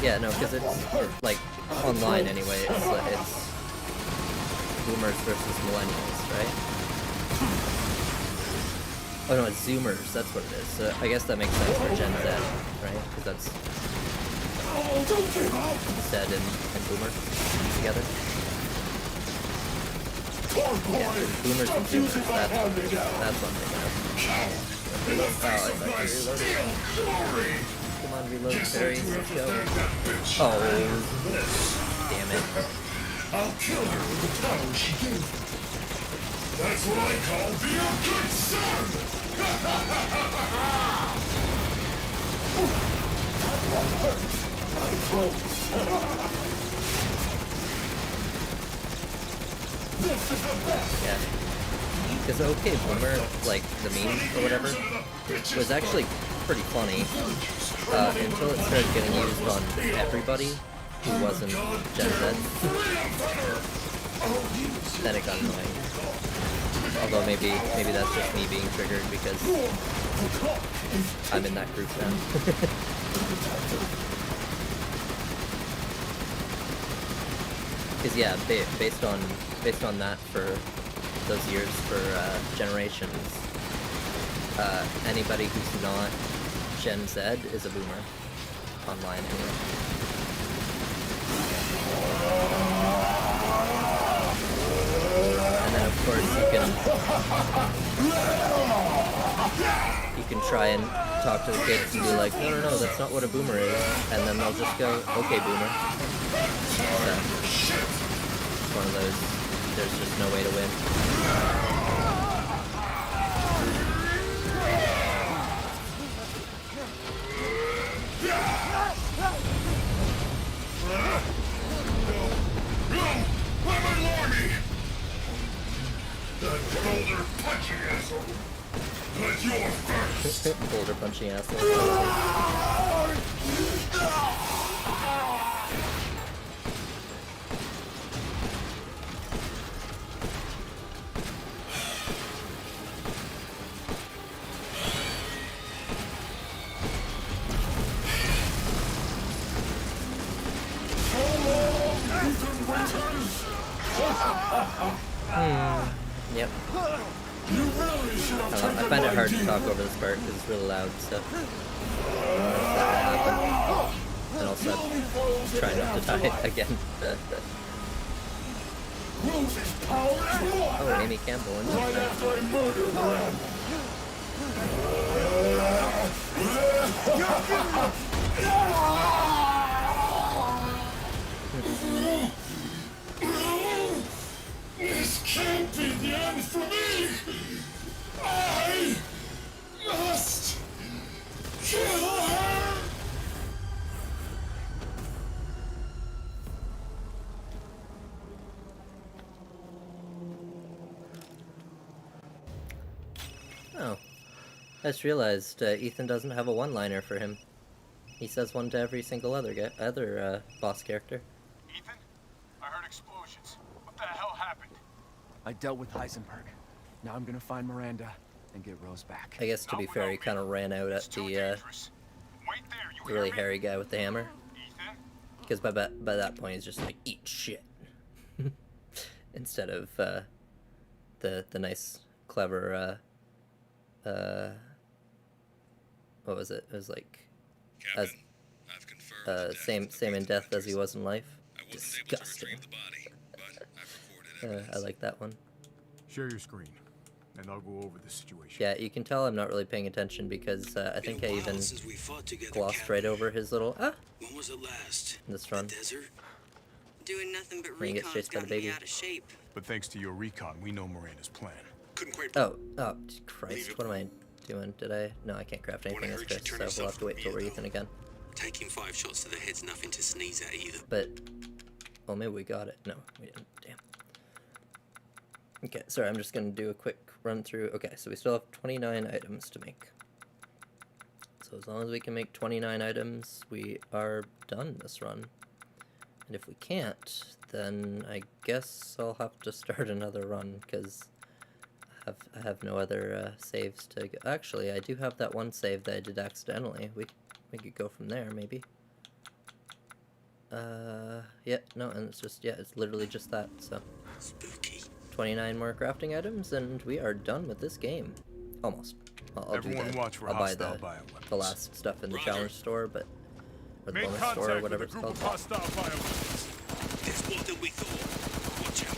yeah, no, because it's like online anyway. It's boomers versus millennials, right? Oh no, it's Zoomers. That's what it is. So I guess that makes sense for Gen Z, right? Because that's Z and Boomer together. Yeah, boomers and Zoomers. That's what I'm thinking of. in the Oh, face I of thought my you steel reloaded. glory. Come on, reload, Guess I Barry. do have Let's to go. thank that bitch. Oh, This. damn it. I'll kill her with the power she gave me. That's what I call being a good son! Yeah. Because OK Boomer, like the meme or whatever, was actually pretty funny until it started getting used on everybody who wasn't Gen Z. Then it got annoying. Although maybe that's just me being triggered because I'm in that group now. Because yeah, based on that for those years for generations, anybody who's not Gen Z is a boomer online anyway. And then of course you can try and talk to the kids and be like, no, that's not what a boomer is, and then they'll just go, okay, boomer. So, it's one of those, there's just no way to win. Boulder punching asshole. But you're first. Boulder punching asshole. Yep. I find it hard to talk over this part because it's really loud, so that will happen. And also try not to die again. Oh, Amy Campbell in This can't be the end for me! I must kill her! Oh. I just realized Ethan doesn't have a one-liner for him. He says one to every single other boss character. Ethan? I heard explosions. What the hell happened? I dealt with Heisenberg. Now I'm gonna find Miranda and get Rose back. I guess to be fair, he kind of ran out at the really hairy guy with the hammer. Ethan? Because by that point he's just like, eat shit. Instead of the nice, clever, what was it? It was like, Captain, I've confirmed same in death as he was in life. I wasn't Disgusting. able to retrieve the body, but I've recorded evidence. I like that one. Share your screen, and I'll go over the situation. Yeah, you can tell I'm not really paying attention because I think I even glossed right over his little When was it last? in this run. Desert? Doing nothing but When he gets recon's chased by the got me baby. out of shape. But thanks to your recon, we know Miranda's plan. Couldn't quite. Oh, Christ, what am I doing? Did I? No, I can't craft anything as Chris, so we'll have to wait till we're Ethan again. Taking 5 shots to the head's nothing to sneeze at either. But, well, maybe we got it. No, we didn't. Damn. Okay, sorry, I'm just gonna do a quick run through. Okay, so we still have 29 items to make. So as long as we can make 29 items, we are done this run. And if we can't, then I guess I'll have to start another run, because I have no other saves to go. Actually, I do have that one save that I did accidentally. We could go from there, maybe. Yeah, no, and it's just, yeah, it's literally just that, so. Spooky. 29 more crafting items, and we are done with this game. Almost. I'll do Everyone that. watch for I'll buy hostile the bioweapons. last stuff in the Roger. challenge store, but or the Make bonus contact store, or with whatever a it's group called. of hostile bioweapons. There's more than we thought. Watch out.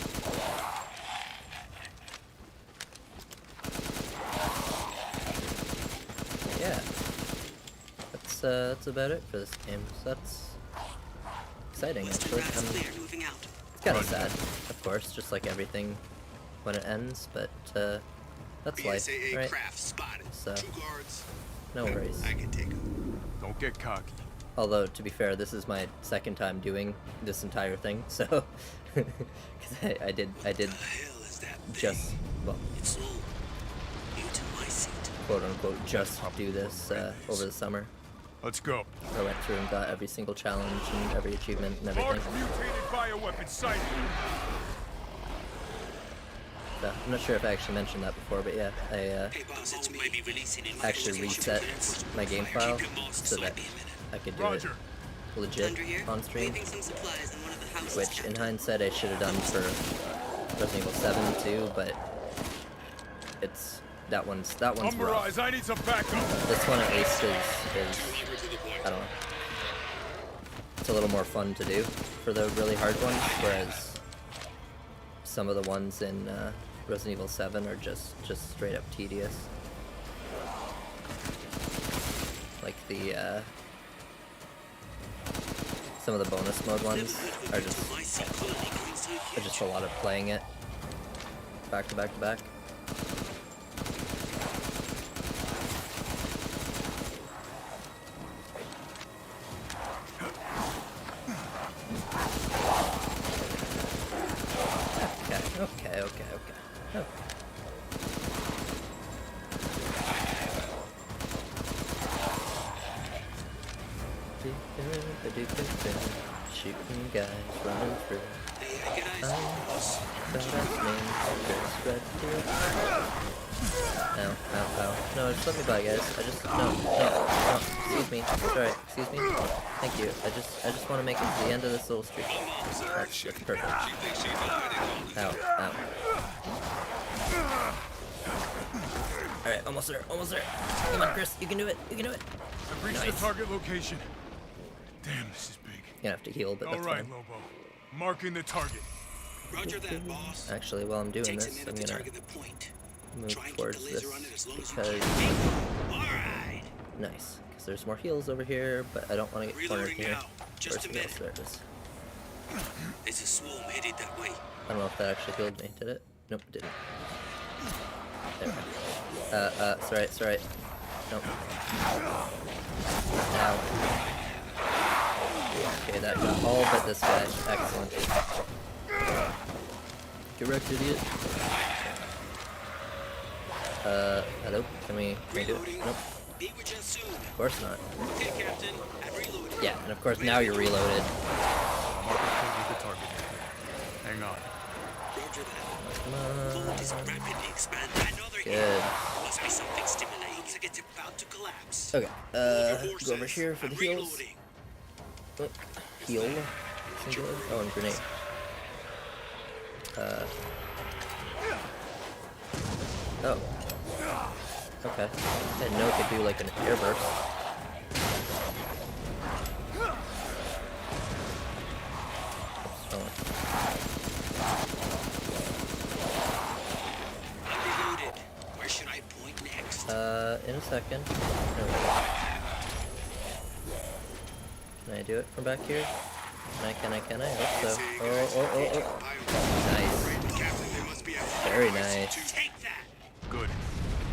that's about it for this game. So that's exciting, actually. Moving out. It's kind of sad, of course, just like everything when it ends, but that's life, BSAA right? craft spotted. So, 2 guards. no worries. I can take 'em. Don't get cocky. Although, to be fair, this is my second time doing this entire thing, so... Because I did What the hell is that thing? just, well, It's all new to my seat. quote-unquote, just do this over the summer. Let's go. I went through and got every single challenge and every achievement and Large everything. mutated bioweapon sighted. So, I'm not sure if I actually mentioned that before, but yeah, I Hey, boss, it's me. Maybe releasing in actually reset my game file so that I could do Roger. it legit on stream, Leaving some supplies in one of the houses. which in hindsight I should have done for Resident Evil 7 too, but it's that one's rough. Mirage, I need some backup. This one at least is I don't know. It's a little more fun to do for the really hard ones, whereas some of the ones in Resident Evil 7 are just straight up tedious. Like the some of the bonus mode ones are just a lot of playing it back to back to back. Okay. Shooting guys running through. Ow. No, just let me by, guys. No. Excuse me. Sorry, excuse me. Thank you. I just want to make it to the end of this little street. That's perfect. Ow. Alright, almost there. Come on, Chris, you can do it. I've reached the target location. Damn, this is big. You're gonna have to heal, but that's All right, fine. Lobo. Marking the target. Roger that, boss. Actually, while I'm doing Takes a this, minute I'm to gonna target the point. move Try and towards keep the this laser on it as long as you because can. All right. nice. Because there's more heals over here, but I don't want to get cornered Reloading here. now. Just a Where's the minute. heals? There it is. There's a swarm headed that way. I don't know if that actually healed me. Did it? Nope, it didn't. There we go. It's alright. Nope. Ow. Okay, that got all but this guy. Excellent. Get wrecked, idiot. Hello? Can we do it? Nope. Be with you soon. Of course not. Okay, Captain. I'm reloading. Yeah, and of course now you're reloaded. Mark the target. Hang on. Roger that. Come on. Vault is rapidly expanding. Another Good. hit. Must be something stimulating. Looks like it's about to collapse. Okay, Hold go over here for the I'm heals. reloading. Oh, heal. Singular. Oh, and grenade. Oh. Okay. I didn't know it could do like an air burst. Oops, wrong one. I'm reloaded. Where should I point next? In a second. There we go. Can I do it from back here? Can I? I hope so. Oh. Nice. Captain, there must be a Very nice. Take that. Good.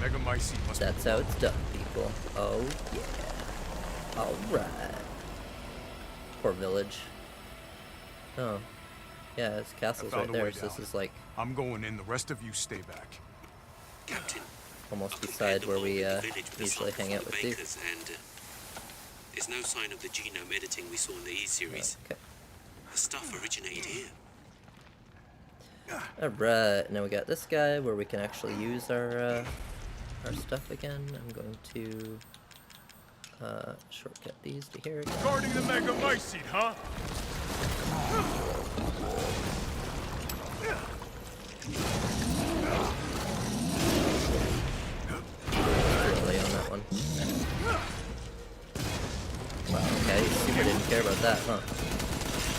Megamycete must be That's how it's done, people. Oh, yeah. Alright. Poor village. Oh. Yeah, this castle's found right a there, way so this down. is like I'm going in. The rest of you stay back. Captain. almost I beside compared the where mold we in the village with the usually sample hang out from with the Duke. bakers, and there's no sign of the genome editing we saw in the E-series. Okay. The stuff originated here. Alright, now we got this guy where we can actually use our stuff again. I'm going to shortcut these to here again. Guarding the Megamycete, huh? Really on that one. Wow, okay, super didn't care about that, huh?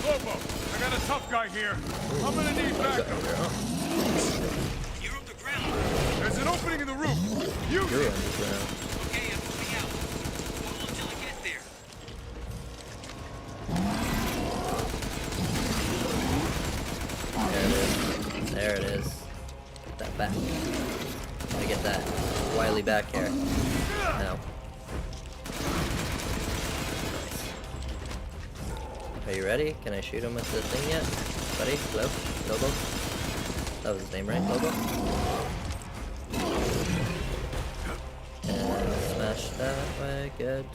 Lobo, I got a tough guy here. I'm gonna need backup. You're on the ground. There's an opening in the roof. Use You're it. on the ground. Okay, I'm moving out. Hold on till I get there. back here. No. Are you ready? Can I shoot him with the thing yet? Buddy? Hello? Lobo? That was his name, right? Lobo? And smash that way. Good.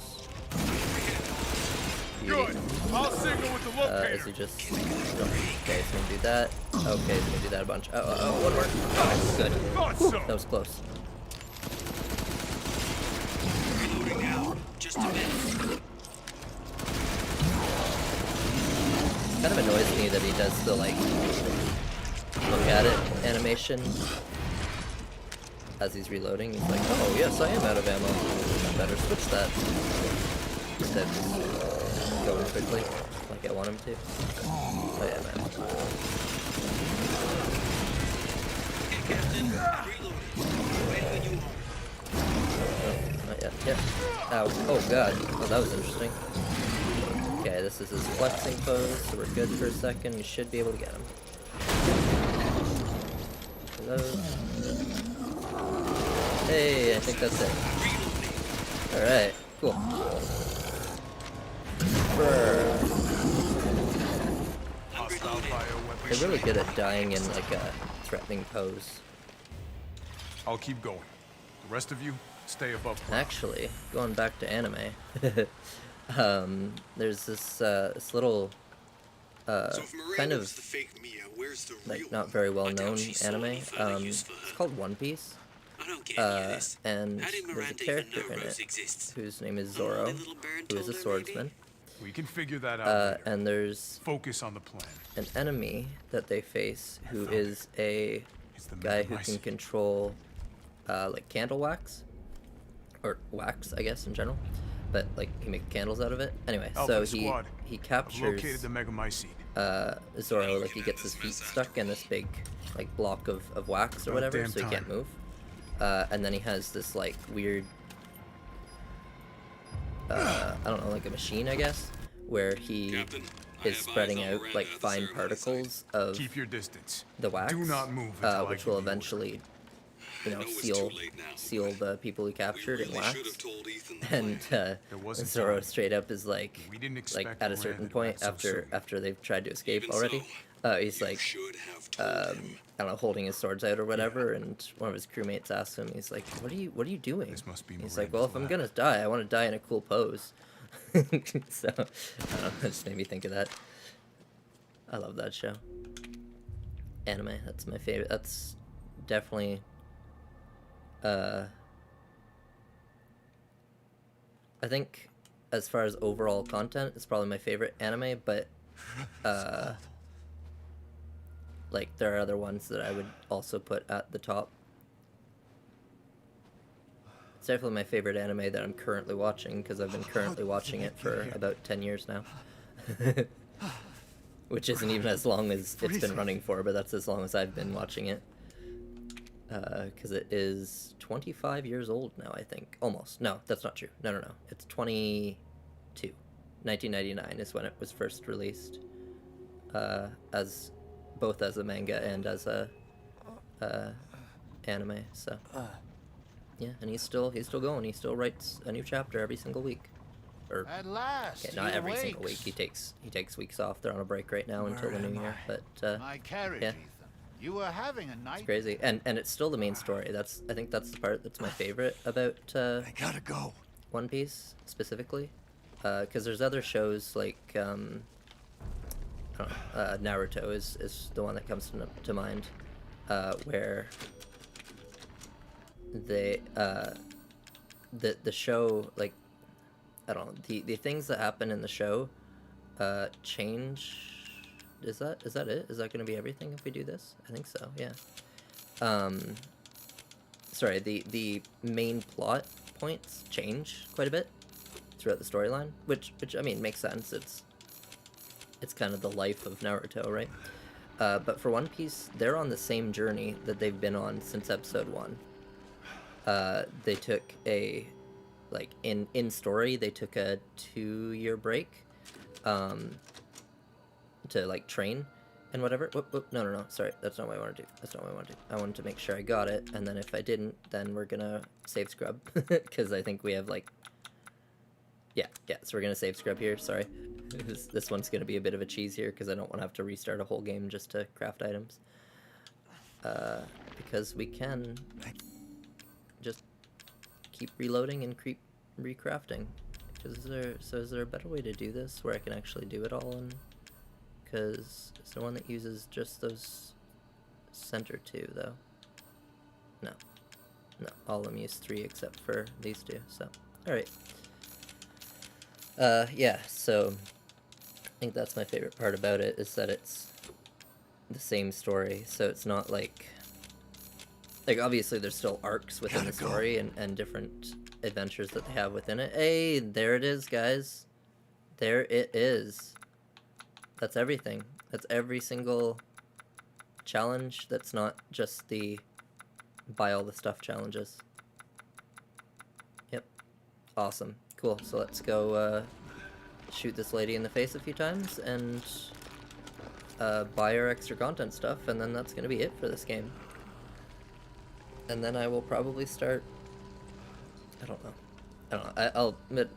Good. I'll signal with the locator. Is he just... Okay, he's gonna do that. Okay, he's gonna do that a bunch. One more. Oh, good. Whew, that was close. Reloading now. Just a minute. Kind of annoys me that he does the, like, look at it animation as he's reloading. He's like, oh, yes, I am out of ammo. I better switch that. Instead of just going quickly, like I want him to. Oh, yeah, man. Hey, Captain. Reloading. Ready when you are. Oh, not yet. Yep. Ow. Oh, God. Oh, that was interesting. Okay, this is his flexing pose, so we're good for a second. We should be able to get him. Hello. Hey, I think that's it. Alright, cool. They're really good at dying in like a threatening pose. I'll keep going. The rest of you, stay above ground. Actually, going back to anime, there's this this little kind of like not very well known anime. It's called One Piece. And there's a character in it whose name is Zoro, who is a swordsman. We can figure that out. And there's focus on the plan. an enemy that they face who is a guy who can control like candle wax, or wax, I guess in general, but like he makes candles out of it. Anyway, so he captures Zoro, like he gets his feet stuck in this big like block of wax or whatever, so he can't move. And then he has this like weird I don't know, like a machine, I guess, where he is spreading out like fine particles of the wax, which will eventually, you know, seal the people he captured in wax. And Zoro straight up is like at a certain point after they've tried to escape already, he's like I don't know, holding his swords out or whatever, and one of his crewmates asks him, he's like, what are you doing? He's like, well, if I'm gonna die, I want to die in a cool pose. So, I don't know, that just made me think of that. I love that show. Anime, that's my favorite. That's definitely, I think, as far as overall content, it's probably my favorite anime, but, like, there are other ones that I would also put at the top. It's definitely my favorite anime that I'm currently watching, because I've been currently watching it for about 10 years now. Which isn't even as long as it's been running for, but that's as long as I've been watching it. Because it is 25 years old now, I think. Almost. No, that's not true. No. It's 22. 1999 is when it was first released. Both as a manga and as a anime, so yeah, and he's still going. He still writes a new chapter every single week, or at last, okay, not every single week. He takes weeks off. They're on a break right now until the new year, but my carriage, yeah, Ethan. You were having a night. It's crazy, and it's still the main story. I think that's the part that's my favorite about I gotta go. One Piece specifically, because there's other shows like Naruto is the one that comes to mind, where they the show, like, I don't know, the things that happen in the show change. Is that it? Is that going to be everything if we do this? I think so, yeah. Sorry, the main plot points change quite a bit throughout the storyline, which I mean makes sense. It's kind of the life of Naruto, right? But for One Piece, they're on the same journey that they've been on since episode 1. They took in story, they took a 2-year break to like train, and whatever. Whoop, whoop. No, no, no. Sorry, that's not what I want to do. That's not what I want to do. I wanted to make sure I got it, and then if I didn't, then we're gonna save scrub, because I think we have like. Yeah, so we're gonna save scrub here. Sorry, this one's gonna be a bit of a cheese here because I don't want to have to restart a whole game just to craft items. Because we can just keep reloading and keep recrafting. Is there a better way to do this where I can actually do it all? Because it's the one that uses just those center two, though. No, all of them use 3 except for these 2. So, all right. Yeah. So, I think that's my favorite part about it is that it's the same story. So it's not like obviously there's still arcs within the story and different adventures that they have within it. Hey, there it is, guys. There it is. That's everything. That's every single challenge that's not just the buy all the stuff challenges. Yep. Awesome. Cool. So let's go shoot this lady in the face a few times and buy her extra content stuff, and then that's gonna be it for this game. And then I will probably start. I don't know. I'll admit.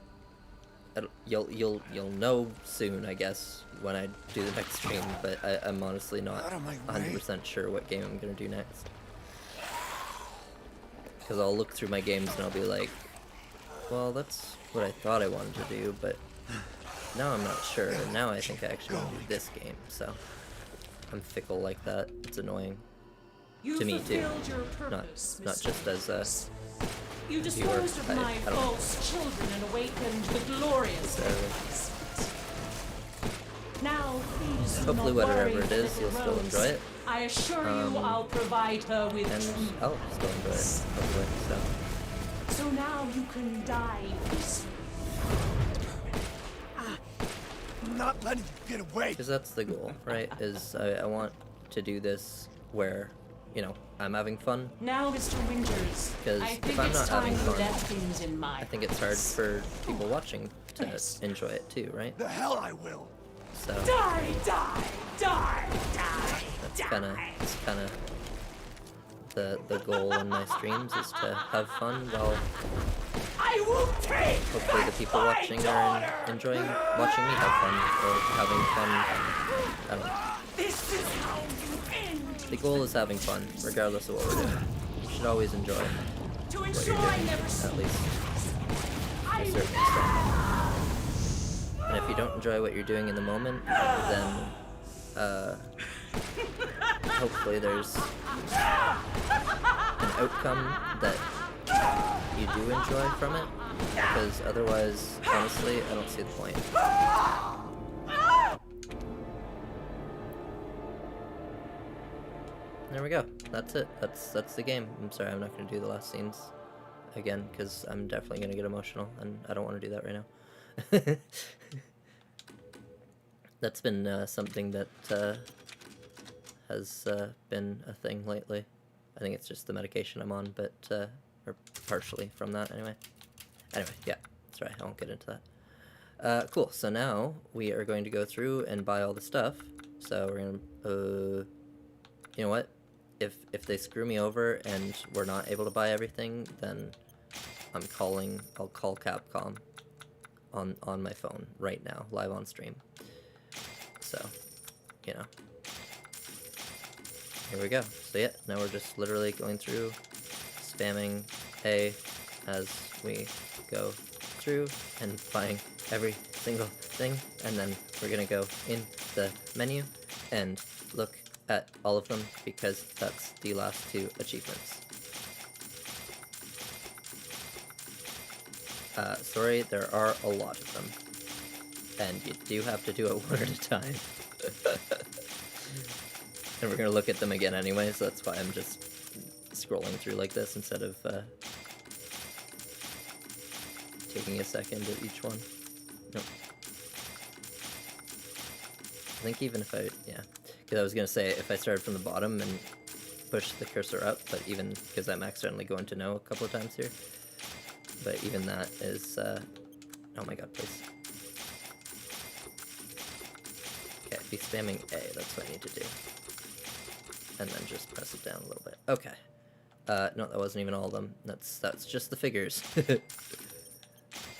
You'll know soon, I guess, when I do the next stream. But I'm honestly not 100% sure what game I'm gonna do next. Because I'll look through my games and I'll be like, well, that's what I thought I wanted to do, but now I'm not sure. And now I think I actually want to do this game. So I'm fickle like that. It's annoying. To me too, not just as a You disposed of my false children and awakened the glorious days. Now, please do hopefully not whatever worry it is, for you'll still Rose. enjoy it. I assure you I'll provide her with And truth. I'll still enjoy it, hopefully, so. So now you can die peacefully. I'm not letting you get away. Because that's the goal, right? Is I want to do this where, you know, I'm having fun. Now, Mr. Winters, Because I think if I'm it's not time having you fun, left things in my I think it's hard for people watching to enjoy it too, right? The hell I will. So Die, die, die, die, that's kind of the goal in my streams is to have fun while I will take hopefully the people watching are enjoying watching me have fun or having fun. I don't know. This is how you end. The goal is having fun, regardless of what we're doing. You should always enjoy To what ensure you're I doing, never at least to a certain extent. And if you don't enjoy what you're doing in the moment, then hopefully there's an outcome that you do enjoy from it, because otherwise, honestly, I don't see the point. There we go. That's it. That's the game. I'm sorry, I'm not going to do the last scenes again, because I'm definitely going to get emotional, and I don't want to do that right now. That's been something that has been a thing lately. I think it's just the medication I'm on, but or partially from that anyway. Anyway, yeah, that's right. I won't get into that. Cool. So now we are going to go through and buy all the stuff. So we're gonna, you know what? If they screw me over and we're not able to buy everything, then I'll call Capcom on my phone right now, live on stream. So, you know. Here we go. So yeah, now we're just literally going through, spamming A as we go through and buying every single thing, and then we're gonna go in the menu and look at all of them because that's the last 2 achievements. Sorry, there are a lot of them. And you do have to do it one at a time. And we're gonna look at them again anyway, so that's why I'm just scrolling through like this instead of taking a second at each one. Nope. I think even if yeah. Because I was gonna say, if I started from the bottom and push the cursor up, but even, because I'm accidentally going to know a couple of times here. But even that is, oh my god, please. Okay, be spamming A. That's what I need to do. And then just press it down a little bit. Okay. No, that wasn't even all of them. That's just the figures.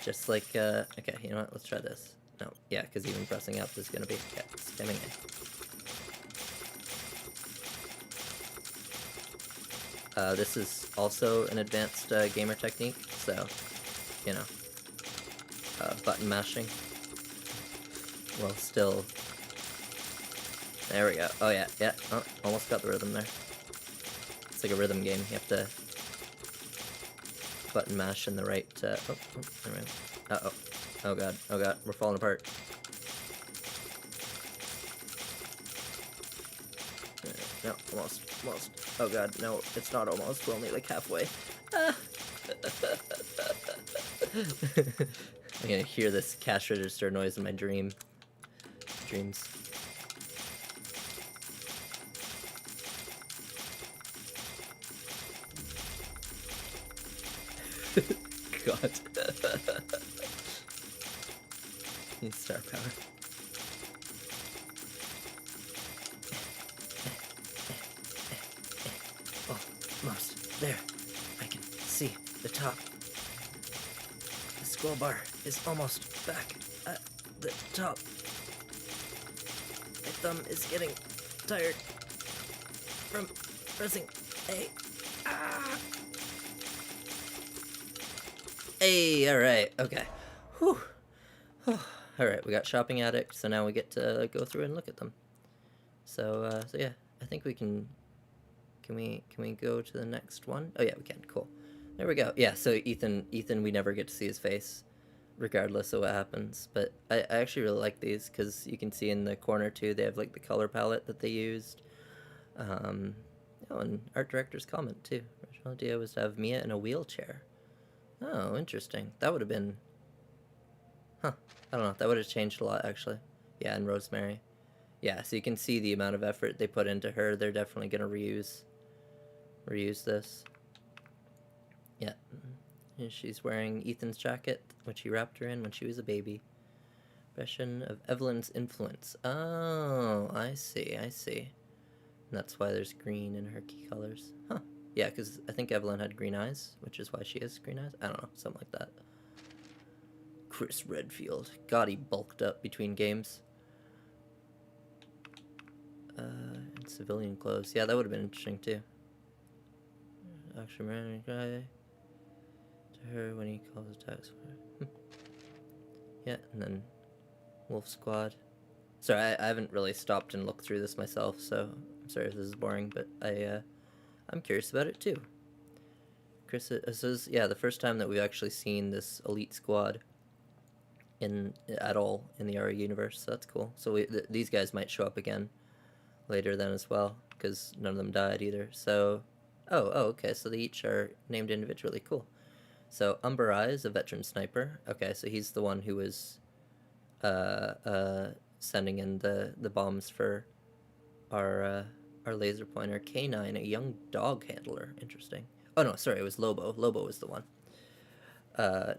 Just like, okay, you know what? Let's try this. No, yeah, because even pressing up is gonna be, yeah, spamming A. This is also an advanced gamer technique, so, you know, button mashing while still... There we go. Oh yeah, yeah, oh, almost got the rhythm there. It's like a rhythm game, you have to button mash in the right, oh, never mind. Uh-oh. Oh god, we're falling apart. No, almost. Oh god, no, it's not almost, we're only like halfway. Ah. I'm gonna hear this cash register noise in my dreams. God. Need star power. Almost there. I can see the top. The scroll bar is almost back at the top. My thumb is getting tired from pressing A. Ah! Hey, alright, okay. Whew. Alright, we got Shopping Addict, so now we get to go through and look at them. So yeah, I think we can we go to the next one? Oh yeah, we can, cool. There we go. Yeah, so Ethan, we never get to see his face, regardless of what happens. But I actually really like these, because you can see in the corner too, they have like the color palette that they used. Oh, and art director's comment too. Original idea was to have Mia in a wheelchair. Oh, interesting. That would have been... Huh. I don't know. That would have changed a lot, actually. Yeah, and Rosemary. Yeah, so you can see the amount of effort they put into her. They're definitely going to reuse this. Yeah. And she's wearing Ethan's jacket, which he wrapped her in when she was a baby. Impression of Evelyn's influence. Oh, I see. And that's why there's green in her key colors. Huh. Yeah, because I think Evelyn had green eyes, which is why she has green eyes. I don't know, something like that. Chris Redfield. God, he bulked up between games. And civilian clothes. Yeah, that would have been interesting, too. Actually, ran a guy to her when he calls attacks. Yeah, and then Wolf Squad. Sorry, I haven't really stopped and looked through this myself, so I'm sorry if this is boring, but I'm curious about it too. Chris, this is, yeah, the first time that we've actually seen this elite squad at all in the RE universe, so that's cool. So these guys might show up again later then as well, because none of them died either. So, oh, okay, so they each are named individually. Cool. So Umber Eyes, a veteran sniper. Okay, so he's the one who was sending in the bombs for our laser pointer. K9, a young dog handler. Interesting. Oh no, sorry, it was Lobo. Lobo was the one.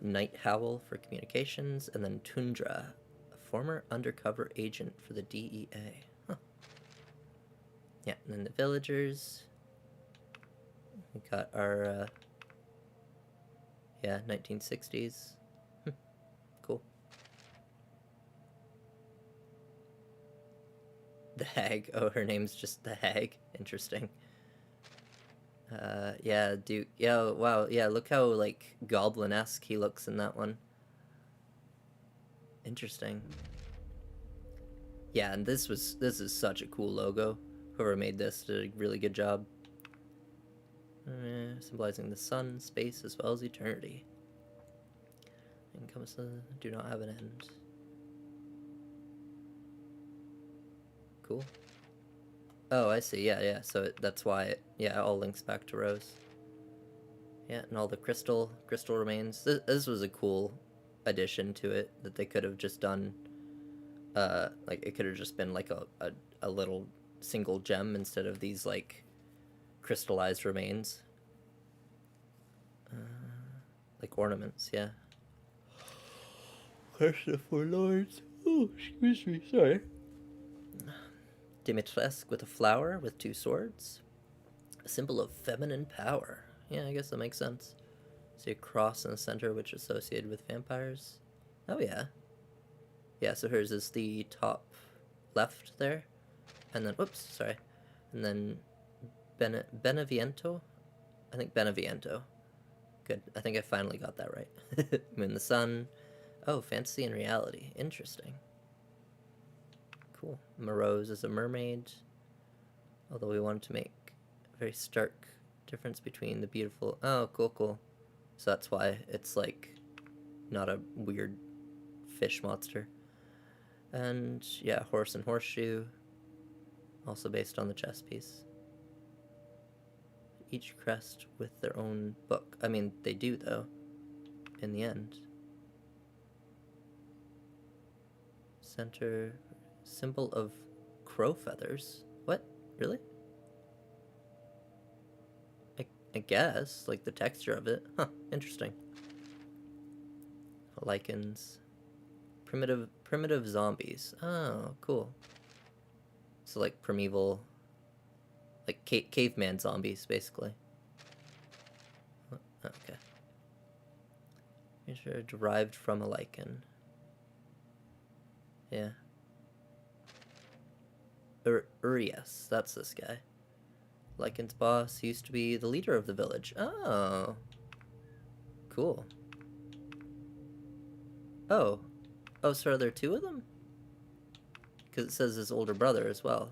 Night Howl for communications, and then Tundra, a former undercover agent for the DEA. Huh. Yeah, and then the villagers. We got our, yeah, 1960s. Cool. The Hag. Oh, her name's just the Hag. Interesting. Yeah, Duke. Yeah, wow. Yeah, look how, like, goblin-esque he looks in that one. Interesting. Yeah, and this is such a cool logo. Whoever made this did a really good job. Symbolizing the sun, space, as well as eternity. Encompasses do not have an end. Cool. Oh, I see. Yeah. So that's why it all links back to Rose. Yeah, and all the crystal remains. This was a cool addition to it that they could have just done. Like it could have just been like a little single gem instead of these like crystallized remains. Like ornaments, yeah. Question for Lords. Oh, excuse me, sorry. Dimitrescu with a flower with 2 swords. A symbol of feminine power. Yeah, I guess that makes sense. See a cross in the center, which is associated with vampires. Oh, yeah. Yeah, so hers is the top left there. And then, oops, sorry. And then Beneviento? I think Beneviento. Good. I think I finally got that right. Moon the sun. Oh, fantasy and reality. Interesting. Cool. Morose is a mermaid. Although we wanted to make a very stark difference between the beautiful... Oh, cool, cool. So that's why it's, like, not a weird fish monster. And, yeah, horse and horseshoe. Also based on the chess piece. Each crest with their own book. I mean, they do, though, in the end. Center... Symbol of crow feathers? What? Really? I guess, like the texture of it. Huh, interesting. Lichens. Primitive zombies. Oh, cool. So like primeval, like caveman zombies, basically. Okay. These are derived from a lichen. Yeah. Urias, that's this guy. Lycan's boss used to be the leader of the village. Oh. Cool. Oh. Oh, so are there 2 of them? Because it says his older brother as well.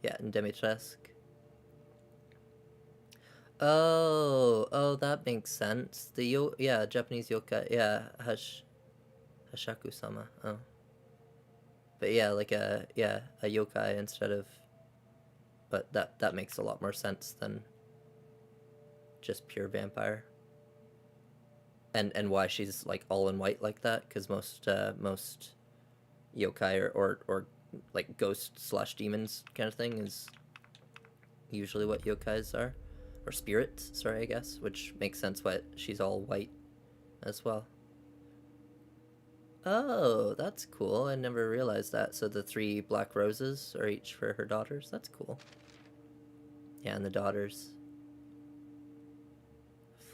Yeah, and Dimitrescu. Oh, that makes sense. Yeah, Japanese yokai. Yeah, Hashaku-sama. Oh. But yeah, like a yokai instead of... But that makes a lot more sense than just pure vampire. And why she's like all in white like that, because most yokai or like ghost/demons kind of thing is usually what yokais are. Or spirits, sorry, I guess, which makes sense why she's all white as well. Oh, that's cool. I never realized that. So the 3 black roses are each for her daughters. That's cool. Yeah, and the daughters.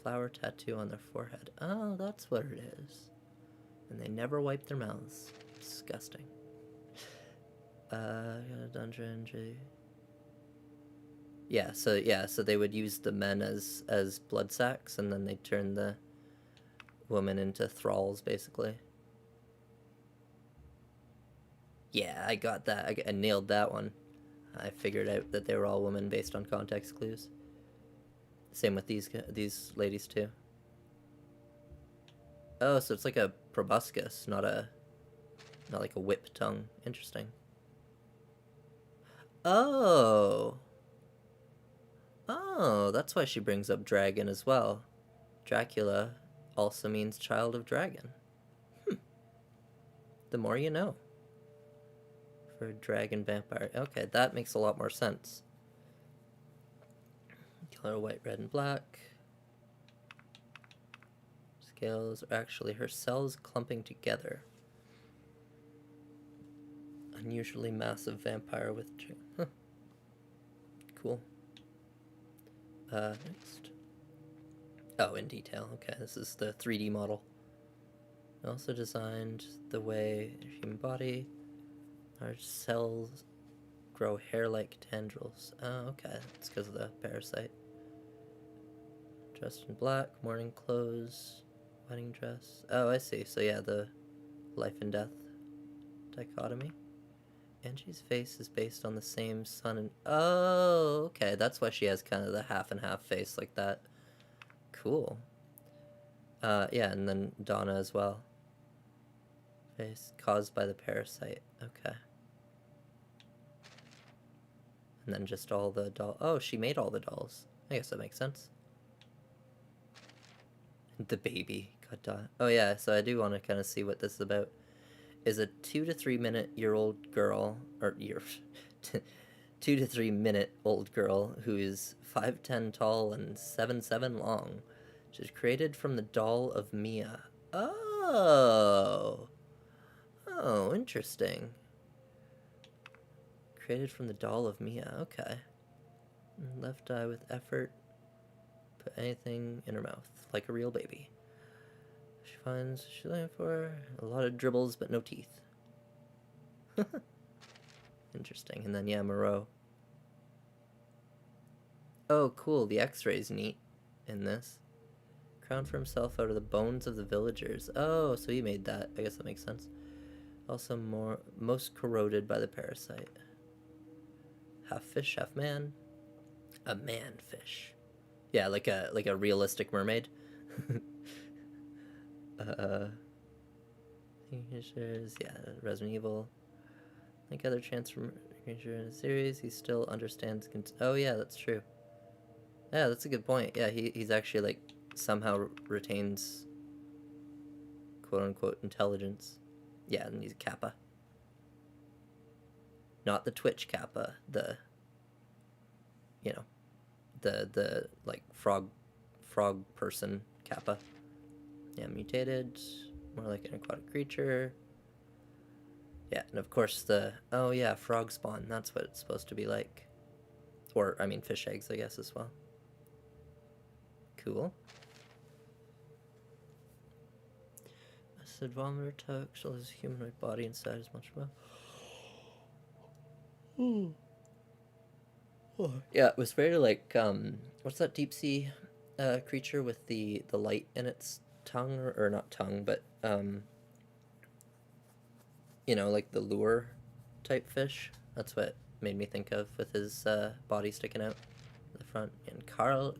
Flower tattoo on their forehead. Oh, that's what it is. And they never wipe their mouths. Disgusting. Got a dungeon. Yeah, so they would use the men as blood sacks, and then they'd turn the women into thralls, basically. Yeah, I got that. I nailed that one. I figured out that they were all women based on context clues. Same with these ladies too. Oh, so it's like a proboscis, not like a whip tongue. Interesting. Oh, that's why she brings up dragon as well. Dracula also means child of dragon. The more you know. For dragon vampire. Okay, that makes a lot more sense. Color white, red, and black. Scales are actually her cells clumping together. Unusually massive vampire with... Huh. Cool. Next. Oh, in detail. Okay, this is the 3D model. Also designed the way human body... Our cells grow hair-like tendrils. Oh, okay. It's because of the parasite. Dressed in black, mourning clothes, wedding dress. Oh, I see. So yeah, the life and death dichotomy. Angie's face is based on the same sun and... Oh, okay. That's why she has kind of the half and half face like that. Cool. Yeah, and then Donna as well. Face caused by the parasite. Okay. And then just all the doll. Oh, she made all the dolls. I guess that makes sense. The baby. God damn. Oh yeah, so I do want to kind of see what this is about. Is a 2 to 3 minute year old girl, or 2 to 3 minute old girl who is 5'10" tall and 7'7" long. She's created from the doll of Mia. Oh. Oh, interesting. Created from the doll of Mia. Okay. Left eye with effort. Put anything in her mouth, like a real baby. She finds she's looking for a lot of dribbles, but no teeth. Interesting. And then, yeah, Moreau. Oh, cool. The X-ray's neat in this. Crowned for himself out of the bones of the villagers. Oh, so he made that. I guess that makes sense. Also most corroded by the parasite. Half fish, half man. A man-fish. Yeah, like a realistic mermaid. Yeah, Resident Evil. Like other transformation in the series, he still understands. Oh yeah, that's true. Yeah, that's a good point. Yeah, he's actually like somehow retains quote unquote intelligence. Yeah, and he's a Kappa. Not the Twitch Kappa, the the like frog person Kappa. Yeah, mutated, more like an aquatic creature. Yeah, and of course oh yeah, frog spawn, that's what it's supposed to be like. Or, I mean, fish eggs, I guess, as well. Cool. Acid vomiter tuck, still has a humanoid body inside as much well. Yeah, it was very like, what's that deep sea creature with the light in its tongue, or not tongue, but, like the lure type fish. That's what made me think of with his body sticking out the front. And Carl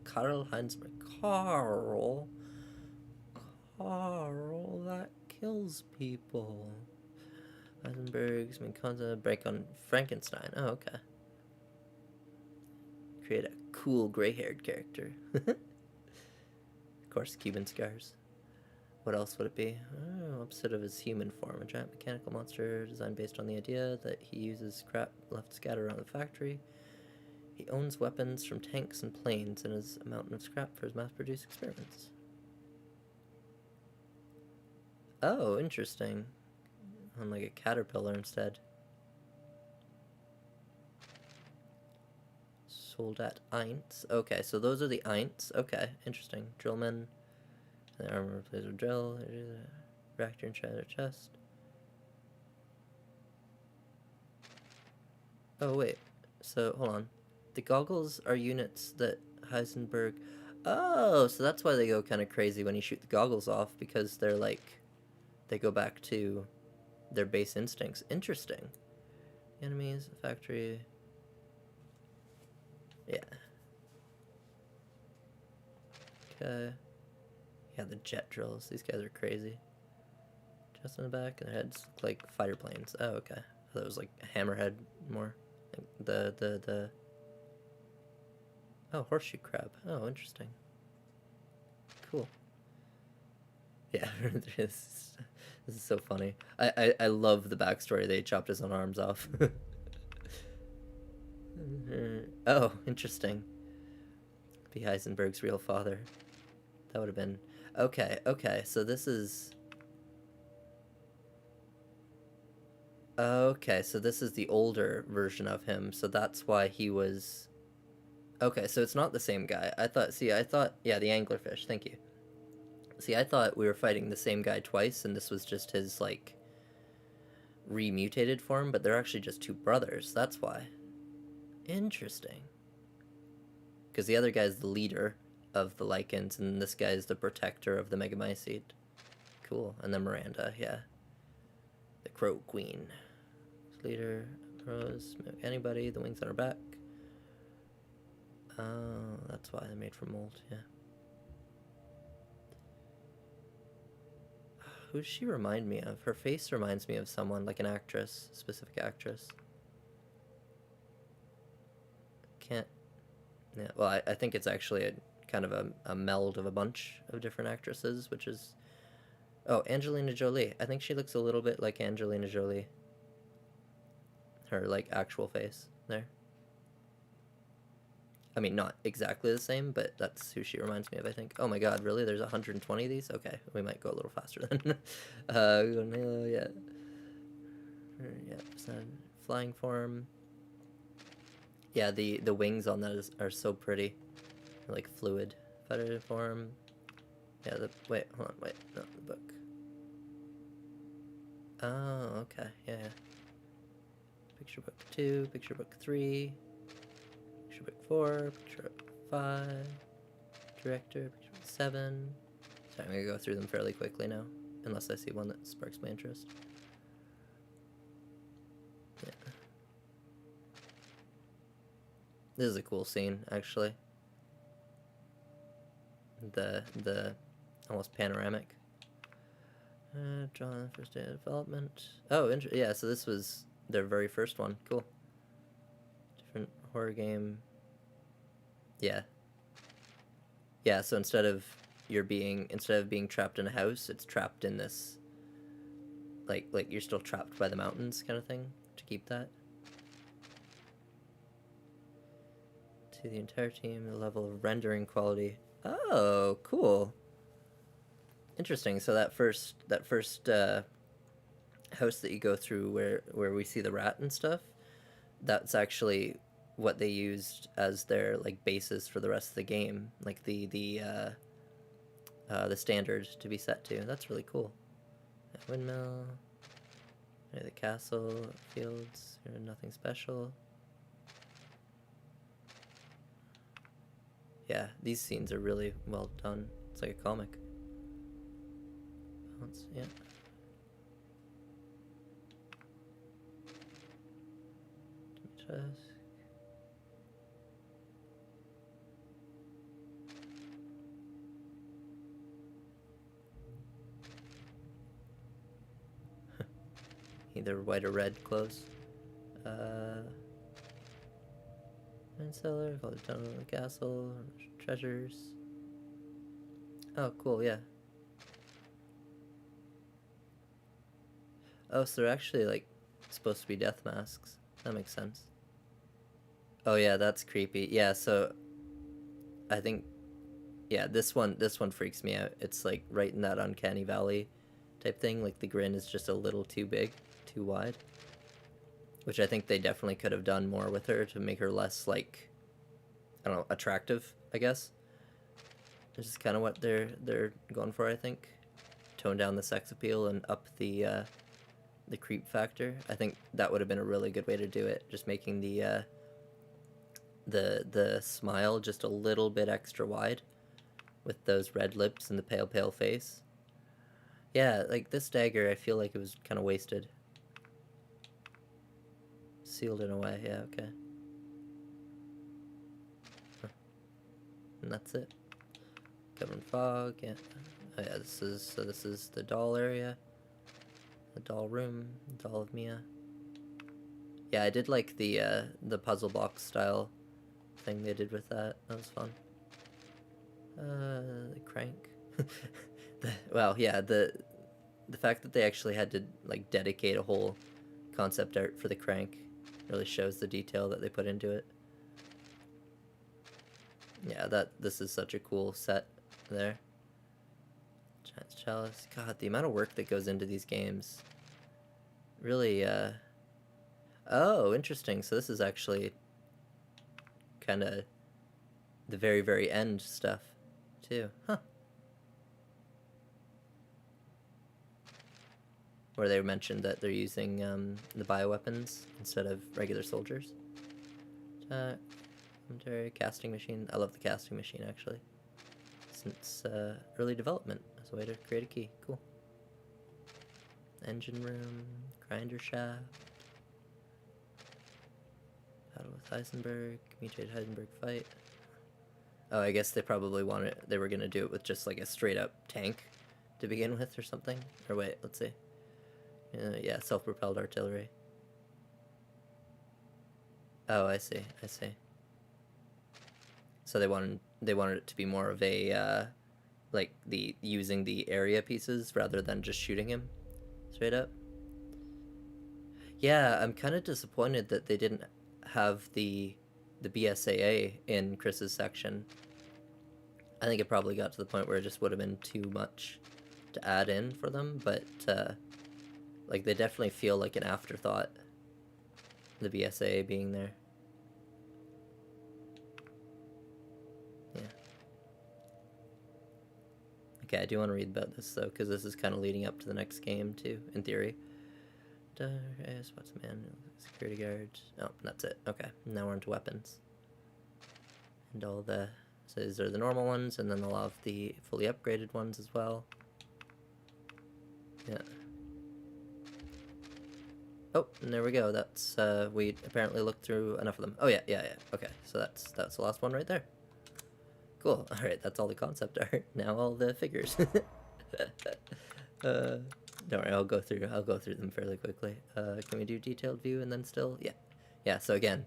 Heinzberg. Carl, that kills people. Heisenberg's main concept, break on Frankenstein. Oh, okay. Create a cool gray-haired character. Of course, Cuban scars. What else would it be? Oh, opposite of his human form. A giant mechanical monster designed based on the idea that he uses scrap left scattered around the factory. He owns weapons from tanks and planes and is a mountain of scrap for his mass-produced experiments. Oh, interesting. On like a caterpillar instead. Sold at Eints. Okay, so those are the Eints. Okay, interesting. Drillmen. The armor replaces with drill. Reactor inside their chest. Oh, wait. So, hold on. The goggles are units that Heisenberg... Oh, so that's why they go kind of crazy when you shoot the goggles off, because they're like... They go back to their base instincts. Interesting. Enemies, factory... Yeah. Okay. Yeah, the jet drills. These guys are crazy. Just in the back, and their heads look like fighter planes. Oh, okay. I thought it was like a hammerhead more. Like the... Oh, horseshoe crab. Oh, interesting. Cool. Yeah, this is so funny. I love the backstory. They chopped his own arms off. Oh, interesting. Be Heisenberg's real father. That would have been... Okay, so this is... Okay, so this is the older version of him, so that's why he was... Okay, so it's not the same guy. I thought, yeah, the anglerfish, thank you. See, I thought we were fighting the same guy twice, and this was just his, like, remutated form, but they're actually just two brothers, that's why. Interesting. Because the other guy's the leader of the Lycans, and this guy's the protector of the Megamycete. Cool. And then Miranda, yeah. The Crow Queen. Leader, Rose, anybody, the wings on her back. Oh, that's why they're made from mold, yeah. Who does she remind me of? Her face reminds me of someone, like an actress, specific actress. Can't... Yeah, well, I think it's actually a kind of a meld of a bunch of different actresses, which is... Oh, Angelina Jolie. I think she looks a little bit like Angelina Jolie. Her, like, actual face there. I mean, not exactly the same, but that's who she reminds me of, I think. Oh my god, really? There's 120 of these? Okay, we might go a little faster then. Yeah. Yeah, flying form. Yeah, the wings on that are so pretty. They're like fluid. Feather form. Yeah, wait, hold on, wait, not the book. Oh, okay, yeah. Picture book 2, picture book 3, picture book 4, picture book 5, director, picture book 7. So I'm gonna go through them fairly quickly now, unless I see one that sparks my interest. Yeah. This is a cool scene, actually. The almost panoramic. Drawn first day of development. Oh, yeah, so this was their very first one. Cool. Different horror game. Yeah. Yeah, so instead of being trapped in a house, it's trapped in this like you're still trapped by the mountains kind of thing to keep that. To the entire team, the level of rendering quality. Oh, cool. Interesting. So that first house that you go through where we see the rat and stuff, that's actually what they used as their like basis for the rest of the game, like the standard to be set to. That's really cool. That windmill, the castle, fields, nothing special. Yeah, these scenes are really well done. It's like a comic. Yeah. Either white or red clothes. Wine cellar, called the tunnel of the castle, treasures. Oh, cool, yeah. Oh, so they're actually, like, supposed to be death masks. That makes sense. Oh, yeah, that's creepy. Yeah, so I think, yeah, this one freaks me out. It's, like, right in that uncanny valley type thing. Like, the grin is just a little too big, too wide. Which I think they definitely could have done more with her to make her less, like, I don't know, attractive, I guess. This is kind of what they're going for, I think. Tone down the sex appeal and up the creep factor. I think that would have been a really good way to do it. Just making the smile just a little bit extra wide with those red lips and the pale face. Yeah, like this dagger, I feel like it was kind of wasted. Sealed in a way, yeah, okay. Huh. And that's it. Covered in fog, yeah. Oh yeah, this is the doll area. The doll room, doll of Mia. Yeah, I did like the puzzle box style thing they did with that. That was fun. The crank. Well, yeah, the fact that they actually had to like dedicate a whole concept art for the crank really shows the detail that they put into it. Yeah, this is such a cool set there. Giant's Chalice. God, the amount of work that goes into these games. Really, oh, interesting. So this is actually kind of the very, very end stuff, too. Huh. Where they mentioned that they're using the bioweapons instead of regular soldiers. Commentary, casting machine. I love the casting machine, actually. Since early development as a way to create a key. Cool. Engine room, grinder shaft. Battle with Heisenberg, mutated Heisenberg fight. Oh, I guess they probably they were gonna do it with just like a straight up tank to begin with or something. Or wait, let's see. Yeah, self-propelled artillery. Oh, I see. So they wanted it to be more of a like using the area pieces rather than just shooting him straight up. Yeah, I'm kind of disappointed that they didn't have the BSAA in Chris's section. I think it probably got to the point where it just would have been too much to add in for them, but like they definitely feel like an afterthought, the BSAA being there. Okay, I do want to read about this though, because this is kind of leading up to the next game too, in theory. Spotsman, security guard. Oh, that's it. Okay, now we're into weapons. And all the... So these are the normal ones, and then they'll have the fully upgraded ones as well. Yeah. Oh, and there we go. That's, we apparently looked through enough of them. Oh, yeah. Okay, so that's the last one right there. Cool. Alright, that's all the concept art. Now all the figures. Don't worry, I'll go through them fairly quickly. Can we do detailed view and then still? Yeah. Yeah, so again,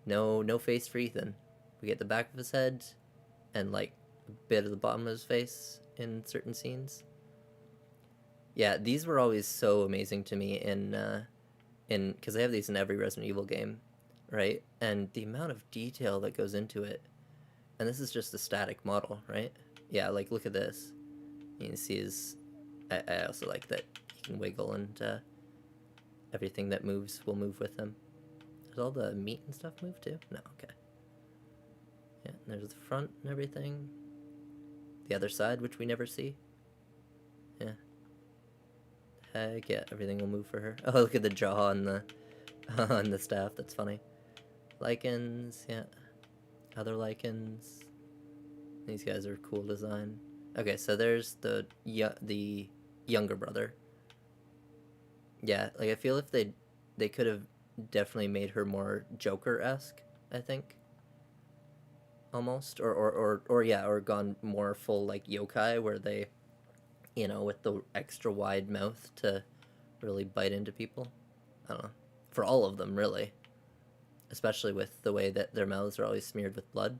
no face for Ethan. We get the back of his head and like a bit of the bottom of his face in certain scenes. Yeah, these were always so amazing to me in because they have these in every Resident Evil game, right? And the amount of detail that goes into it. And this is just a static model, right? Yeah, like look at this. You can see his... I also like that he can wiggle and everything that moves will move with him. Does all the meat and stuff move too? No, okay. Yeah, and there's the front and everything. The other side, which we never see. Yeah. Heck yeah, everything will move for her. Oh, look at the jaw on the on the staff. That's funny. Lichens, yeah. Other lichens. These guys are cool design. Okay, so there's the younger brother. Yeah, like I feel if they could have definitely made her more Joker-esque, I think. Almost, or gone more full like yokai, where they, you know, with the extra wide mouth to really bite into people. I don't know, for all of them really, especially with the way that their mouths are always smeared with blood.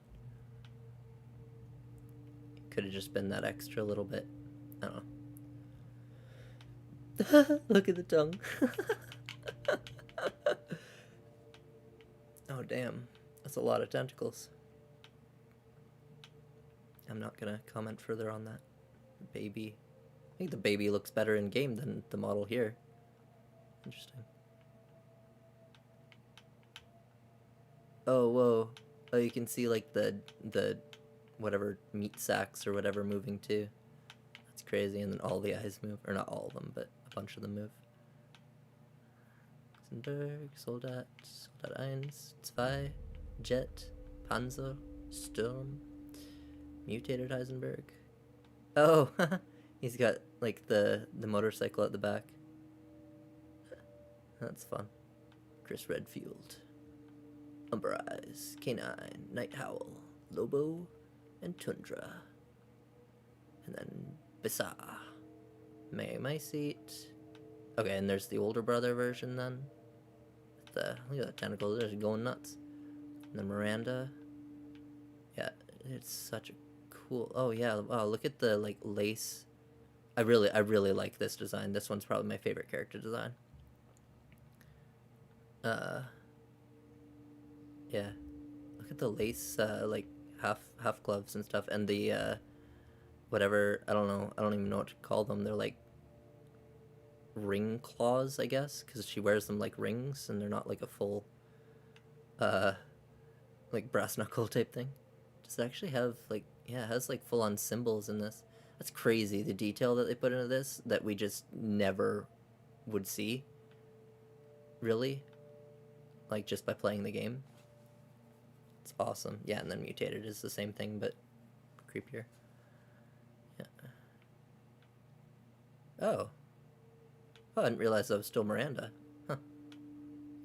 Could have just been that extra little bit. I don't know. Look at the tongue. Oh damn, that's a lot of tentacles. I'm not gonna comment further on that. The baby. I think the baby looks better in game than the model here. Interesting. Oh, whoa. Oh, you can see like the whatever meat sacks or whatever moving too. That's crazy. And then all the eyes move, or not all of them, but a bunch of them move. Luxembourg, Soldat 1, 2, Jet, Panzer, Sturm, mutated Heisenberg. Oh, he's got like the motorcycle at the back. That's fun. Chris Redfield, Umber Eyes, K9, Night Howl, Lobo, and Tundra. And then Bisa, May My Seat. Okay, and there's the older brother version then. Look at the tentacles, they're going nuts. And then Miranda. Yeah, it's such a cool... Oh yeah, wow, look at the like lace. I really like this design. This one's probably my favorite character design. Yeah. Look at the lace, like half gloves and stuff, and the whatever, I don't know, I don't even know what to call them. They're like ring claws, I guess, because she wears them like rings, and they're not like a full like brass knuckle type thing. Does it actually have like, yeah, it has like full on symbols in this. That's crazy, the detail that they put into this that we just never would see, really, like just by playing the game. It's awesome. Yeah, and then mutated is the same thing, but creepier. Yeah. Oh, I didn't realize I was still Miranda. Huh.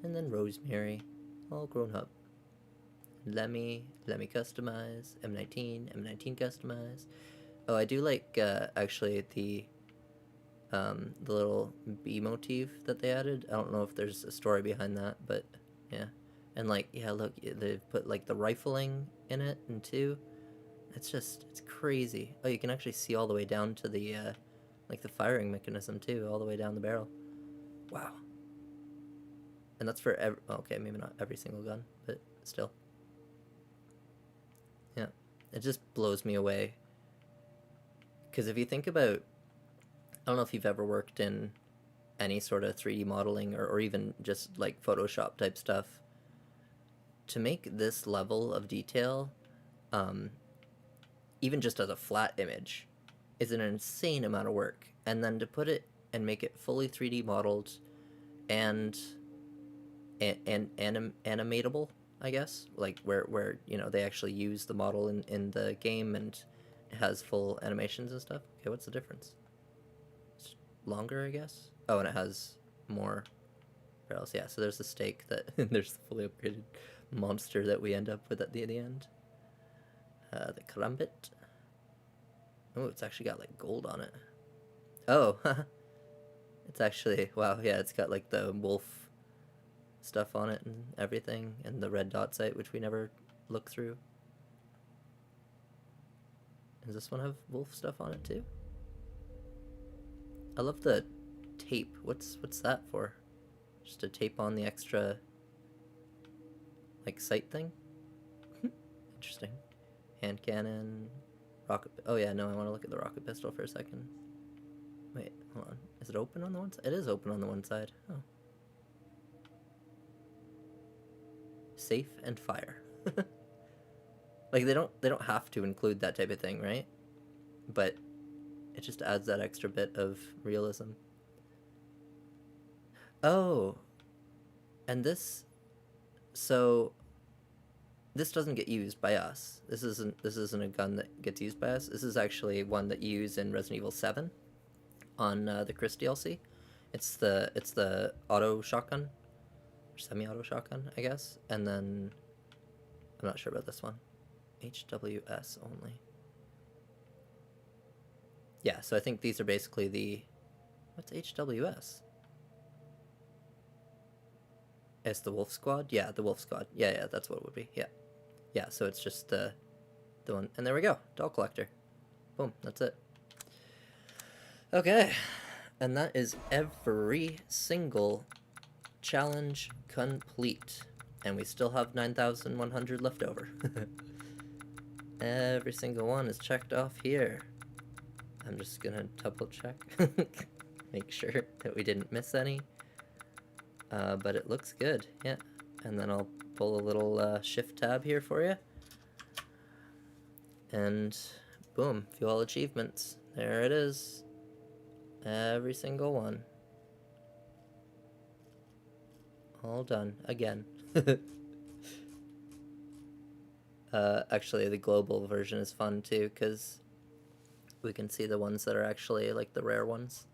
And then Rosemary, all grown up. Lemmy customize, M19 customize. Oh, I do like, actually, the little bee motif that they added. I don't know if there's a story behind that, but yeah. And like, yeah, look, they've put like the rifling in it, and too. It's crazy. Oh, you can actually see all the way down to the, like the firing mechanism too, all the way down the barrel. Wow. And that's for okay, maybe not every single gun, but still. Yeah, it just blows me away. Because if you think about, I don't know if you've ever worked in any sort of 3D modeling or even just like Photoshop type stuff, to make this level of detail, even just as a flat image, is an insane amount of work, and then to put it and make it fully 3D modeled and animatable, I guess, like where you know they actually use the model in the game and it has full animations and stuff. Okay, what's the difference? It's longer, I guess. Oh, and it has more barrels. Yeah, so there's the stake that there's the fully upgraded monster that we end up with at the end. The Karambit. Oh, it's actually got like gold on it. Oh, it's actually, wow, yeah, it's got like the wolf stuff on it and everything, and the red dot sight, which we never look through. Does this one have wolf stuff on it too? I love the tape. What's that for? Just to tape on the extra like sight thing? Interesting. Hand cannon, rocket. Oh yeah, no, I want to look at the rocket pistol for a second. Wait, hold on. Is it open on the one side? It is open on the one side. Oh. Safe and fire. Like they don't have to include that type of thing, right? But it just adds that extra bit of realism. Oh. And this, so this doesn't get used by us. This isn't a gun that gets used by us. This is actually one that you use in Resident Evil 7 on the Chris DLC. It's the auto shotgun, or semi-auto shotgun, I guess. And then I'm not sure about this one. HWS only. Yeah, so I think these are basically the, what's HWS? It's the Wolf Squad? Yeah, the Wolf Squad. Yeah, that's what it would be. Yeah. Yeah, so it's just the one. And there we go. Doll collector. Boom, that's it. Okay. And that is every single challenge complete. And we still have 9,100 left over. Every single one is checked off here. I'm just gonna double check. Make sure that we didn't miss any. But it looks good, yeah. And then I'll pull a little shift tab here for you. And boom, view all achievements. There it is. Every single one. All done, again. Actually, the global version is fun too, because we can see the ones that are actually like the rare ones.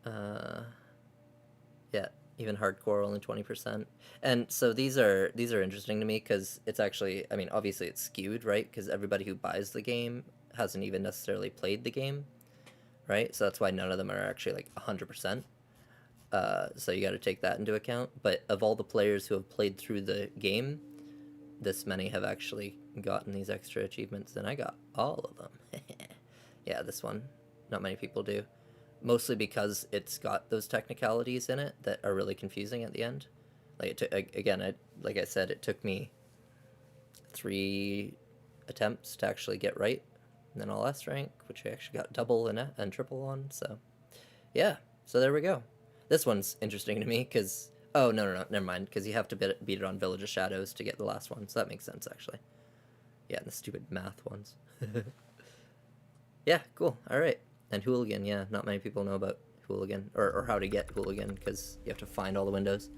Yeah, even hardcore only 20%. And so these are interesting to me because it's actually, I mean, obviously it's skewed, right? Because everybody who buys the game hasn't even necessarily played the game, right? So that's why none of them are actually like 100%. So you got to take that into account. But of all the players who have played through the game, this many have actually gotten these extra achievements, and I got all of them. Yeah, this one, not many people do. Mostly because it's got those technicalities in it that are really confusing at the end. Like like I said, it took me 3 attempts to actually get right, and then all S rank, which I actually got double and triple on. So, yeah. So there we go. This one's interesting to me because oh no, never mind. Because you have to beat it on Village of Shadows to get the last one, so that makes sense actually. Yeah, and the stupid math ones. Yeah, cool. All right. And Hooligan, yeah, not many people know about Hooligan, or how to get Hooligan, because you have to find all the windows.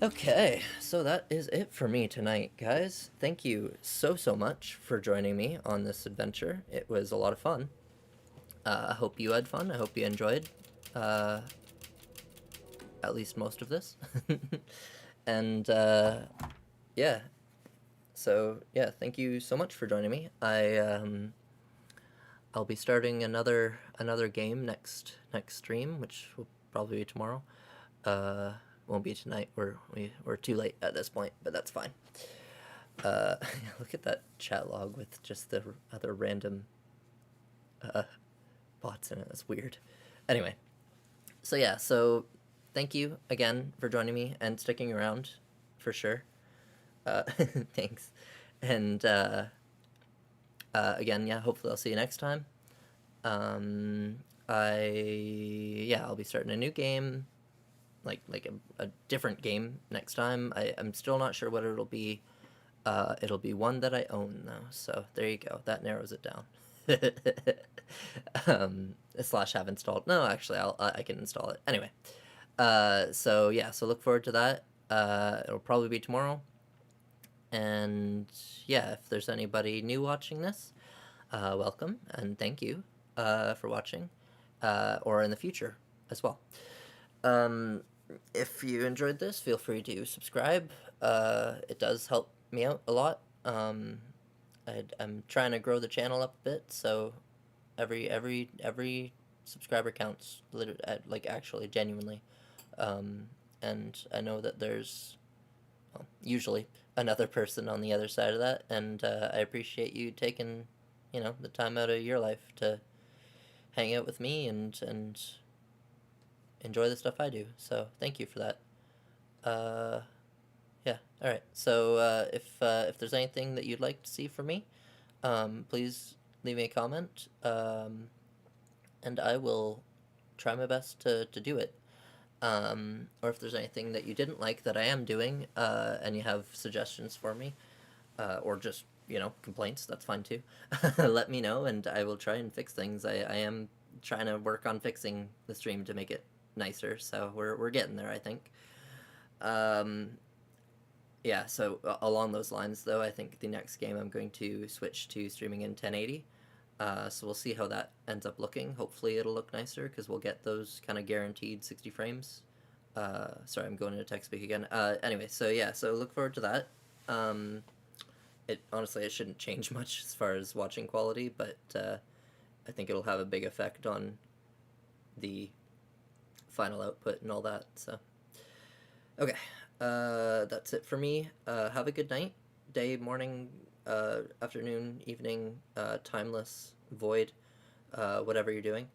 Okay, so that is it for me tonight, guys. Thank you so much for joining me on this adventure. It was a lot of fun. I hope you had fun. I hope you enjoyed at least most of this. And, yeah. So, yeah, thank you so much for joining me. I'll be starting another game next stream, which will probably be tomorrow. Won't be tonight. We're too late at this point, but that's fine. Look at that chat log with just the other random bots in it. That's weird. Anyway, so yeah, so thank you again for joining me and sticking around, for sure. Thanks, and. Again, yeah, hopefully I'll see you next time. I'll be starting a new game, like a different game next time. I'm still not sure what it'll be. It'll be one that I own, though, so there you go. That narrows it down. Slash have installed. No, actually, I can install it anyway. So yeah, so look forward to that. It'll probably be tomorrow. And yeah, if there's anybody new watching this, welcome and thank you for watching, or in the future as well. If you enjoyed this, feel free to subscribe. It does help me out a lot. I'm trying to grow the channel up a bit, so every subscriber counts, like actually genuinely. And I know that there's usually another person on the other side of that, and I appreciate you taking, the time out of your life to hang out with me and enjoy the stuff I do. So thank you for that. Yeah. All right. So if there's anything that you'd like to see from me, please leave me a comment, and I will try my best to do it. Or if there's anything that you didn't like that I am doing, and you have suggestions for me, or just, complaints, that's fine too. Let me know, and I will try and fix things. I am trying to work on fixing the stream to make it nicer, so we're getting there, I think. Yeah, so along those lines, though, I think the next game I'm going to switch to streaming in 1080. So we'll see how that ends up looking. Hopefully it'll look nicer, because we'll get those kind of guaranteed 60 frames. Sorry, I'm going into text speak again. Anyway, so yeah, so look forward to that. Honestly, it shouldn't change much as far as watching quality, but I think it'll have a big effect on the final output and all that, so. Okay, that's it for me. Have a good night, day, morning, afternoon, evening, timeless, void, whatever you're doing.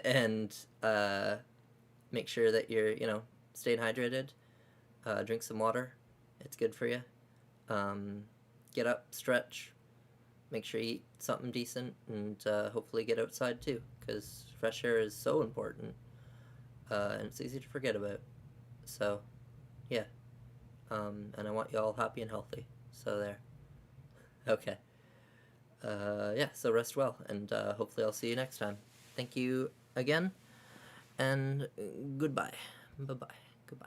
And make sure that you're, staying hydrated, drink some water, it's good for you. Get up, stretch, make sure you eat something decent, and hopefully get outside too, because fresh air is so important, and it's easy to forget about. So, yeah, and I want you all happy and healthy, so there. Okay. Yeah, so rest well, and hopefully I'll see you next time. Thank you again, and goodbye. Bye-bye. Goodbye.